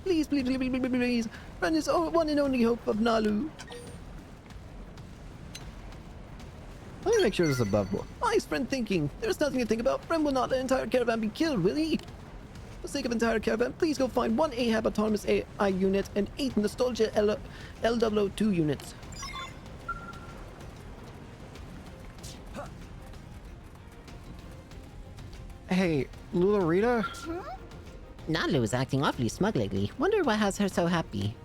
Please, please, please, please, please, please. Friend is our one and only hope of Nalu. Let me make sure this is above board. Why is friend thinking? There's nothing to think about. Friend will not let entire caravan be killed, will he? For the sake of entire caravan, please go find 1 Ahab autonomous AI unit and 8 Nostalgia L002 units. Hey, Lula-Rita? Nalu is acting awfully smug lately. Wonder what has her so happy.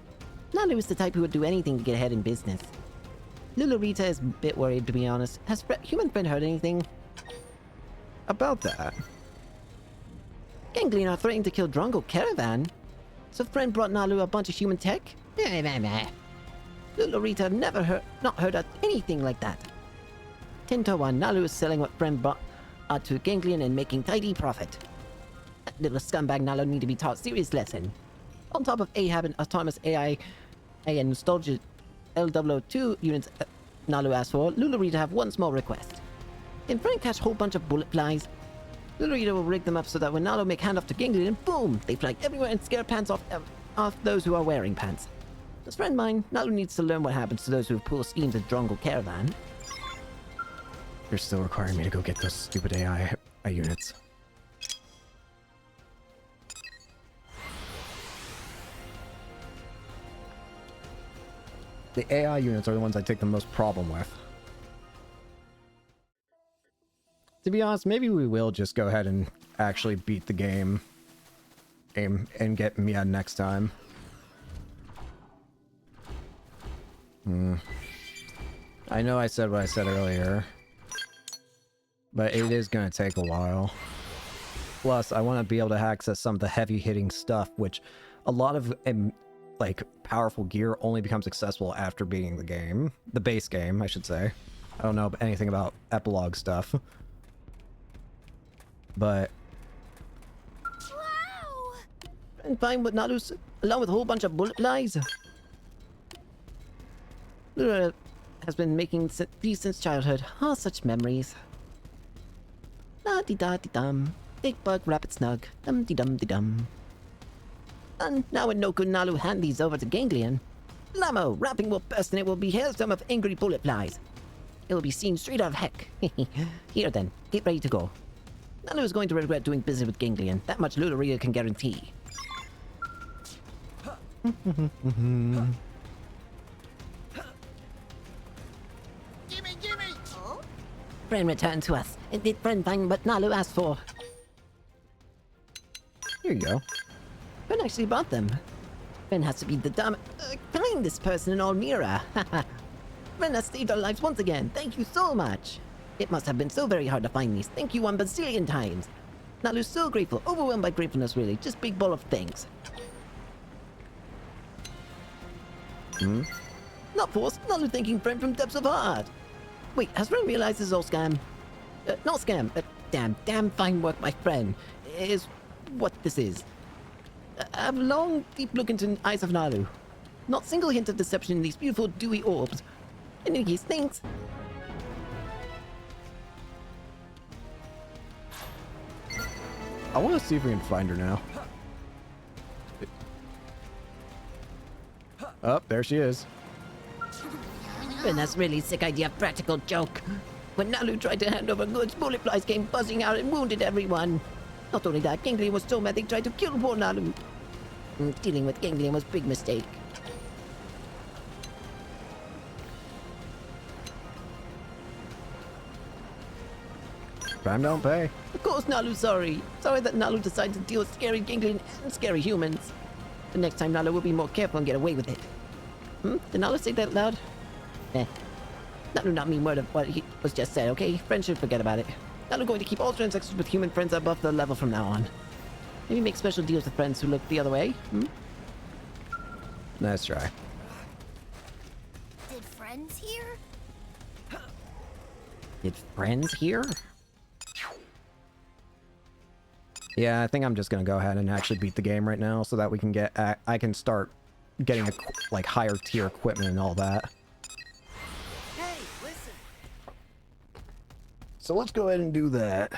Nalu is the type who would do anything to get ahead in business. Lula-Rita is a bit worried, to be honest. Has human friend heard anything? About that? Ganglion are threatening to kill Drongo Caravan. So friend brought Nalu a bunch of human tech? Lula-Rita never not heard of anything like that. 10 to 1, Nalu is selling what friend brought to Ganglion and making tidy profit. That little scumbag Nalu need to be taught serious lesson. On top of Ahab and autonomous AI and Nostalgia L002 units Nalu asked for, Lula-Rita have one small request. Can friend catch a whole bunch of bullet flies? Lula-Rita will rig them up so that when Nalu make handoff to Ganglion, boom, they fly everywhere and scare pants off those who are wearing pants. As friend mine, Nalu needs to learn what happens to those who pull schemes at Drongo Caravan. You're still requiring me to go get those stupid AI units. The AI units are the ones I take the most problem with. To be honest, maybe we will just go ahead and actually beat the game and get Mia next time. I know I said what I said earlier, but it is going to take a while. Plus, I want to be able to access some of the heavy-hitting stuff, which a lot of like powerful gear only becomes accessible after beating the game. The base game, I should say. I don't know anything about epilogue stuff. But Wow! And fine with Nalu's, along with a whole bunch of bullet flies. Lura has been making these since childhood. Oh, such memories. La-di-da-di-dum. Big bug, rabbit snug. Dum-de-dum-de-dum. And now when no good Nalu hand these over to Ganglion, Lamo, wrapping will burst and it will be hailstorm of angry bullet flies. It will be seen straight out of heck. Here then, get ready to go. Nalu is going to regret doing business with Ganglion. That much Lularia can guarantee. Gimme! Oh? Friend returned to us. It did friend find what Nalu asked for. here you go. Friend actually bought them. Friend has to be the kindest person in Almira. Friend has saved our lives once again. Thank you so much. It must have been so very hard to find these. Thank you 1 bazillion times. Nalu's so grateful. Overwhelmed by gratefulness, really. Just big ball of thanks. Not forced. Nalu thanking friend from depths of heart. Wait, has friend realized this is all scam? Not scam. Damn fine work, my friend. Is what this is. I've long, deep look into the eyes of Nalu. Not single hint of deception in these beautiful, dewy orbs. In any case, thanks. I want to see if we can find her now. Oh, there she is. And that's really sick idea, practical joke. When Nalu tried to hand over goods, bullet flies came buzzing out and wounded everyone. Not only that, Ganglion was so mad they tried to kill poor Nalu. Dealing with Ganglion was a big mistake. Crime don't pay. Of course Nalu's sorry. Sorry that Nalu decided to deal with scary Ganglion and scary humans. The next time Nalu will be more careful and get away with it. Did Nalu say that loud? Nalu not mean word of what he was just said, okay? Friends should forget about it. Nalu going to keep all transactions with human friends above the level from now on. Maybe make special deals with friends who look the other way, Nice try. Did friends here? Did friends here? Yeah, I think I'm just gonna go ahead and actually beat the game right now so that we can get I can start getting like higher tier equipment and all that. Hey, listen. So let's go ahead and do that.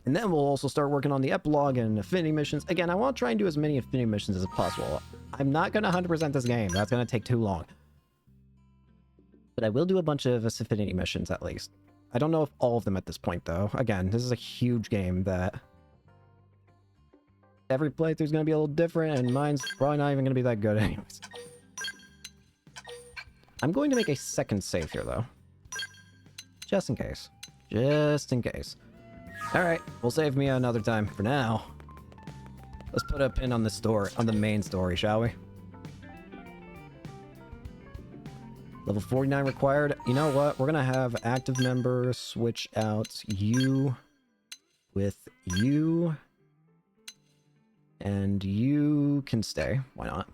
And then we'll also start working on the epilogue and affinity missions. Again, I want to try and do as many affinity missions as possible. I'm not going to 100% this game. That's going to take too long. But I will do a bunch of affinity missions at least. I don't know if all of them at this point, though. Again, this is a huge game that every playthrough is going to be a little different, and mine's probably not even going to be that good anyways. I'm going to make a second save here, though. Just in case. Just in case. Alright, we'll save Mia another time. For now, let's put a pin on the story, on the main story, shall we? Level 49 required. You know what? We're gonna have active members switch out you with you. And you can stay. Why not?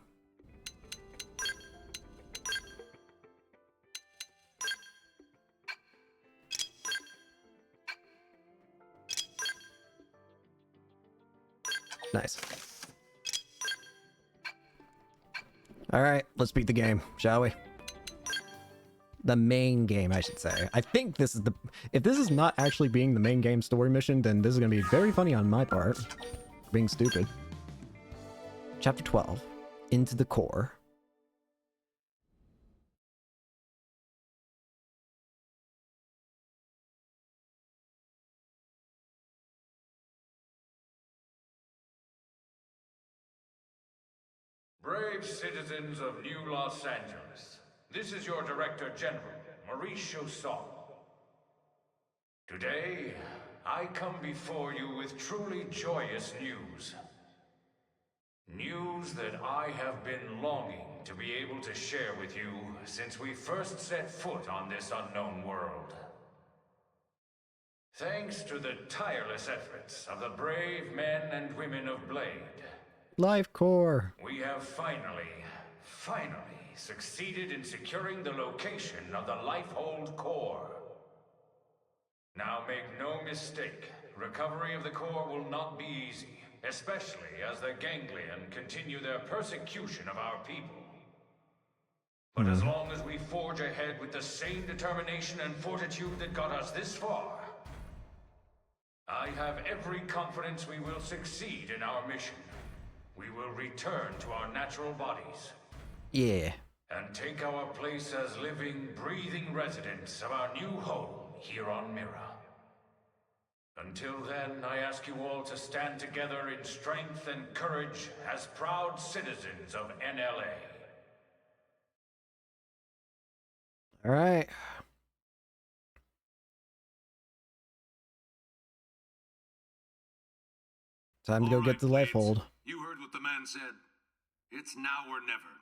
Nice. Alright, let's beat the game, shall we? The main game, I should say. I think this is the... If this is not actually being the main game story mission, then this is going to be very funny on my part. Being stupid. Chapter 12. Into the Core. Brave citizens of New Los Angeles, this is your Director General, Maurice Chausson. Today, I come before you with truly joyous news. News that I have been longing to be able to share with you since we first set foot on this unknown world. Thanks to the tireless efforts of the brave men and women of Blade, Life Core. we have finally succeeded in securing the location of the Lifehold Core. Now make no mistake, recovery of the core will not be easy, especially as the Ganglion continue their persecution of our people. But as long as we forge ahead with the same determination and fortitude that got us this far, I have every confidence we will succeed in our mission. We will return to our natural bodies. Yeah. And take our place as living, breathing residents of our new home here on Mira. Until then, I ask you all to stand together in strength and courage as proud citizens of NLA. All right. Time to go get the Lifehold. You heard what the man said. It's now or never.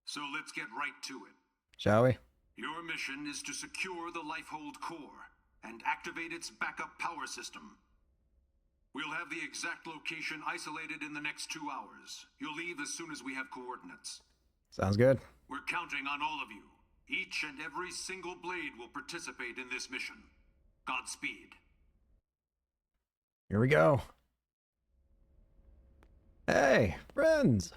So let's get right to it. Shall we? Your mission is to secure the Lifehold core and activate its backup power system. We'll have the exact location isolated in the next 2 hours. You'll leave as soon as we have coordinates. Sounds good. We're counting on all of you. Each and every single Blade will participate in this mission. Godspeed. Here we go. Hey, friends.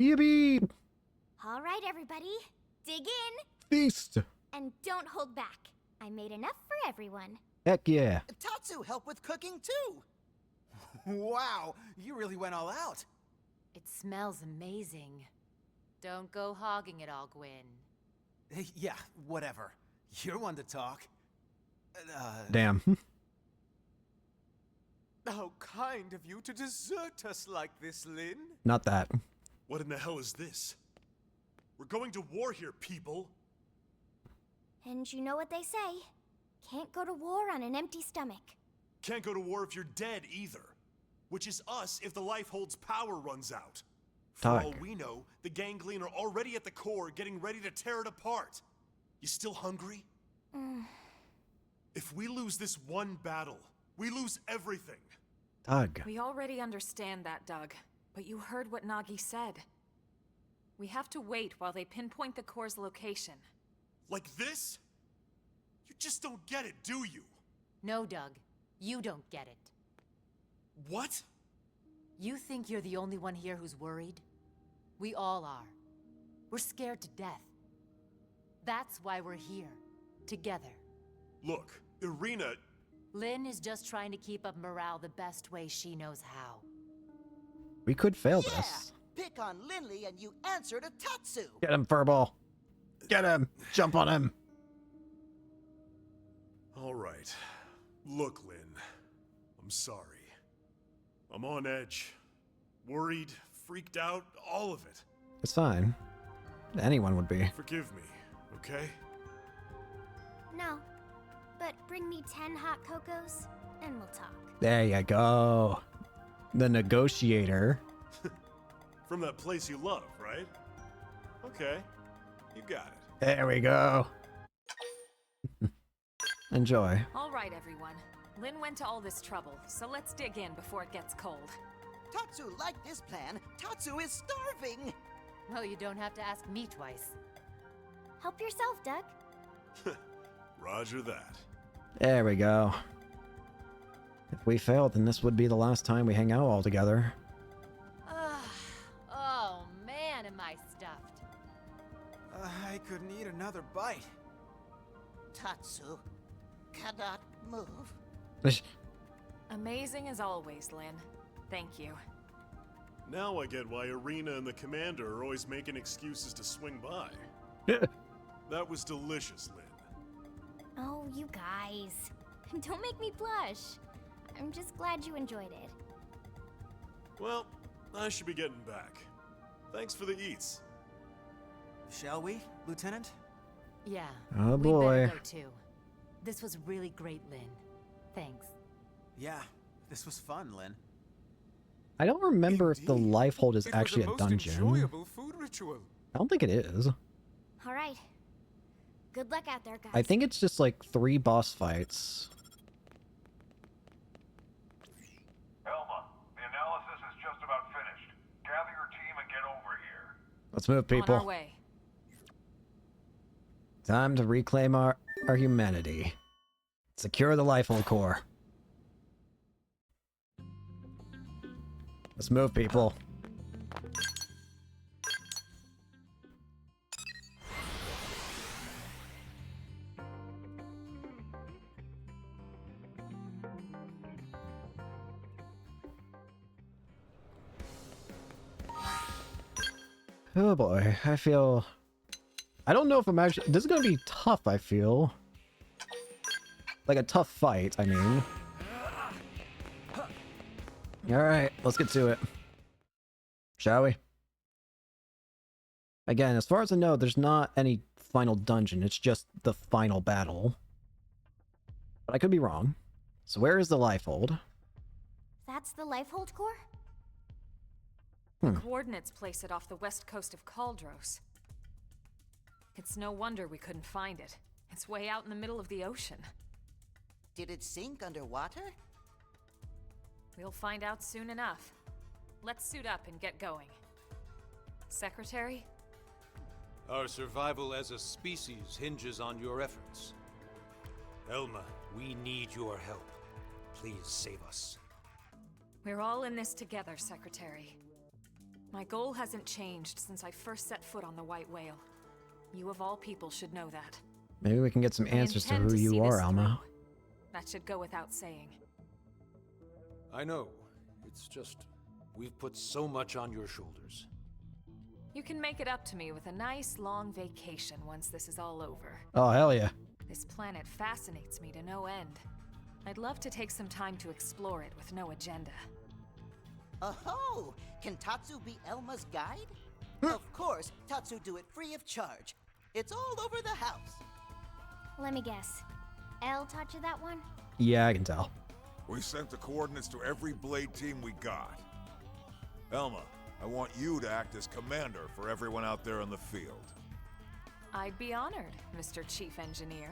Yippee! All right, everybody. Dig in. Feast. And don't hold back. I made enough for everyone. Heck yeah. Tatsu helped with cooking too. Wow, you really went all out. It smells amazing. Don't go hogging it all, Gwyn. Yeah, whatever. You're one to talk. Damn. How kind of you to desert us like this, Lynn. Not that. What in the hell is this? We're going to war here, people. And you know what they say. Can't go to war on an empty stomach. Can't go to war if you're dead either. Which is us if the Lifehold's power runs out. For all we know, the Ganglion are already at the core getting ready to tear it apart. You still hungry? If we lose this one battle, we lose everything. Doug. We already understand that, Doug. But you heard what Nagi said. We have to wait while they pinpoint the core's location. Like this? You just don't get it, do you? No, Doug. You don't get it. What? You think you're the only one here who's worried? We all are. We're scared to death. That's why we're here. Together. Look, Irina... Lynn is just trying to keep up morale the best way she knows how. We could fail this. Pick on Lindley and you answer to Tatsu. Get him, Furball. Get him. Jump on him. All right. Look, Lynn. I'm sorry. I'm on edge. Worried, freaked out, all of it. It's fine. Anyone would be. Forgive me, okay? No. But bring me 10 hot cocos, and we'll talk. There you go. The negotiator. From that place you love, right? Okay. You got it. There we go. Enjoy. All right, everyone. Lynn went to all this trouble, so let's dig in before it gets cold. Tatsu liked this plan. Tatsu is starving. Well, you don't have to ask me twice. Help yourself, Doug. Roger that. There we go. If we failed, then this would be the last time we hang out all together. Oh man, am I stuffed. I couldn't eat another bite. Tatsu cannot move. Amazing as always, Lynn. Thank you. Now I get why Irina and the commander are always making excuses to swing by. That was delicious, Lynn. Oh, you guys. Don't make me blush. I'm just glad you enjoyed it. Well, I should be getting back. Thanks for the eats. Shall we, Lieutenant? Yeah. Oh we'd boy. better go too. This was really great, Lynn. Thanks. Yeah, this was fun, Lynn. I don't remember if the life hold is actually a dungeon. food ritual. I don't think it is. All right. Good luck out there, guys. I think it's just like 3 boss fights. Elma, the analysis is just about finished. Gather your team and get over here. Let's move, people. On our way. Time to reclaim our humanity. Secure the life hold core. Let's move, people. Oh boy, I feel... I don't know if I'm actually... This is gonna be tough, I feel. Like a tough fight, I mean. Alright, let's get to it. Shall we? Again, as far as I know, there's not any final dungeon. It's just the final battle. But I could be wrong. So where is the life hold? That's the Lifehold Core? The coordinates place it off the west coast of Caldros. It's no wonder we couldn't find it. It's way out in the middle of the ocean. Did it sink underwater? We'll find out soon enough. Let's suit up and get going. Secretary? Our survival as a species hinges on your efforts. Elma, we need your help. Please save us. We're all in this together, Secretary. My goal hasn't changed since I first set foot on the White Whale. You of all people should know that. Maybe we can get some answers to who you are, Alma. That should go without saying. I know. It's just, we've put so much on your shoulders. You can make it up to me with a nice long vacation once this is all over. Oh, hell yeah. This planet fascinates me to no end. I'd love to take some time to explore it with no agenda. Oh, can Tatsu be Elma's guide? Of course, Tatsu do it free of charge. It's all over the house. Let me guess. Elle taught you that one? Yeah, I can tell. We sent the coordinates to every Blade team we got. Elma, I want you to act as commander for everyone out there in the field. I'd be honored, Mr. Chief Engineer.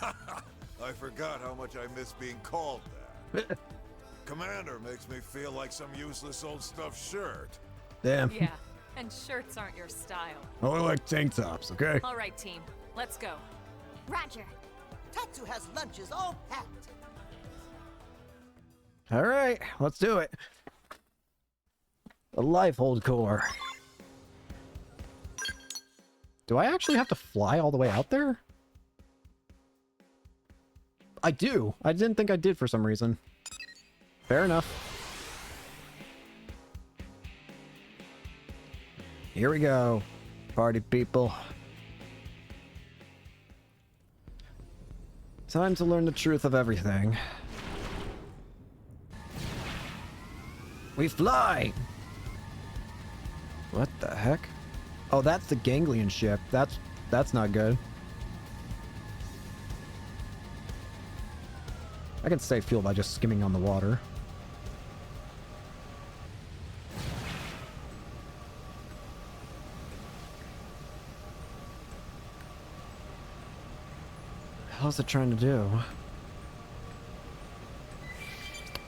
I forgot how much I miss being called that. Commander makes me feel like some useless old stuffed shirt. Damn. Yeah, and shirts aren't your style. I like tank tops, okay? All right, team. Let's go. Roger. Tatsu has lunches all packed. Alright, let's do it. The life hold core. Do I actually have to fly all the way out there? I do. I didn't think I did for some reason. Fair enough. Here we go, party people. Time to learn the truth of everything. We fly! What the heck? Oh, that's the ganglion ship. That's not good. I can save fuel by just skimming on the water. How's it trying to do?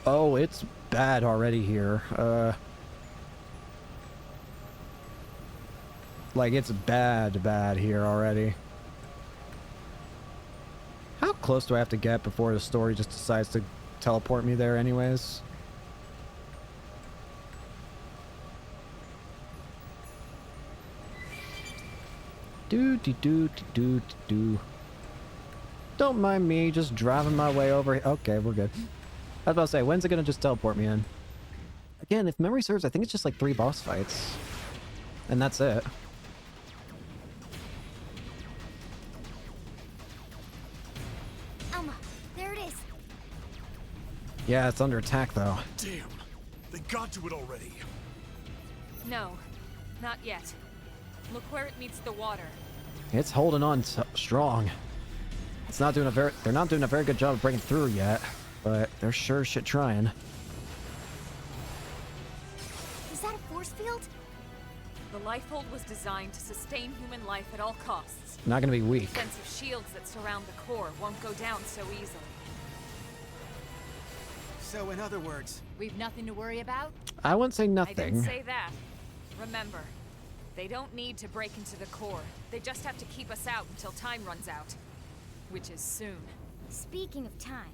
Oh, it's bad already here. Like, it's bad here already. How close do I have to get before the story just decides to teleport me there anyways? Do. Don't mind me just driving my way over here. Okay, we're good. I was about to say, when's it gonna just teleport me in? Again, if memory serves, I think it's just like 3 boss fights. And that's it. Yeah, it's under attack though. Damn! They got to it already. No, not yet. Look where it meets the water. It's holding on strong. It's not doing they're not doing a very good job of breaking through yet, but they're sure shit trying. Is that a force field? The Lifehold was designed to sustain human life at all costs. Not gonna be weak. Defensive shields that surround the core won't go down so easily. So, in other words, we've nothing to worry about? I wouldn't say I nothing. didn't say that. Remember, they don't need to break into the core. They just have to keep us out until time runs out. Which is soon. Speaking of time,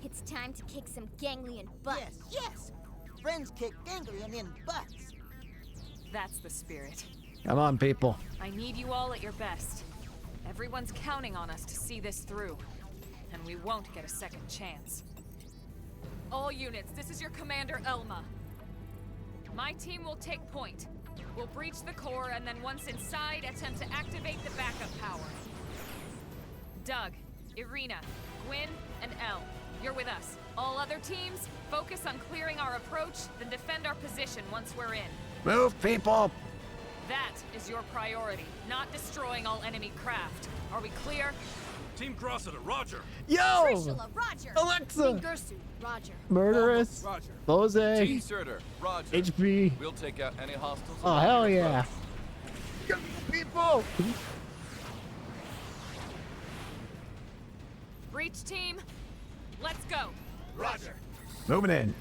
it's time to kick some ganglion butts. Yes, yes! Friends kick ganglion in butts. That's the spirit. Come on, people. I need you all at your best. Everyone's counting on us to see this through. And we won't get a second chance. All units, this is your commander, Elma. My team will take point. We'll breach the core, and then once inside, attempt to activate the backup power. Doug, Irina, Gwyn, and Elle, you're with us. All other teams, focus on clearing our approach, then defend our position once we're in. Move, people! That is your priority, not destroying all enemy craft. Are we clear? Team Cressida, roger! Yo! Trishula, roger! Alexa! Mingursu, roger. Murderous! Roger. Bose! Team Surtur, roger. HP! We'll take out any hostiles. Oh, along hell your yeah! approach. People! Breach team, let's go. Roger. Moving in.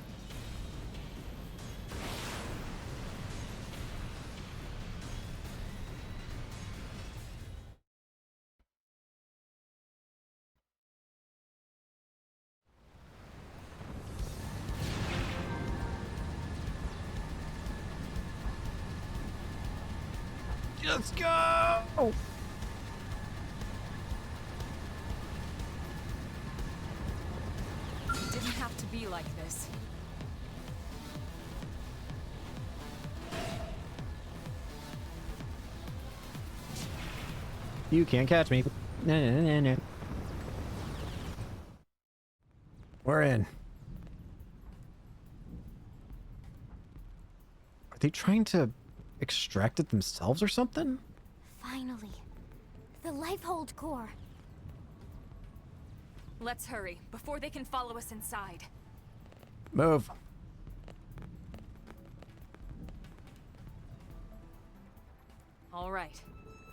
Let's go! It didn't have to be like this. You can't catch me. No. We're in. Are they trying to extract it themselves or something? Finally. The Lifehold core. Let's hurry, before they can follow us inside. Move. All right,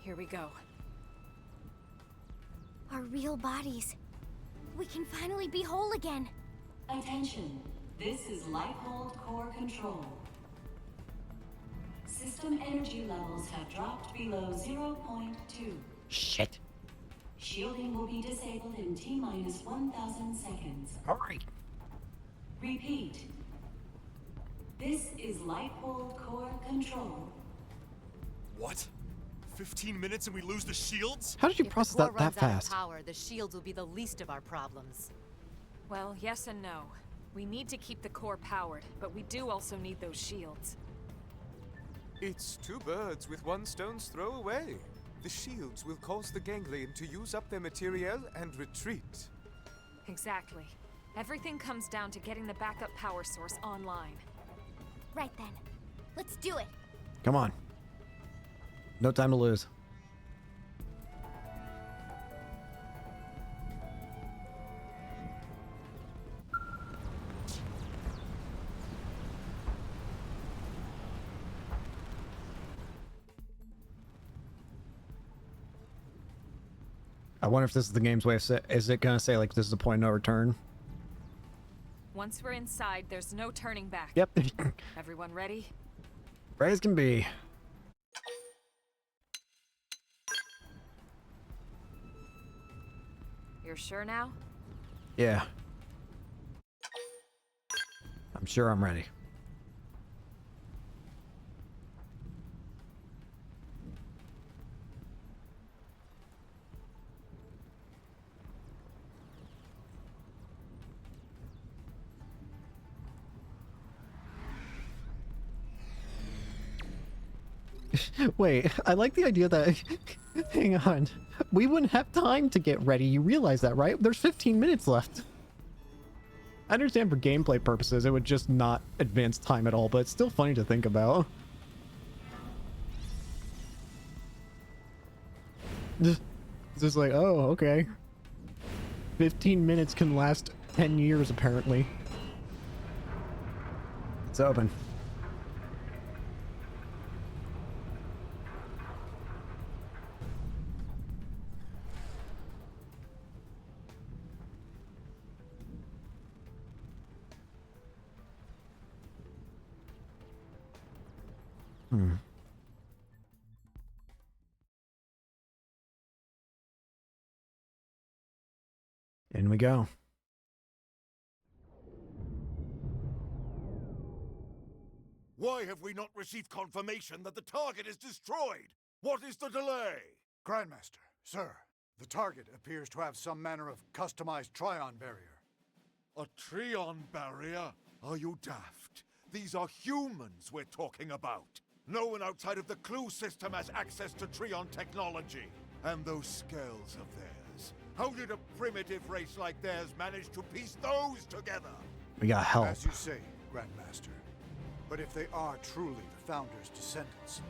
here we go. Our real bodies. We can finally be whole again. Attention. This is Lifehold Core Control. System energy levels have dropped below 0.2. Shit. Shielding will be disabled in T-minus 1,000 seconds. Hurry. Repeat. This is Lifehold Core Control. What? 15 minutes and we lose the shields? How did you If process the core that runs fast? out of power, the shields will be the least of our problems. Well, yes and no. We need to keep the core powered, but we do also need those shields. It's two birds with one stone's throw away. The shields will cause the ganglion to use up their materiel and retreat. Exactly. Everything comes down to getting the backup power source online. Right then. Let's do it. Come on. No time to lose. I wonder if this is the game's way of is it gonna say like this is a point of no return? Once we're inside, there's no turning back. Yep. Everyone ready? Right as can be. You're sure now? Yeah. I'm sure I'm ready. Wait, I like the idea that... Hang on. We wouldn't have time to get ready. You realize that, right? There's 15 minutes left. I understand for gameplay purposes, it would just not advance time at all, but it's still funny to think about. It's just like, oh, okay. 15 minutes can last 10 years, apparently. It's open. In we go. Why have we not received confirmation that the target is destroyed? What is the delay? Grandmaster, sir, the target appears to have some manner of customized Trion barrier. A Trion barrier? Are you daft? These are humans we're talking about. No one outside of the Clue system has access to Trion technology. And those scales of theirs. How did a primitive race like theirs manage to piece those together? We got help. As you say, Grandmaster. But if they are truly the Founder's descendants...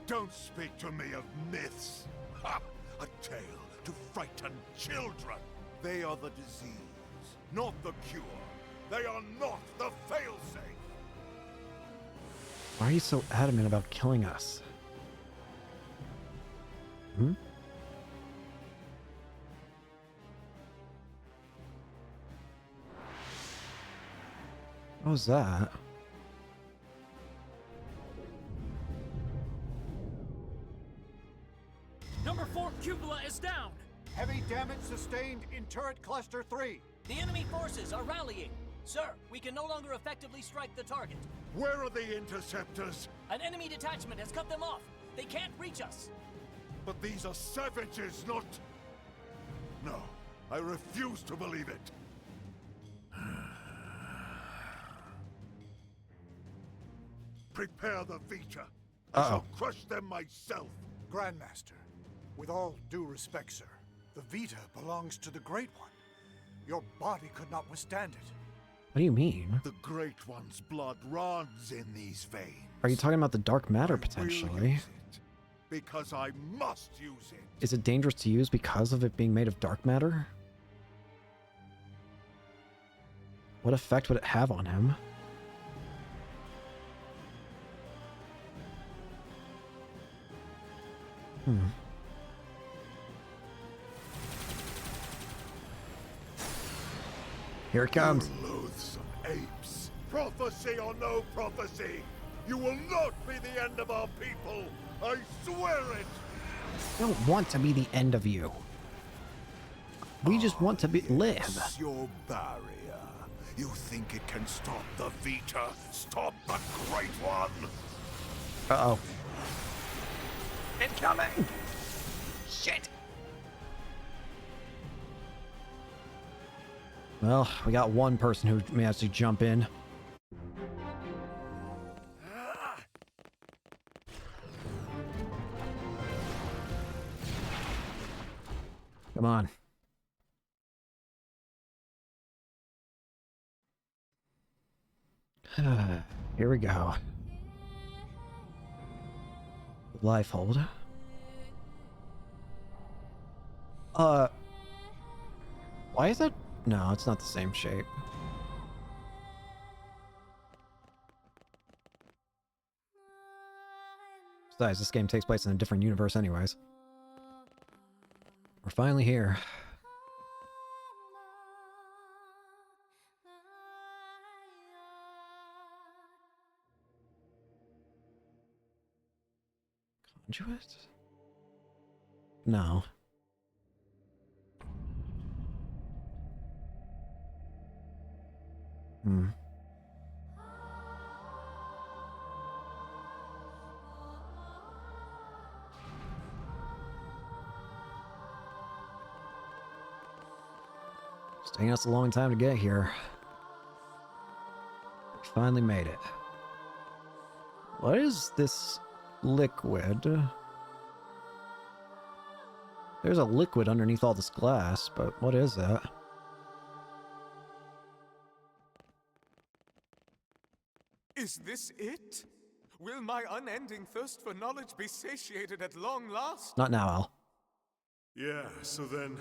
Don't speak to me of myths. Ha! A tale to frighten children. They are the disease, not the cure. They are not the failsafe. Why are you so adamant about killing us? Hmm? What was that? Number 4 cupola is down! Heavy damage sustained in turret cluster 3. The enemy forces are rallying. Sir, we can no longer effectively strike the target. Where are the interceptors? An enemy detachment has cut them off. They can't reach us. But these are savages, not... No, I refuse to believe it. Prepare the Vita. I shall crush them myself. Grandmaster, with all due respect, sir, the Vita belongs to the Great One. Your body could not withstand it. What do you mean? The Great One's blood runs in these veins. Are you talking about the dark matter potentially? Because I must use it. Is it dangerous to use because of it being made of dark matter? What effect would it have on him? Here it comes. You loathsome apes. Prophecy or no prophecy, you will not be the end of our people. I swear it. I don't want to be the end of you. We just want to live. Your barrier. You think it can stop the Vita? Stop the Great One? Uh-oh. Incoming! Shit! Well, we got one person who managed to jump in. Come on. Here we go. Life hold. Why is that? No, it's not the same shape. Besides, this game takes place in a different universe anyways. We're finally here. Conduit? No. It's taking us a long time to get here. We finally made it. What is this liquid? There's a liquid underneath all this glass, but what is that? Is this it? Will my unending thirst for knowledge be satiated at long last? Not now, Al. Yeah, so then,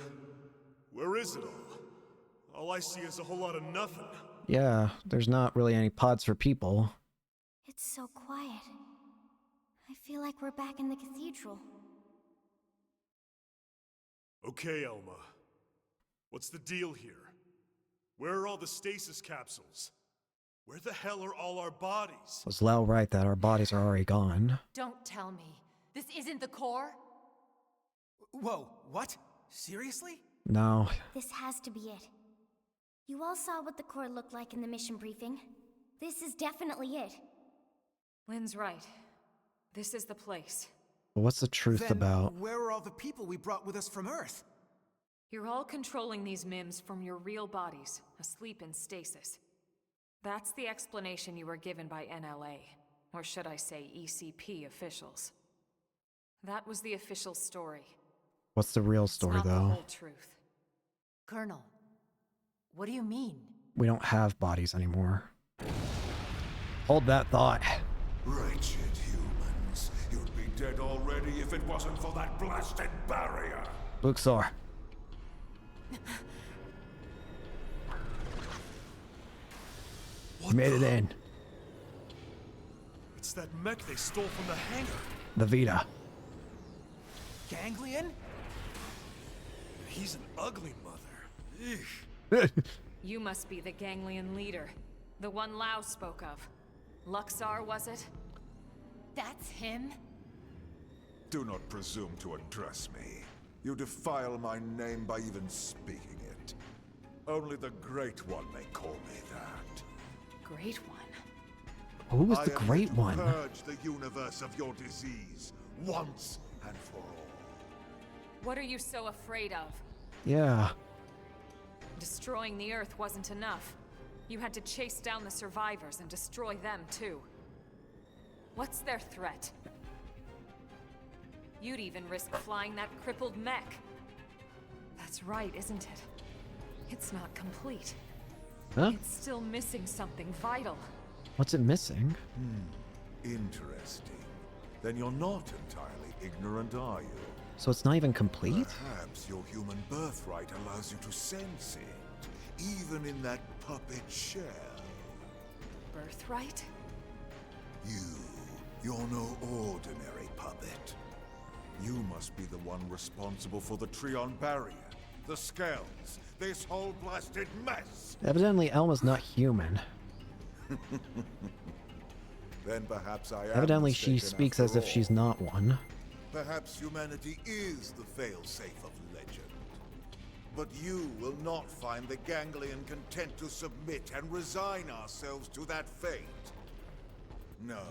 where is it all? All I see is a whole lot of nothing. Yeah, there's not really any pods for people. It's so quiet. I feel like we're back in the cathedral. Okay, Elma. What's the deal here? Where are all the stasis capsules? Where the hell are all our bodies? Was Lau right that our bodies are already gone? Don't tell me. This isn't the core? Whoa, what? Seriously? No. This has to be it. You all saw what the core looked like in the mission briefing. This is definitely it. Lynn's right. This is the place. But what's the truth Then about? where are all the people we brought with us from Earth? You're all controlling these MIMs from your real bodies, asleep in stasis. That's the explanation you were given by NLA, or should I say ECP officials. That was the official story. What's the real story, it's not though? The whole truth. Colonel, what do you mean? We don't have bodies anymore. Hold that thought. Wretched humans. You'd be dead already if it wasn't for that blasted barrier. Luxor. We made it in. It's that mech they stole from the hangar. The Vita. Ganglion? He's an ugly mother. You must be the Ganglion leader. The one Lau spoke of. Luxar, was it? That's him? Do not presume to address me. You defile my name by even speaking it. Only the Great One may call me that. Great One? Who was the Great One? Purge the universe of your disease, once and for all. What are you so afraid of? Yeah. Destroying the Earth wasn't enough. You had to chase down the survivors and destroy them too. What's their threat? You'd even risk flying that crippled mech. That's right, isn't it? It's not complete. Huh? It's still missing something vital. What's it missing? Interesting. Then you're not entirely ignorant, are you? So it's not even complete? Perhaps your human birthright allows you to sense it, even in that puppet shell. Birthright? You're no ordinary puppet. You must be the one responsible for the Trion barrier, the Scales, this whole blasted mess. Evidently, Elma's not human. Then perhaps I am Evidently, she mistaken speaks after as if all. she's not one. Perhaps humanity is the failsafe of legend. But you will not find the Ganglion content to submit and resign ourselves to that fate. No.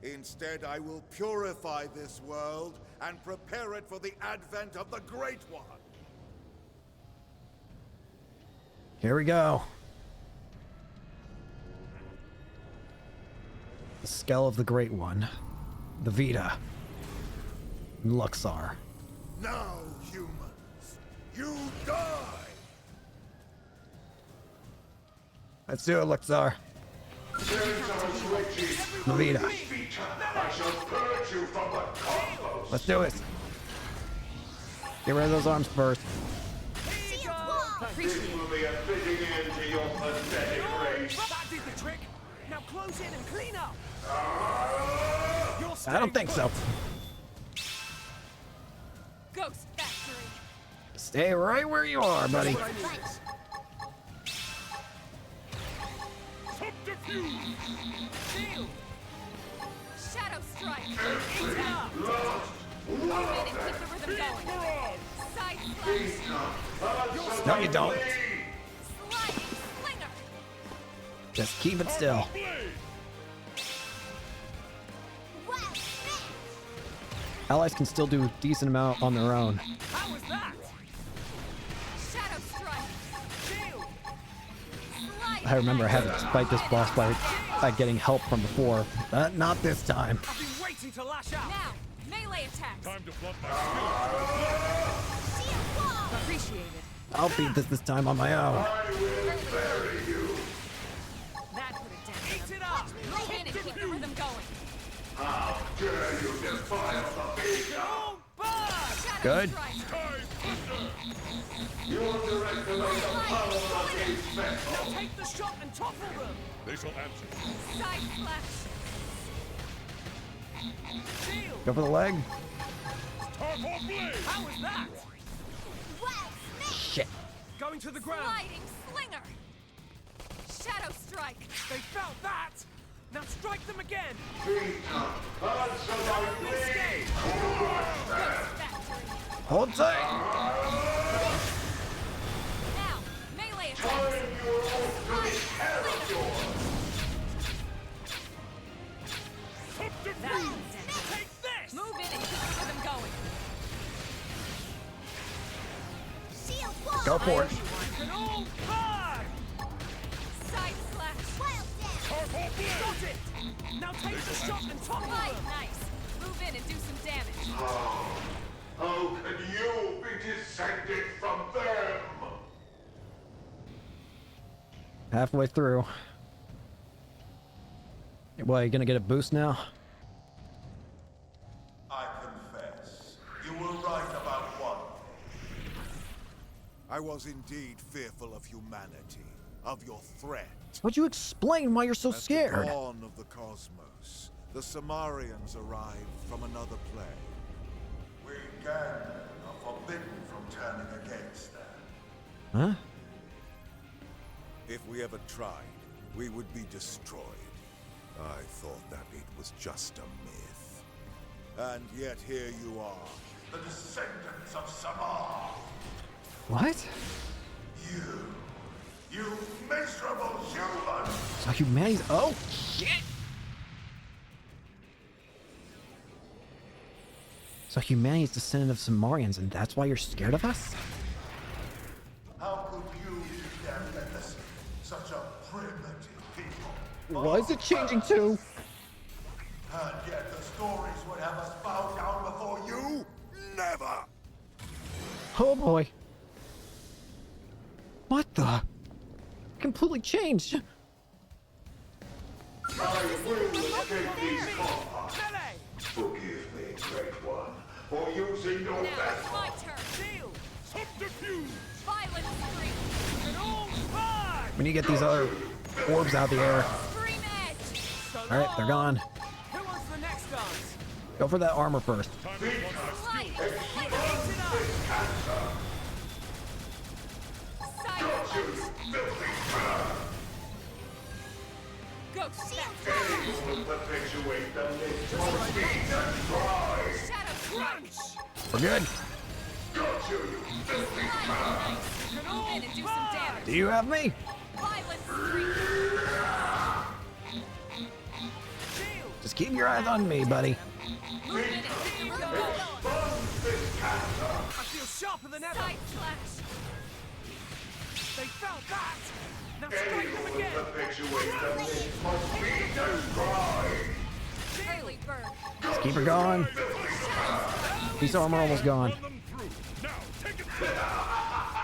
Instead, I will purify this world and prepare it for the advent of the Great One. Here we go. The skull of the Great One. The Vita. And Luxar. Now, humans, you die! Let's do it, Luxar. The Vita. I shall purge you from the cosmos. Let's do it. Get rid of those arms first. This will be a fitting end to your pathetic race. That did the trick. Now close in and clean up. I don't think so. Ghost Factory. Stay right where you are, buddy. Shield. Shadow Strike. Move in and keep the rhythm going. Side slash. No, you don't. Sliding slinger. Just keep it still. Allies can still do a decent amount on their own. How was that? Shadow Strike. Shield. I remember having to fight this boss by getting help from before. Not this time. I've been waiting to lash out. Now, melee attacks. Time to flop my Appreciate it. I'll beat this time on my own. That put it down. Eat it up. Good. Take the shot and topple them. They shall answer. Side flash. Shield. Go for the leg. Starfall blade. How was that? Shit. Going to the ground. Sliding slinger. Shadow strike. They felt that. Now strike them again. Hold tight. Now, melee attacks. Take this. Move in and keep the rhythm going. Go for it. An all card. Side slash. Got it. Now take the shot and topple Right, them. nice. Move in and do some damage. How can you be descended from them? Halfway through. What, you gonna get a boost now? I confess, you were right about one thing. I was indeed fearful of humanity, of your threat. Would you explain why you're so At scared? the dawn of the cosmos, the Samarians arrived from another plane. We Gannon are forbidden from turning against them. Huh? If we ever tried, we would be destroyed. I thought that it was just a myth. And yet here you are, the descendants of Samar. What? You miserable human! So humanity's. Oh, shit! So humanity's descendant of Samarians, and that's why you're scared of us? How could you be their legacy? Such a primitive people. Why is it changing too? And yet the stories would have us bow down before you? Never! Oh boy. What the? Completely changed. I will escape these compounds. Forgive me, Great One, for using your Now it's vessel. my turn. Shield. Subterfuge. Violent streak. An all card. We need to get these other orbs out of the air. Scream edge. Alright, they're gone. Who wants the next dance? Go for that armor first. Sliding slinger. Side flash. Ghost step. will perpetuate the myth of Satan's pride. Shadow crunch. We're good. Got you, you filthy man. Move in and do some damage. Do you have me? Violent streak. Just keep your eyes on me, buddy. Move in and keep the rhythm going. I feel sharper than ever. Side slash. They felt that. Now strike them again. Perpetuate the myth of Satan's pride. Early bird. Just keep her going. Piece of armor almost gone. Run them through. Now, take it.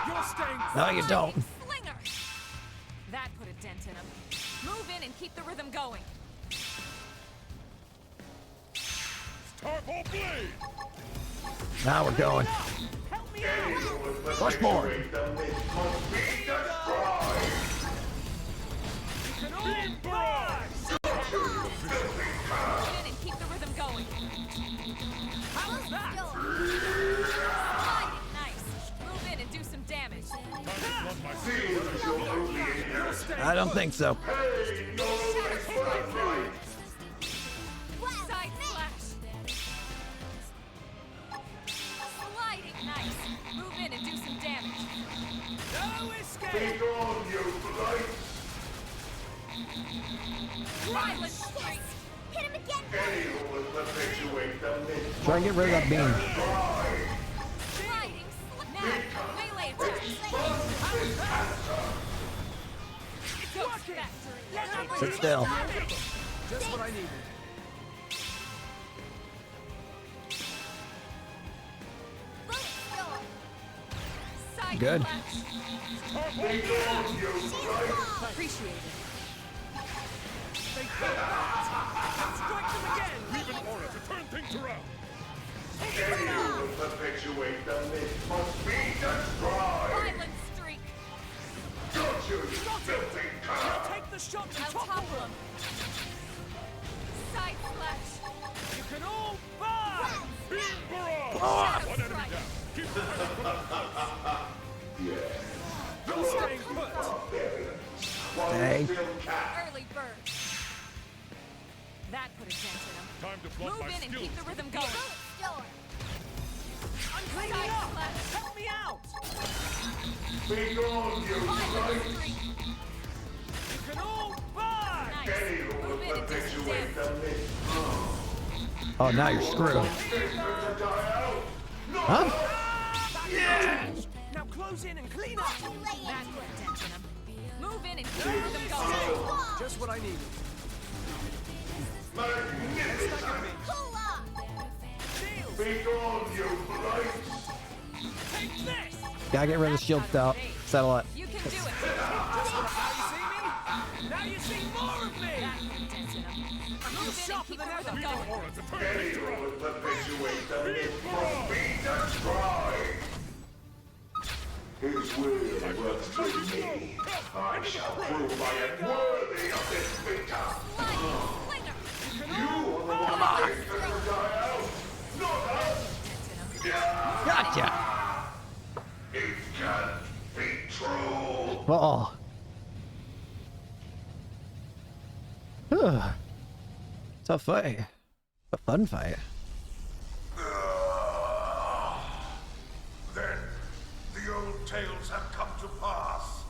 You're staying. No, you don't. Slinger. That put a dent in him. Move in and keep the rhythm going. Starfall blade. Now we're going. Help me out. Push forward. Perpetuate the myth of Satan's pride. An all card. Move in and keep the rhythm going. How was that? Sliding nice. Move in and do some damage. I don't think so. Side flash. Sliding nice. Move in and do some damage. No escape. Begone, you blight. Violent streak. Hit him again. Anyone will perpetuate the myth. Try and get rid of that beam. Sliding now. Melee attack. Ghost factory. Sit still. Just what I needed. Side Good. flash. Appreciate it. They felt that. Now strike them again. Leave an aura to turn things Interrupt! Any who will perpetuate the myth must be destroyed! Violent streak! Don't you, filthy cur! Take the shot to I'll topple him. Side slash. You can all burn! One enemy down. Keep the Yeah. Staying put. Dang. Early bird. That put a dent in him. Time to plug Move my in and skills. keep the rhythm going. I'm cleaning up! Help me out! Be gone, you Violent blight! streak. You can all burn! Nice. Any who will Move in and do some perpetuate the damage. myth. Oh, now you're screwed. Huh? Yeah! Now close in and clean up! That put a dent in him. Move in and keep the rhythm going. Just what I needed. Magnificent! Shield! Be gone, you blight! Take this! Gotta get rid of the shield satellite. You can do it. Now you see more of me! That put a dent in him. I'm Move in and sharper keep than the ever. rhythm going. Any who will perpetuate the myth must be destroyed! His will works with me. I shall prove I am worthy of this victor! You are the one who thinks to die out, not us! Gotcha. It can't be true! Oh. Tough fight. A fun fight. Then the old tales have come to pass.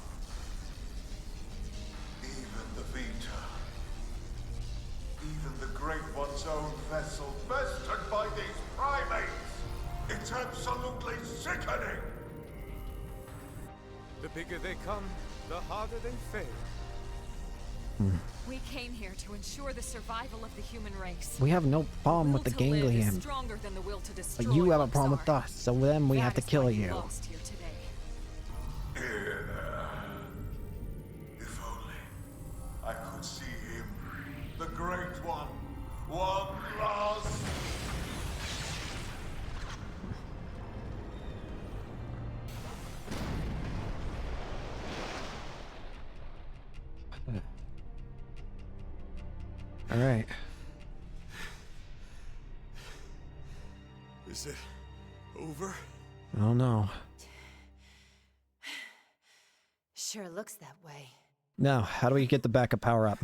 Even the Vita, even the Great One's own vessel, bested by these primates. It's absolutely sickening. The bigger they come, the harder they fail. We came here to ensure the survival of the human race. We have no problem with the Will to live is ganglion. stronger than the will to destroy. But you have a once problem with are. us, so then we have to That is kill why you. lost here today. If only I could see him, the Great One, one last. All right. Is it over? I don't know. Sure looks that way. Now, how do we get the backup power up?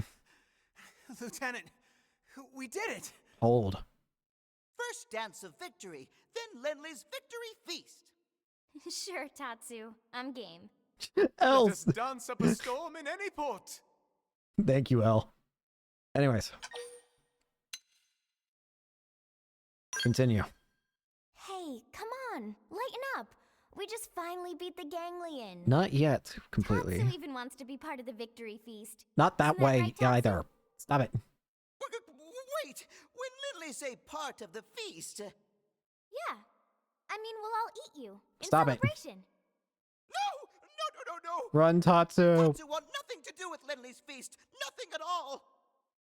Lieutenant, we did it! Hold. First dance of victory, then Lenley's victory feast. Sure, Tatsu. I'm game. Elle. Let us dance up a storm in any port. Thank you, Elle. Anyways. Continue. Hey, come on. Lighten up. We just finally beat the ganglion. Not yet, completely. Tatsu even wants to be part of the victory feast. Not that Isn't that way right, Tatsu? either. Stop it. Wait, when Lindley say part of the feast... Yeah. I mean, we'll all eat you. In Stop it. celebration. No! Run, Tatsu. Tatsu want nothing to do with Lindley's feast. Nothing at all.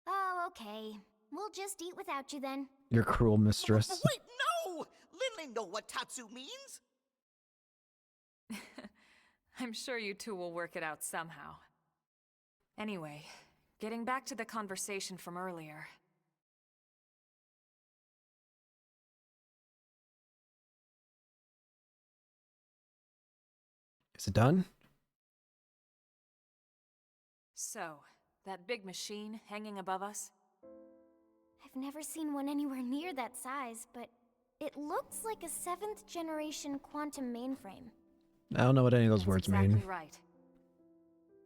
Oh, okay. We'll just eat without you then. Your cruel mistress. Wait, no! Lindley know what Tatsu means. I'm sure you two will work it out somehow. Anyway, getting back to the conversation from earlier. Is it done? So, that big machine hanging above us? I've never seen one anywhere near that size, but it looks like a 7th generation quantum mainframe. I don't know what any of those words Exactly mean. right.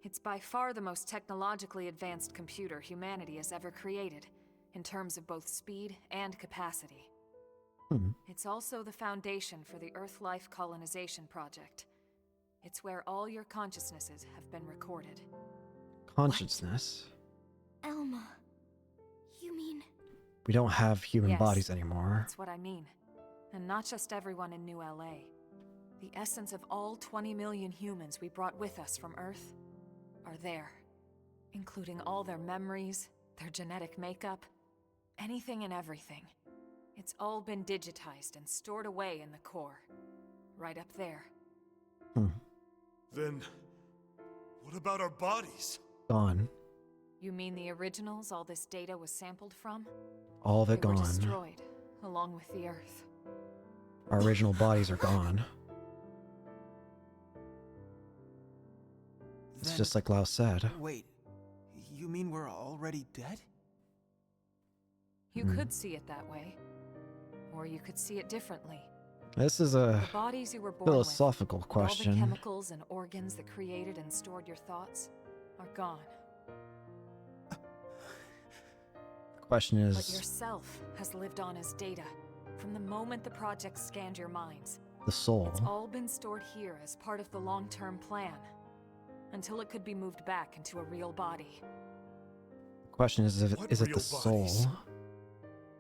It's by far the most technologically advanced computer humanity has ever created, in terms of both speed and capacity. It's also the foundation for the Earth Life Colonization Project. It's where all your consciousnesses have been recorded. Consciousness. Elma, you mean... We don't have human Yes, bodies anymore. That's what I mean. And not just everyone in New LA. The essence of all 20 million humans we brought with us from Earth are there. Including all their memories, their genetic makeup, anything and everything. It's all been digitized and stored away in the core. Right up there. Then, what about our bodies? Gone. You mean the originals all this data was sampled from? All of it They were gone. destroyed, along with the Earth. Our original bodies are gone. It's Then- just like Lao said. Wait, you mean we're already dead? You could see it that way. Or you could see it differently. This is a The bodies you were born philosophical with, question. all the chemicals and organs that created and stored your thoughts, are gone. The question But is yourself has lived on as data, from the moment the project scanned your minds. the soul. It's all been stored here as part of the long-term plan, until it could be moved back into a real body. The question is, What is it real the soul? bodies?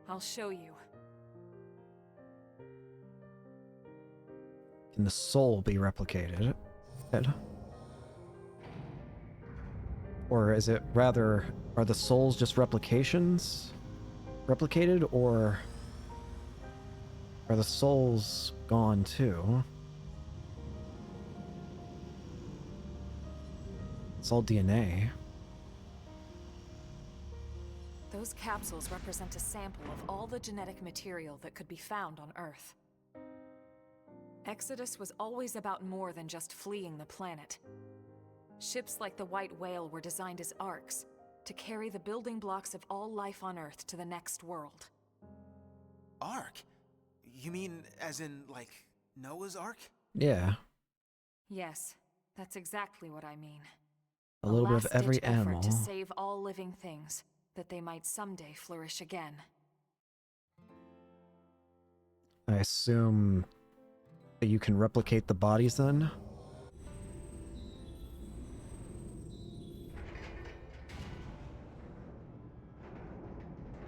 I'll show you. Can the soul be replicated? Or is it rather, are the souls just replications? Replicated, or are the souls gone too? It's all DNA. Those capsules represent a sample of all the genetic material that could be found on Earth. Exodus was always about more than just fleeing the planet. Ships like the White Whale were designed as arks, to carry the building blocks of all life on Earth to the next world. Ark? You mean as in, like, Noah's Ark? Yeah. Yes, that's exactly what I mean. A little bit of last-ditch every effort animal. to save all living things, that they might someday flourish again. I assume that you can replicate the bodies then?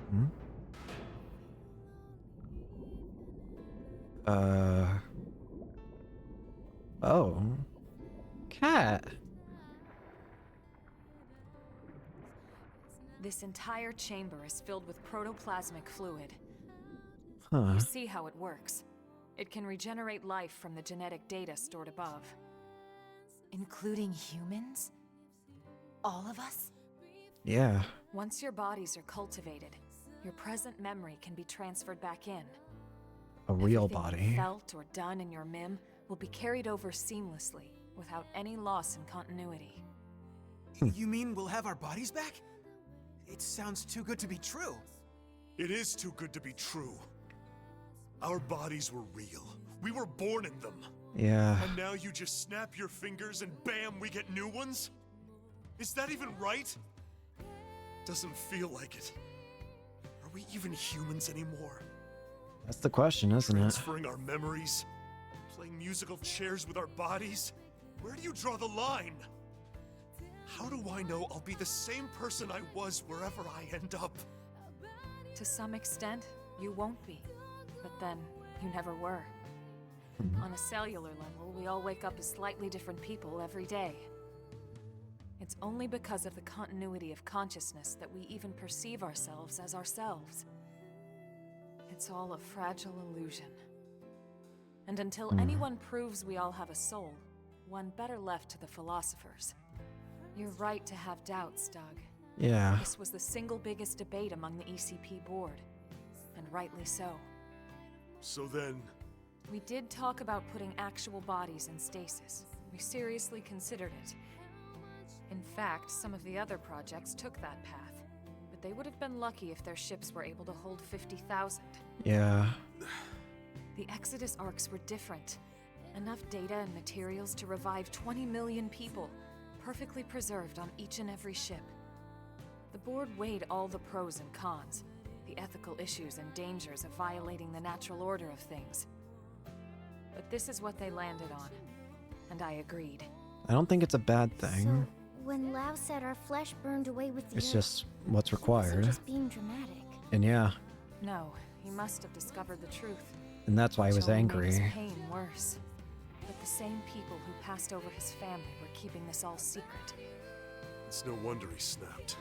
Hmm? Oh. Cat. This entire chamber is filled with protoplasmic fluid. Huh. You see how it works. It can regenerate life from the genetic data stored above. Including humans? All of us? Yeah. Once your bodies are cultivated, your present memory can be transferred back in. A real Everything body. you felt or done in your MIM will be carried over seamlessly, without any loss in continuity. You mean we'll have our bodies back? It sounds too good to be true. It is too good to be true. Our bodies were real. We were born in them. Yeah. And now you just snap your fingers and bam, we get new ones? Is that even right? Doesn't feel like it. Are we even humans anymore? That's the question, isn't it? Transferring our memories? Playing musical chairs with our bodies? Where do you draw the line? How do I know I'll be the same person I was wherever I end up? To some extent, you won't be. But then, you never were. On a cellular level, we all wake up as slightly different people every day. It's only because of the continuity of consciousness that we even perceive ourselves as ourselves. It's all a fragile illusion. And until anyone proves we all have a soul, one better left to the philosophers. You're right to have doubts, Doug. Yeah. This was the single biggest debate among the ECP board, and rightly so. So then... We did talk about putting actual bodies in stasis. We seriously considered it. In fact, some of the other projects took that path, but they would have been lucky if their ships were able to hold 50,000. Yeah. The Exodus arcs were different. Enough data and materials to revive 20 million people, perfectly preserved on each and every ship. The board weighed all the pros and cons, the ethical issues and dangers of violating the natural order of things. But this is what they landed on, and I agreed. I don't think it's a bad thing. When Lao said our flesh burned away with the It's earth, just what's he wasn't required. just being dramatic. And yeah, No, he must have discovered the truth. and that's why he was Which only made his angry. pain worse. But the same people who passed over his family were keeping this all secret. It's no wonder he snapped.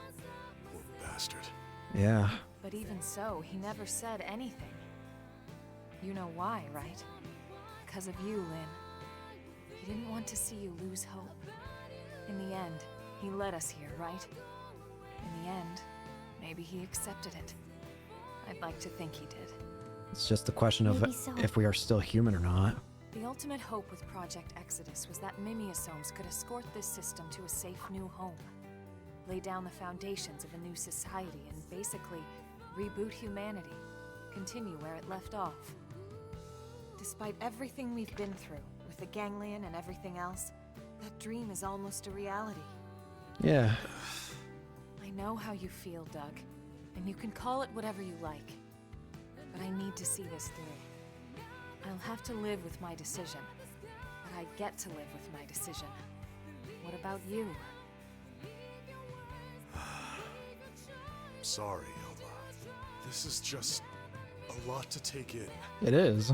Poor bastard. Yeah. But even so, he never said anything. You know why, right? Because of you, Lynn. He didn't want to see you lose hope. In the end, he led us here, right? In the end, maybe he accepted it. I'd like to think he did. It's just a question of if we are still human or not. The ultimate hope with Project Exodus was that Mimiosomes could escort this system to a safe new home, lay down the foundations of a new society, and basically reboot humanity, continue where it left off. Despite everything we've been through, with the ganglion and everything else, that dream is almost a reality. Yeah. I know how you feel, Doug, and you can call it whatever you like, but I need to see this through. I'll have to live with my decision, but I get to live with my decision. What about you? Sorry, Elma. This is just a lot to take in. It is.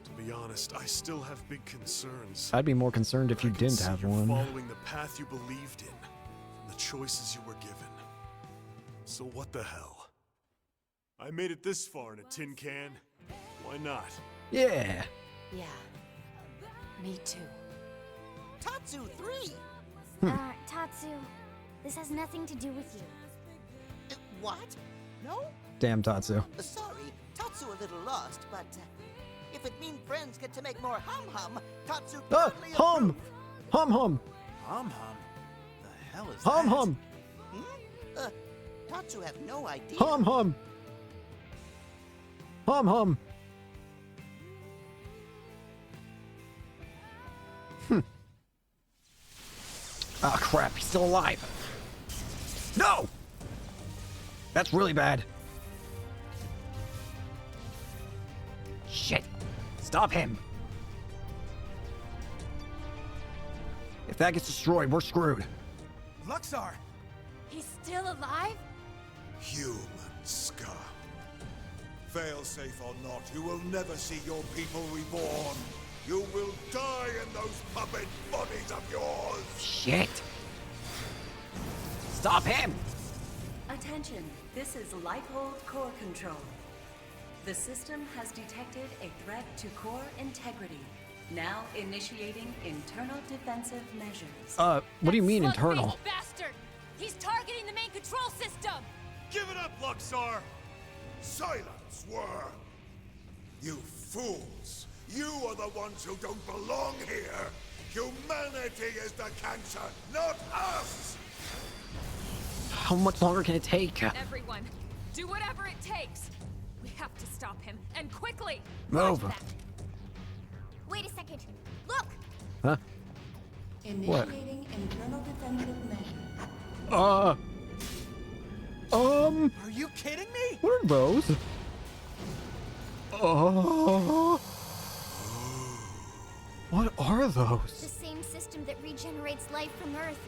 To be honest, I still have big concerns. I'd be more concerned if you didn't have one. Following the path you believed in, and the choices you were given. So what the hell? I made it this far in a tin can. Why not? Yeah. Yeah. Me too. Tatsu 3! Tatsu, this has nothing to do with you. What? No? Damn Tatsu. Sorry, Tatsu a little lost, but if it means friends get to make more hum-hum, Tatsu gladly Hum! approve. Hum-hum! Hum-hum? The hell is Hum-hum! Tatsu have no idea. Hum-hum! Hum-hum! Ah, crap, he's still alive. No! That's really bad. Shit. Stop him. If that gets destroyed, we're screwed. Luxar! He's still alive? Human scum. Failsafe or not, you will never see your people reborn. You will die in those puppet bodies of yours. Shit. Stop him! Attention, this is Lifehold Core Control. The system has detected a threat to core integrity. Now initiating internal defensive measures. What do you mean internal? Slug-faced bastard! He's targeting the main control system! Give it up, Luxar! Silence, worm! You fools! You are the ones who don't belong here! Humanity is the cancer, not us! How much longer can it take? Everyone, do whatever it takes. We have to stop him, and quickly. Move. Wait a second. Look! Huh? Initiating internal defensive measures. Are you kidding me? What are those? What are those? The same system that regenerates life from Earth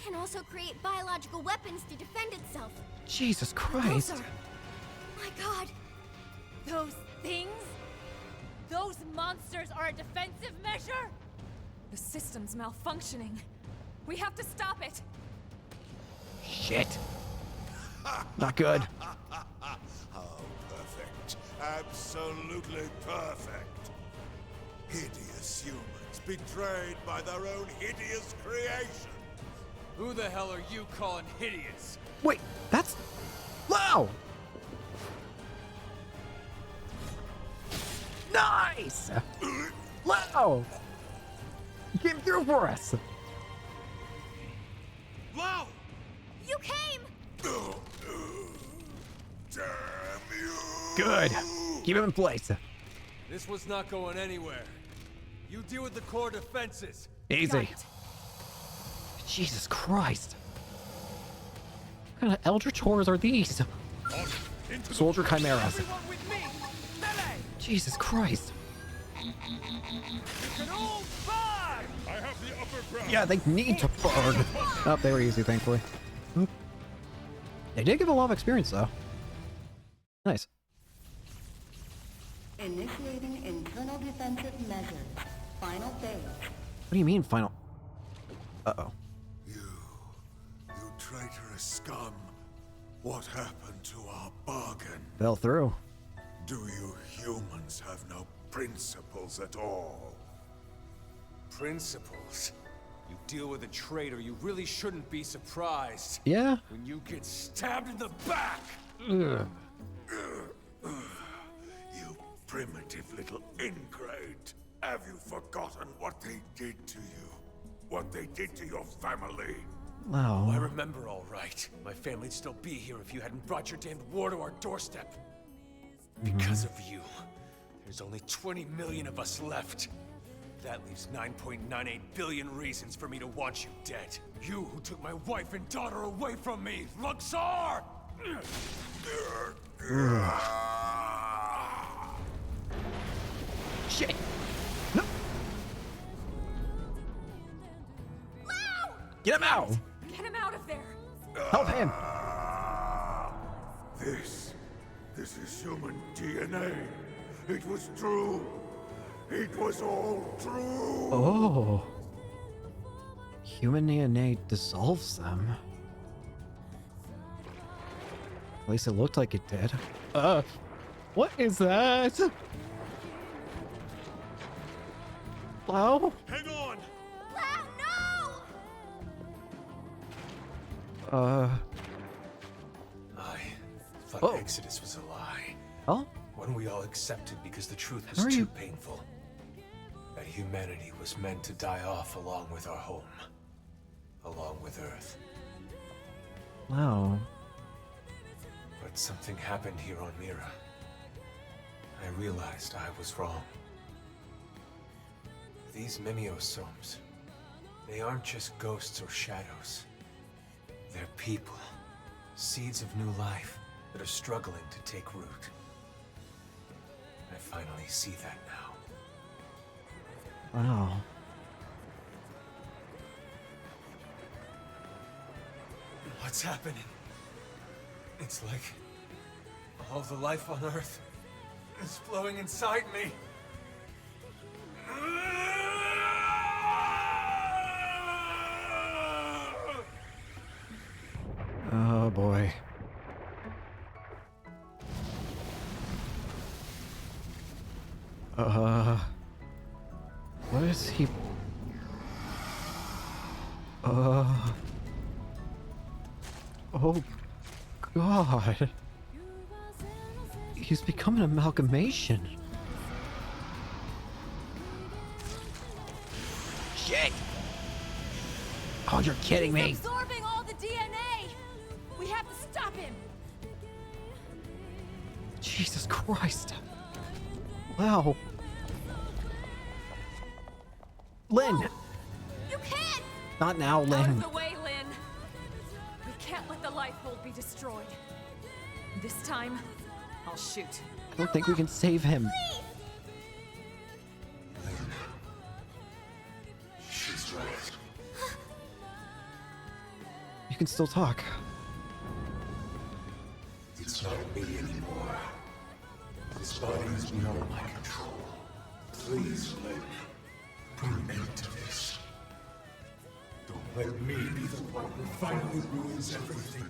can also create biological weapons to defend itself. Jesus Christ. Those are... My God. Those things? Those monsters are a defensive measure? The system's malfunctioning. We have to stop it. Shit. Not good. Oh, perfect. Absolutely perfect. Hideous humans betrayed by their own hideous creation. Who the hell are you calling hideous? Wait, that's... Wow! Nice! Wow! You came through for us! Lau! You came! Damn you! Good. Keep him in place. This was not going anywhere. You deal with the core defenses. Easy. Jesus Christ. What kind of Eldritch horrors are these? Soldier chimeras. Jesus Christ. You can all burn! I have the upper ground. Yeah, they need to burn. Oh, they were easy, thankfully. They did give a lot of experience, though. Nice. Initiating internal defensive measures. Final phase. What do you mean, final? Uh-oh. You traitorous scum. What happened to our bargain? Fell through. Do you humans have no principles at all? Principles? You deal with a traitor, you really shouldn't be surprised. Yeah? When you get stabbed in the back! Ugh. You primitive little ingrate. Have you forgotten what they did to you? What they did to your family? Wow. Oh, I remember all right. My family'd still be here if you hadn't brought your damned war to our doorstep. Because of you, there's only 20 million of us left. That leaves 9.98 billion reasons for me to want you dead. You who took my wife and daughter away from me, Luxor! Shit! No. Get him out! Get him out of there! Help him! This is human DNA. It was true. It was all true. Oh. Human DNA dissolves them. At least it looked like it did. What is that? Hello? Hang on! I thought Exodus was a lie. Oh? One we all accepted because the truth How was are too you- painful. That humanity was meant to die off along with our home. Along with Earth. Wow. But something happened here on Mira. I realized I was wrong. These mimeosomes, they aren't just ghosts or shadows. They're people. Seeds of new life that are struggling to take root. I finally see that now. Wow. What's happening? It's like all the life on Earth is flowing inside me. Oh boy. What is he? Oh God. He's become an amalgamation. Shit! Oh, you're kidding me. He's absorbing all the DNA! We have to stop him! Jesus Christ. Wow. Lynn! You can't! Not now, Out Lynn. of the way, Lynn! We can't let the Lifehold be destroyed. This time, I'll shoot. I don't think we can save him. She's right. You can still talk. It's not me anymore. This body is beyond my control. Please, Lynn, put an end to this. Don't let me be the one who finally ruins everything.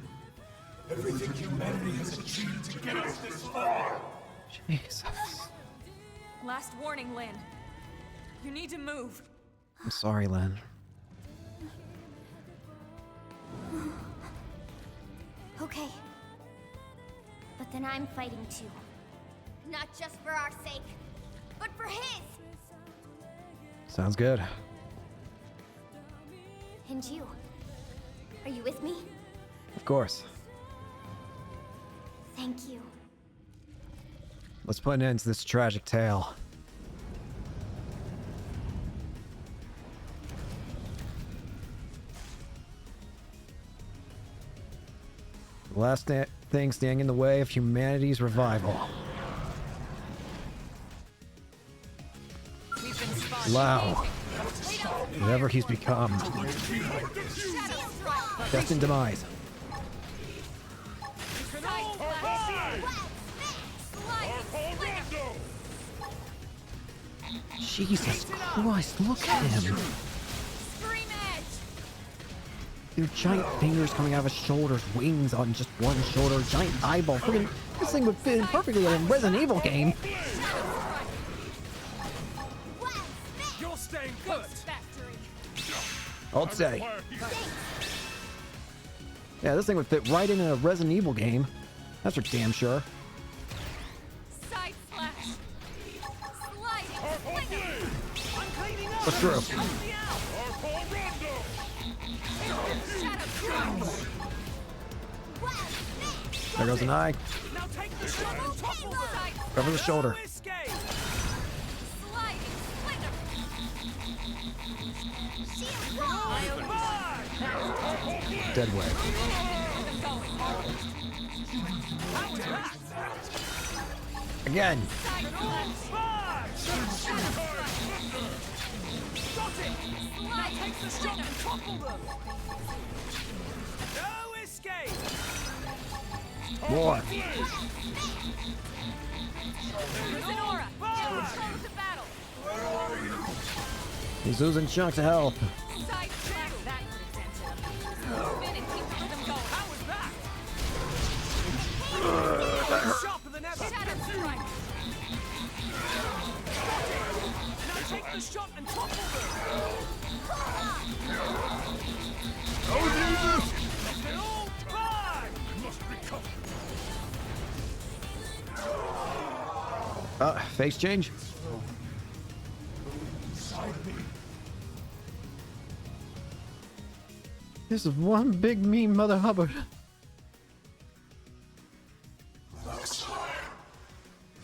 Everything humanity has achieved to get us this far. Jesus. Last warning, Lynn. You need to move. I'm sorry, Lynn. Okay. But then I'm fighting too. Not just for our sake, but for his! Sounds good. And you. Are you with me? Of course. Thank you. Let's put an end to this tragic tale. The last thing standing in the way of humanity's revival. Lao. Whatever he's become. Destined demise. Jesus Christ, look at him. There are giant fingers coming out of his shoulders, wings on just one shoulder, giant eyeball, freaking This thing would fit in perfectly in a Resident Evil game. You're staying put. I'll say. Yeah, this thing would fit right in a Resident Evil game. That's for damn sure. Side slash. Sliding. I'm cleaning up. That's true. Help me out. There goes an eye. Now take the shot and topple them. Cover the shoulder. No escape. Sliding. Dead weight. Again. No escape. More. Zenora, get control of the battle. He's losing chunks of health. Side slash that presented. Move in and keep the rhythm going. How was that? Sharper than ever. Shadow strike. Now take the shot and topple them. Oh, Jesus! They're all back. I must recover. Face change. This is one big mean Mother Hubbard.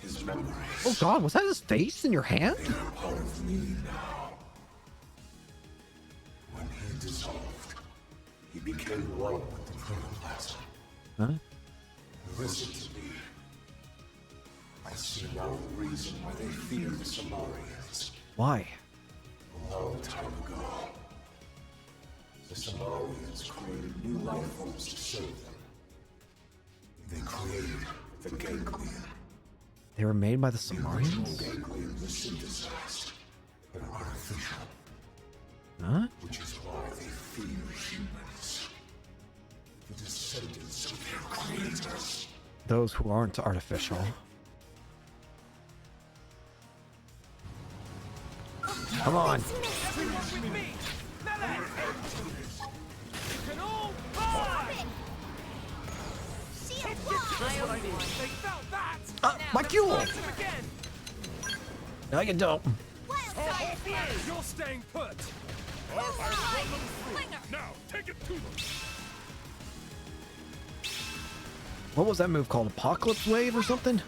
His memories. Oh God, was that his face in your hand? They are part of me now. When he dissolved, he became one with the protoplasm. Huh? Listen to me. I see now the reason why they fear the Samarians. Why? A long time ago, the Samarians created new life forms to serve them. They created the ganglion. They were made by the The Samarians? original ganglion was synthesized, but artificial. Huh? Which is why they fear humans. The descendants of their creators. Those who aren't artificial. Come on. Everyone with me. Melee. You can all fight. They felt that. My fuel! Fight them again. No, you don't. You're staying put. Now, take it to them. What was that move called? Apocalypse Wave or something?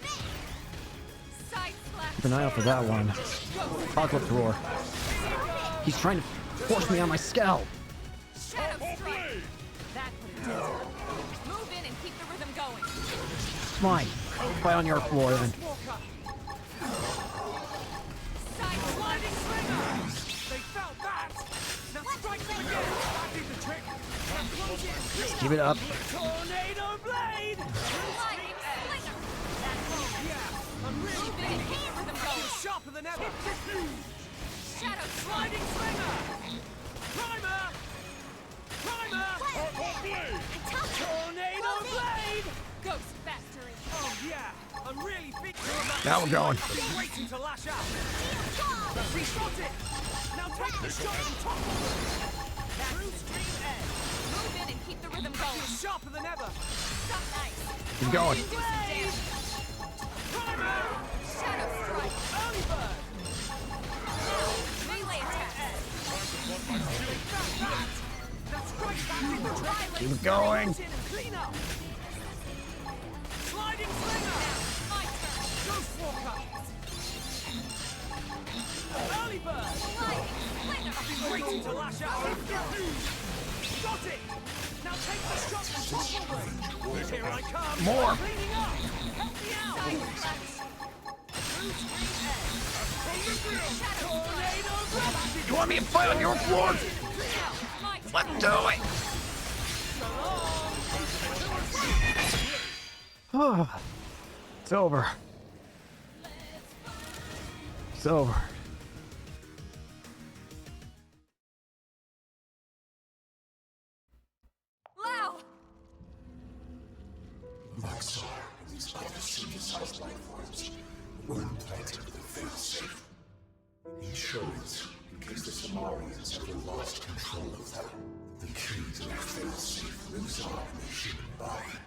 Side slash. Keep an eye out for that one. Apocalypse Roar. He's trying to force me on my scalp. Shadow strike. That put it down. Move in and keep the rhythm going. Fine. Fight on your floor then. Side Sliding slinger. They felt that. Now strike them again. I did the trick. Now close it. Keep it up. Tornado blade. Sliding slinger. Yeah, I'm really Move in and keep the rhythm going. sharper than ever. Shadow Sliding slinger. Primer. Primer. Tornado blade. Ghost mastery. Oh yeah, I'm really big. Now we're going. Waiting to lash out. Reshot it. Now take the shot and topple. True stream edge. Move in and keep the rhythm going. Sharper than ever. Stop nice. Keep going. Do some damage. Primer. Shadow strike. Early bird. Melee attack. Now strike back in the trail. Keep it going. In and clean up. Sliding slinger. My turn. Ghost walker. Early bird. Sliding slinger. I've been waiting to lash out. Got it. Now take the shot and topple them. Here I come. More. Cleaning up. Help me out. Side slash. True stream edge. Tornado blade. You want me to fight on your floor? My turn. Let's do it. Oh, it's over. It's over. Lao. Luxor, these other synthesized life forms were implanted with a failsafe. Insurance, in case the Samarians ever lost control of them. The key to their failsafe lives on in the human body.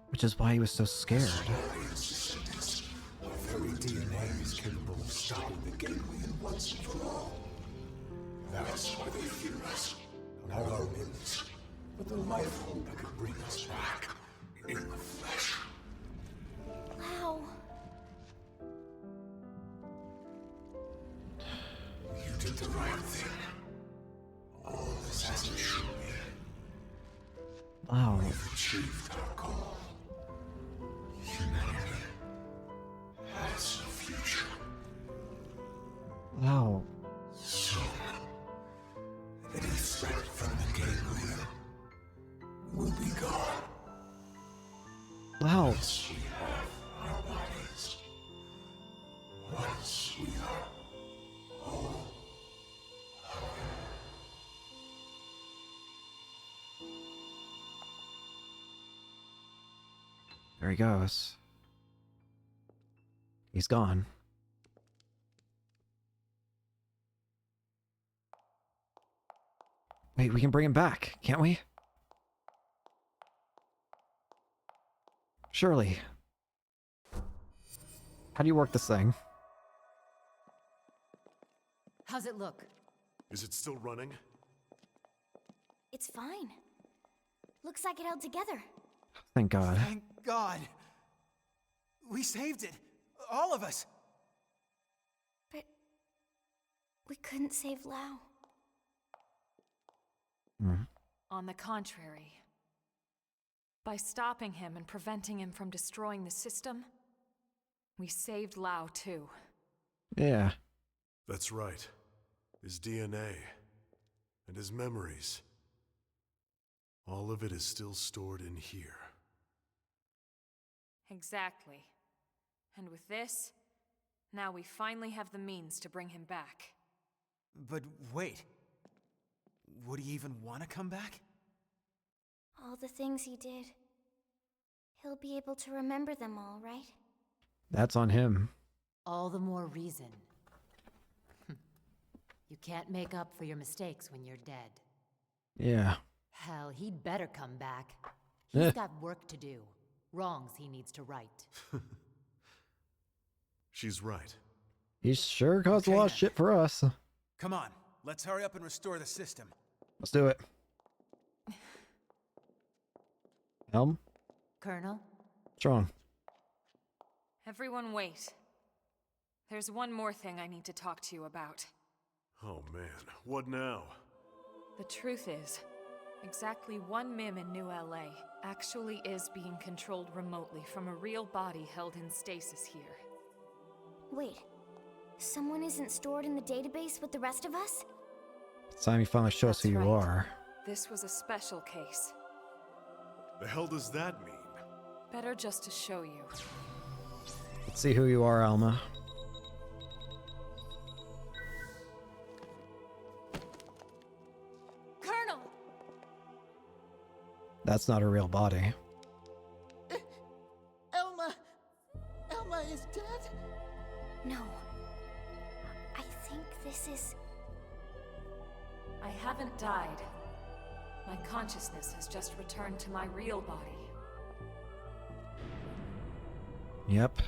Which is why he was so scared. Samarians' descendants, our very DNA is capable of stopping the ganglion once and for all. That's why they fear us. Not our limbs, but the life form that could bring us back in the flesh. Wow. You did the right thing. All this hasn't shown me. Wow. We've achieved our goal. Humanity has a future. Wow. Soon, any threat from the ganglion will be gone. Wow. Once we have our bodies. Once we are whole. There he goes. He's gone. Wait, we can bring him back, can't we? Surely. How do you work this thing? How's it look? Is it still running? It's fine. Looks like it held together. Thank God. Thank God. We saved it. All of us. But we couldn't save Lau. On the contrary, by stopping him and preventing him from destroying the system, we saved Lau too. Yeah. That's right. His DNA and his memories. All of it is still stored in here. Exactly. And with this, now we finally have the means to bring him back. But wait. Would he even want to come back? All the things he did. He'll be able to remember them all, right? That's on him. All the more reason. You can't make up for your mistakes when you're dead. Yeah. Hell, he'd better come back. He's got work to do. Wrongs he needs to right. She's right. He sure caused a lot of shit for us. Come on, let's hurry up and restore the system. Let's do it. Helm? Colonel? What's wrong? Everyone wait. There's one more thing I need to talk to you about. Oh man, what now? The truth is, exactly one MIM in New LA actually is being controlled remotely from a real body held in stasis here. Wait, someone isn't stored in the database with the rest of us? It's time you finally show us who you are. This was a special case. The hell does that mean? Better just to show you. Let's see who you are, Alma. Colonel! That's not a real body. Elma! Elma is dead? No. I think this is... I haven't died. My consciousness has just returned to my real body. Yep.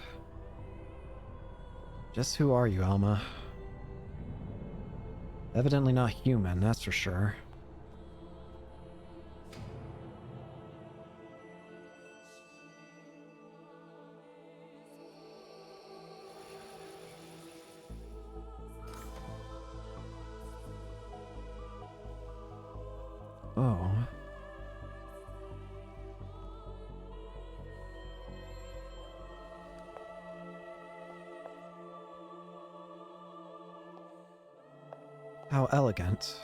Just who are you, Alma? Evidently not human, that's for sure. Oh. How elegant.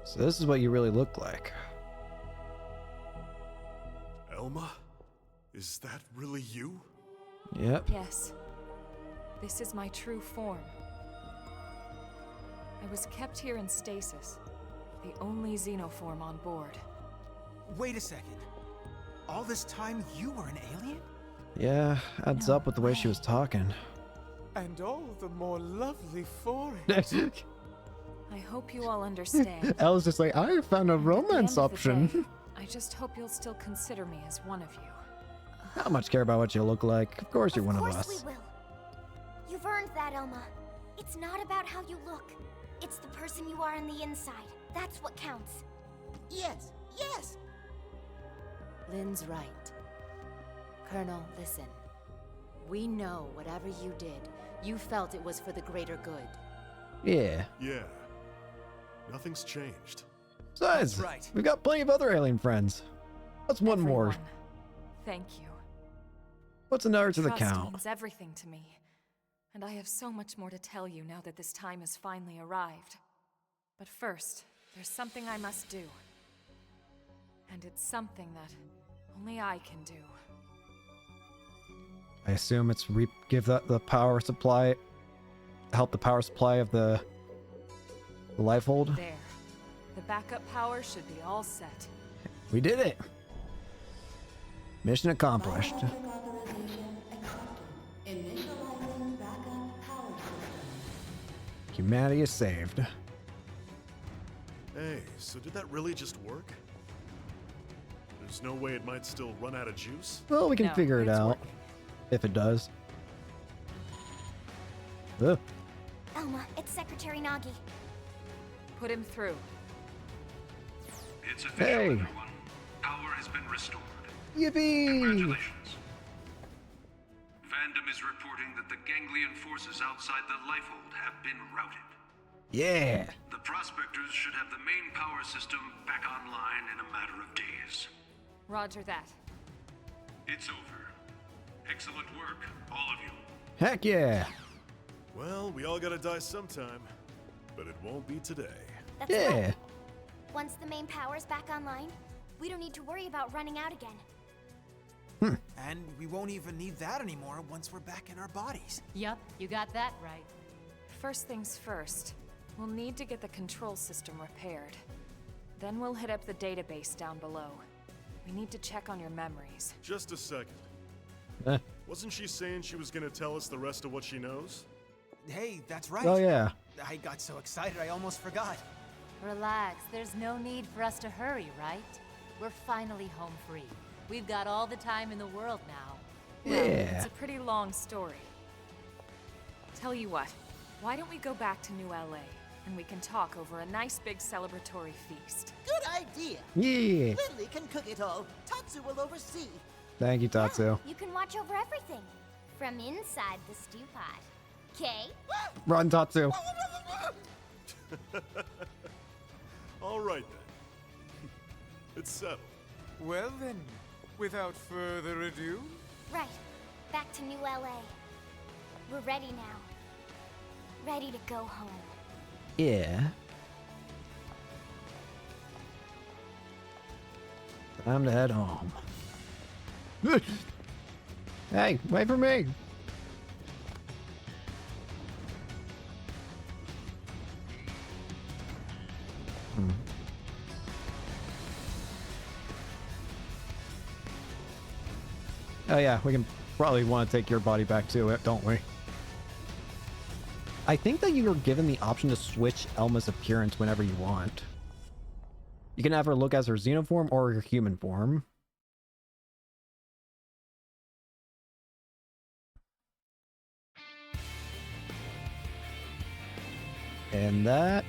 So this is what you really look like. Elma? Is that really you? Yep. Yes. This is my true form. I was kept here in stasis, the only xenoform on board. Wait a second. All this time you were an alien? Yeah, adds up with the way she was talking. And all the more lovely for it. I hope you all understand. Elle's just like, I found a And at the romance end of the option. day, I just hope you'll still consider me as one of you. How much care about what you look like? Of course you're one of Of course us. we will. You've earned that, Elma. It's not about how you look. It's the person you are on the inside. That's what counts. Yes, yes! Lynn's right. Colonel, listen. We know whatever you did, you felt it was for the greater good. Yeah. Yeah. Nothing's changed. Besides, That's right. we've got plenty of other alien friends. What's one more? Everyone, thank you. What's another to the Trust count? means everything to me. And I have so much more to tell you now that this time has finally arrived. But first, there's something I must do. And it's something that only I can do. I assume it's give the power supply, help the power supply of the life hold. There. The backup power should be all set. We did it. Mission accomplished. Initializing backup power system. Humanity is saved. Hey, so did that really just work? There's no way it might still run out of juice? Well, we can No, figure it it's out. working. If it does. Ugh. Elma, it's Secretary Nagi. Put him through. It's official, Hey. everyone. Power has been restored. Yippee! Congratulations. Fandom is reporting that the ganglion forces outside the Lifehold have been routed. Yeah. The prospectors should have the main power system back online in a matter of days. Roger that. It's over. Excellent work, all of you. Heck yeah. Well, we all gotta die sometime, but it won't be today. That's Yeah. right. Once the main power's back online, we don't need to worry about running out again. And we won't even need that anymore once we're back in our bodies. Yup, you got that right. First things first, we'll need to get the control system repaired. Then we'll hit up the database down below. We need to check on your memories. Just a second. Wasn't she saying she was gonna tell us the rest of what she knows? Hey, that's right. Oh yeah. I got so excited I almost forgot. Relax, there's no need for us to hurry, right? We're finally home free. We've got all the time in the world now. Well, Yeah. it's a pretty long story. Tell you what, why don't we go back to New LA and we can talk over a nice big celebratory feast? Good idea. Yeah. Lily can cook it all. Tatsu will oversee. Thank you, Tatsu. You can watch over everything. From inside the stew pot. Okay? Run, Tatsu. All right then. It's settled. Well then, without further ado, Right. Back to New LA. We're ready now. Ready to go home. Yeah. Time to head home. Hey, wait for me. Oh yeah, we can probably want to take your body back too, don't we? I think that you are given the option to switch Elma's appearance whenever you want. You can have her look as her xenoform or her human form. And that...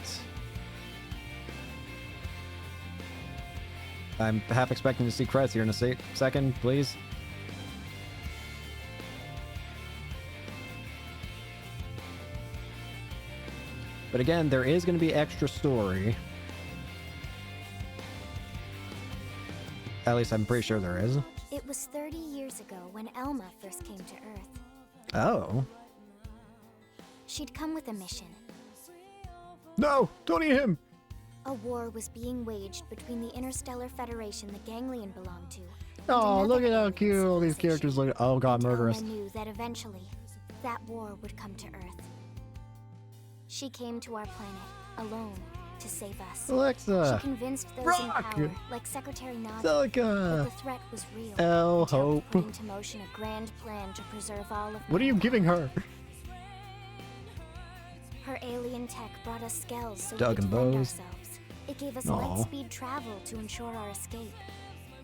I'm half expecting to see credits here in a second, please. But again, there is going to be extra story. At least I'm pretty sure there is. It was 30 years ago when Elma first came to Earth. Oh. She'd come with a mission. No! Don't eat him! A war was being waged between the Interstellar Federation the Ganglion belonged to. Oh, look at how cute all these characters look. Oh god, murderous. Elma knew that eventually, that war would come to Earth. She came to our planet alone, to save us. Alexa. She convinced those in Rock. power, like Secretary Nod, Celica. that the threat was real. El until we Hope. put into motion a grand plan to preserve all of What are you giving her? Her alien tech brought us skells so Dug we could and defend bows. ourselves. It gave us Aw. light-speed travel to ensure our escape.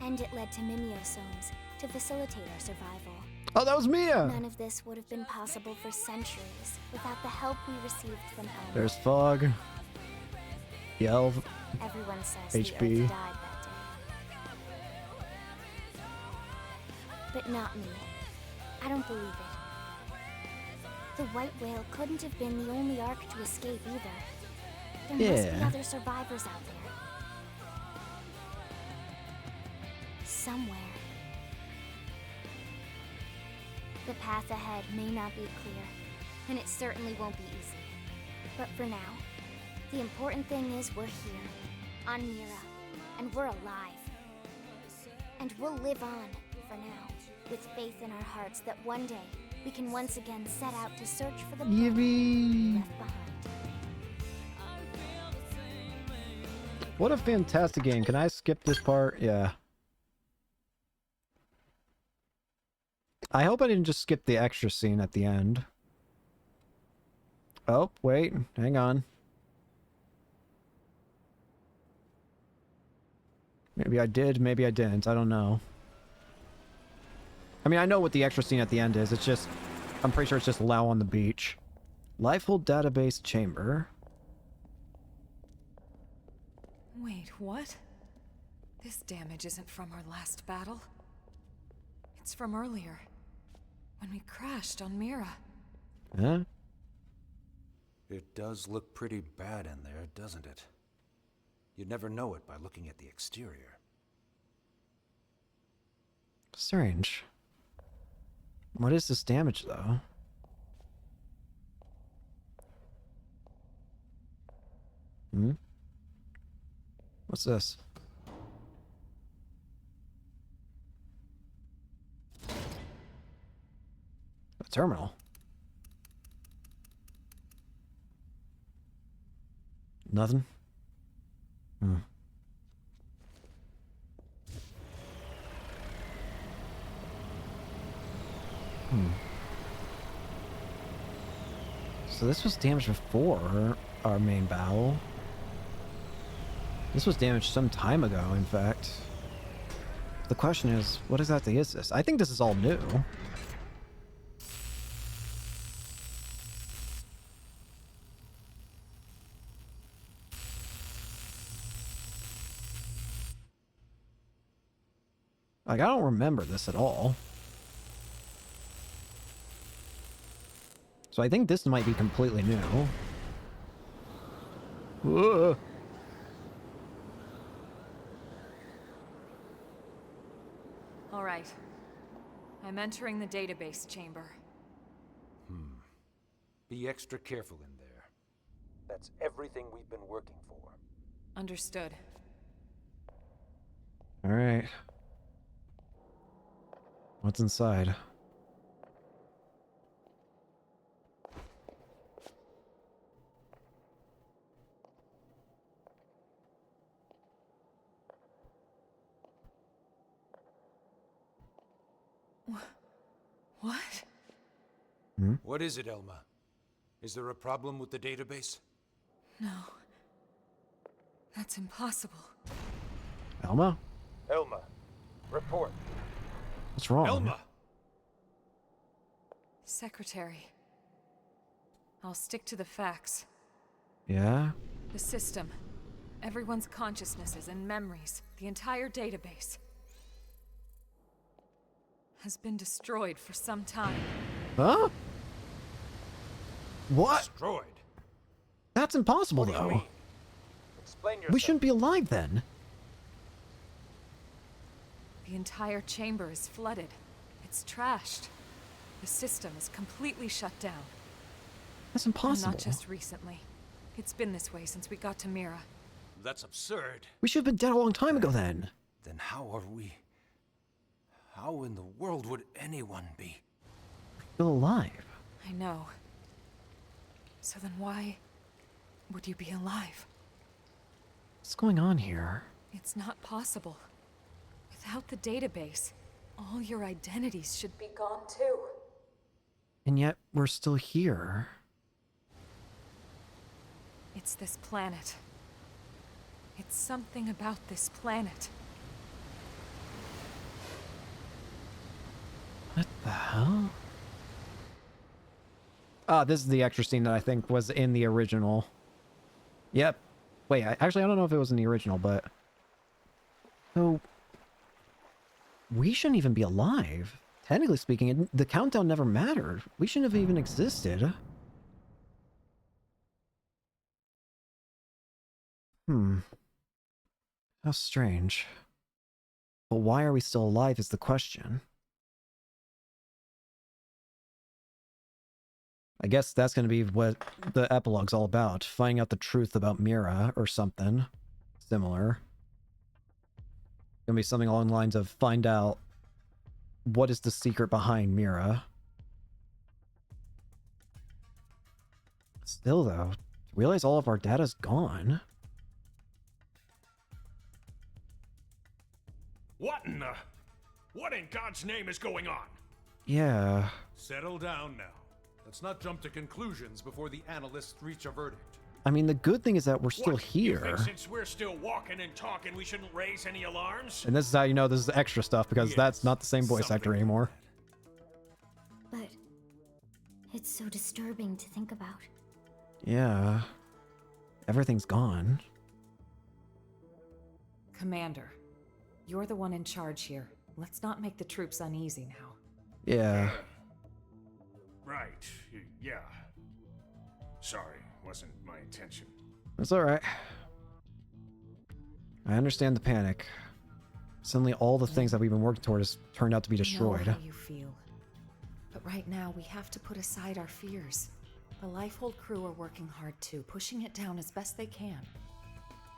And it led to mimeosomes to facilitate our survival. Oh, that was Mia! None of this would have been possible for centuries without the help we received from Elma. There's Fog. Yelv. Everyone says the HB. Earth died that day. But not me. I don't believe it. The white whale couldn't have been the only Ark to escape either. There must be Yeah. other survivors out there. Somewhere. The path ahead may not be clear, and it certainly won't be easy. But for now, the important thing is we're here, on Mira, and we're alive. And we'll live on, for now, with faith in our hearts that one day we can once again set out to search for the pearl we left behind. What a fantastic game. Can I skip this part? Yeah. I hope I didn't just skip the extra scene at the end. Oh, wait. Hang on. Maybe I did, maybe I didn't. I don't know. I mean, I know what the extra scene at the end is. It's just... I'm pretty sure it's just Lau on the beach. Lifehold database chamber. Wait, what? This damage isn't from our last battle. It's from earlier, when we crashed on Mira. Huh? It does look pretty bad in there, doesn't it? You'd never know it by looking at the exterior. Strange. What is this damage, though? Hmm? What's this? A terminal. Nothing? Hmm. So this was damaged before our main battle. This was damaged some time ago, in fact. The question is, what exactly is this? I think this is all new. Like, I don't remember this at all. So I think this might be completely new. Whoa. All right. I'm entering the database chamber. Be extra careful in there. That's everything we've been working for. Understood. All right. What's inside? What? What is it, Elma? Is there a problem with the database? No. That's impossible. Elma? Elma, report. What's wrong? Elma! Secretary. I'll stick to the facts. Yeah? The system. Everyone's consciousnesses and memories. The entire database. Has been destroyed for some time. Huh? What? Destroyed? That's impossible, What do you though. mean? Explain yourself. We shouldn't be alive then. The entire chamber is flooded. It's trashed. The system is completely shut down. That's And impossible. not just recently. It's been this way since we got to Mira. That's absurd. We should have been dead a long time ago then. Then how are we... How in the world would anyone be? Still alive. I know. So then why... would you be alive? What's going on here? It's not possible. Without the database, all your identities should be gone too. And yet, we're still here. It's this planet. It's something about this planet. What the hell? Ah, this is the extra scene that I think was in the original. Yep. Wait, actually, I don't know if it was in the original, but... So... we shouldn't even be alive. Technically speaking, the countdown never mattered. We shouldn't have even existed. How strange. But why are we still alive is the question. I guess that's going to be what the epilogue's all about. Finding out the truth about Mira or something similar. Gonna be something along the lines of find out what is the secret behind Mira. Still though, realize all of our data's gone. What in the... What in God's name is going on? Yeah. Settle down now. Let's not jump to conclusions before the analysts reach a verdict. I mean, the good thing is that we're still here. You think since we're still walking and talking, we shouldn't raise any alarms? And this is how you know this is extra stuff, because that's not the same voice actor anymore. But it's so disturbing to think about. Yeah. Everything's gone. Commander, you're the one in charge here. Let's not make the troops uneasy now. Yeah. Right. Yeah. Sorry, wasn't my intention. It's alright. I understand the panic. Suddenly all the things that we've been working towards turned out to be destroyed. I know how you feel. But right now, we have to put aside our fears. The Lifehold crew are working hard too, pushing it down as best they can.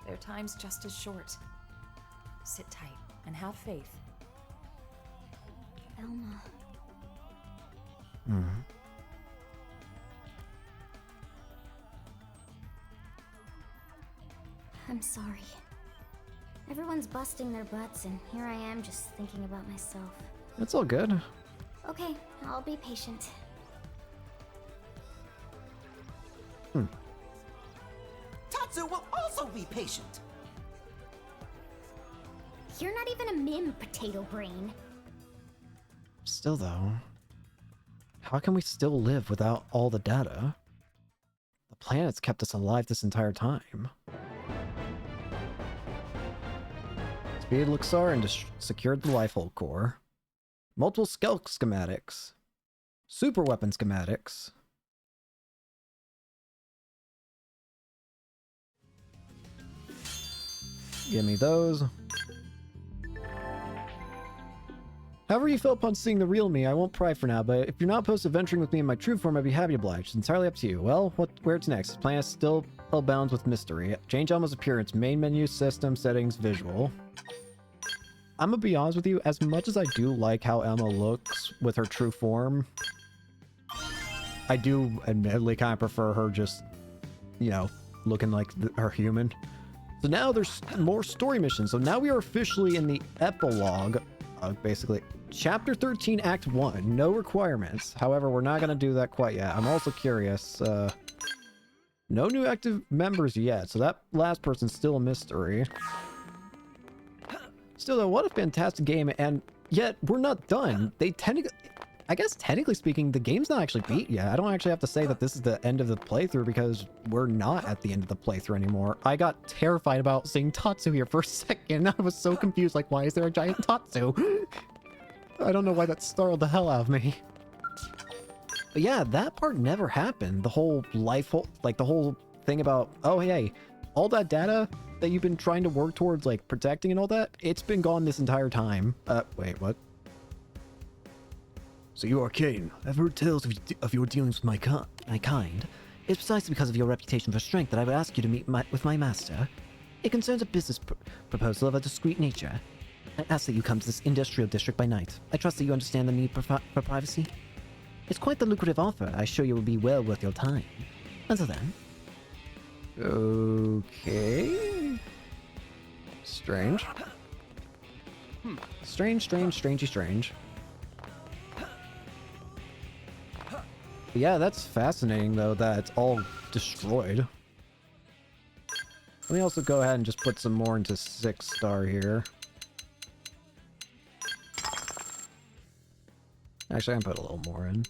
Their time's just as short. Sit tight and have faith. Elma. I'm sorry. Everyone's busting their butts, and here I am just thinking about myself. It's all good. Okay, I'll be patient. Tatsu will also be patient. You're not even a mim, potato brain. Still though, how can we still live without all the data? The planet's kept us alive this entire time. Defeated Luxar and secured the Lifehold core. Multiple stealth schematics. Super weapon schematics. Give me those. However you feel upon seeing the real me, I won't pry for now, but if you're not opposed to venturing with me in my true form, I'd be happy to oblige. It's entirely up to you. Well, where to next? The planet is still bound with mystery. Change Elma's appearance. Main menu, system, settings, visual. I'm gonna be honest with you, as much as I do like how Elma looks with her true form, I do admittedly kind of prefer her just, you know, looking like her human. So now there's more story missions. So now we are officially in the epilogue, basically. Chapter 13, Act 1. No requirements. However, we're not going to do that quite yet. I'm also curious. No new active members yet, so that last person's still a mystery. Still though, what a fantastic game, and yet we're not done. I guess technically speaking, the game's not actually beat yet. I don't actually have to say that this is the end of the playthrough because we're not at the end of the playthrough anymore. I got terrified about seeing Tatsu here for a second. I was so confused, like, why is there a giant Tatsu? I don't know why that startled the hell out of me. But yeah, that part never happened. The whole like the whole thing about, oh hey, all that data that you've been trying to work towards, like, protecting and all that, it's been gone this entire time. Wait, what? So you are Caden. I've heard tales of your dealings with my kind. It's precisely because of your reputation for strength that I would ask you to meet with my master. It concerns a business proposal of a discreet nature. I ask that you come to this industrial district by night. I trust that you understand the need for privacy. It's quite the lucrative offer. I assure you will be well worth your time. Until then. Okay. Strange. Strange. Yeah, that's fascinating, though, that it's all destroyed. Let me also go ahead and just put some more into 6-star here. Actually, I can put a little more in.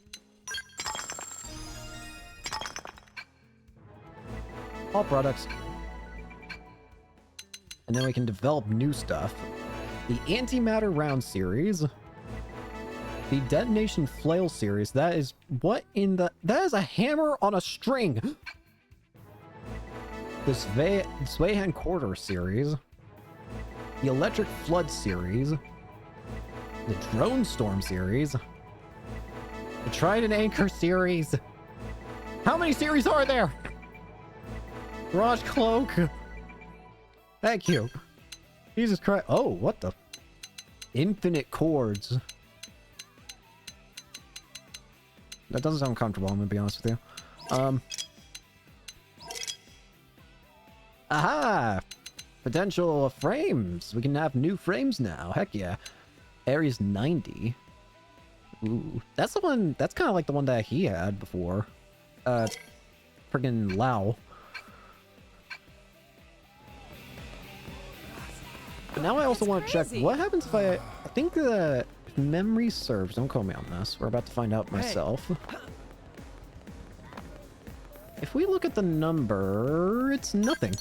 All products. And then we can develop new stuff. The Antimatter Round series. The Detonation Flail series. That is what in the... That is a hammer on a string! The Swayhan Quarter series. The Electric Flood series. The Drone Storm series. The Trident Anchor series. How many series are there? Garage Cloak. Thank you. Jesus Christ. Oh, what the? Infinite Chords. That doesn't sound comfortable, I'm gonna be honest with you. Aha! Potential frames. We can have new frames now. Heck yeah. Ares 90. Ooh. That's the one, that's kind of like the one that he had before. Friggin' Lao. But now I also want to check what happens if I think the memory serves. Don't call me on this. We're about to find out myself. If we look at the number, it's nothing.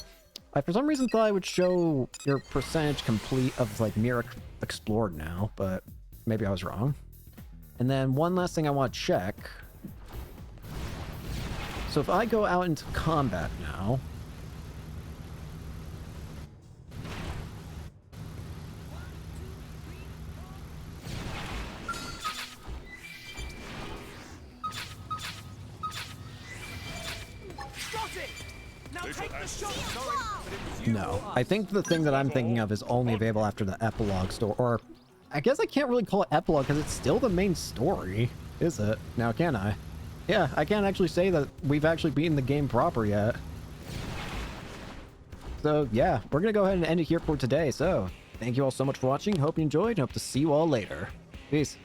I for some reason thought I would show your percentage complete of like Mira explored now, but maybe I was wrong. And then one last thing I want to check. So if I go out into combat now. No, I think the thing that I'm thinking of is only available after the epilogue story, or I guess I can't really call it epilogue because it's still the main story, is it? Now, can I? Yeah, I can't actually say that we've actually beaten the game proper yet. So yeah, we're gonna go ahead and end it here for today. So thank you all so much for watching. Hope you enjoyed and hope to see you all later. Peace.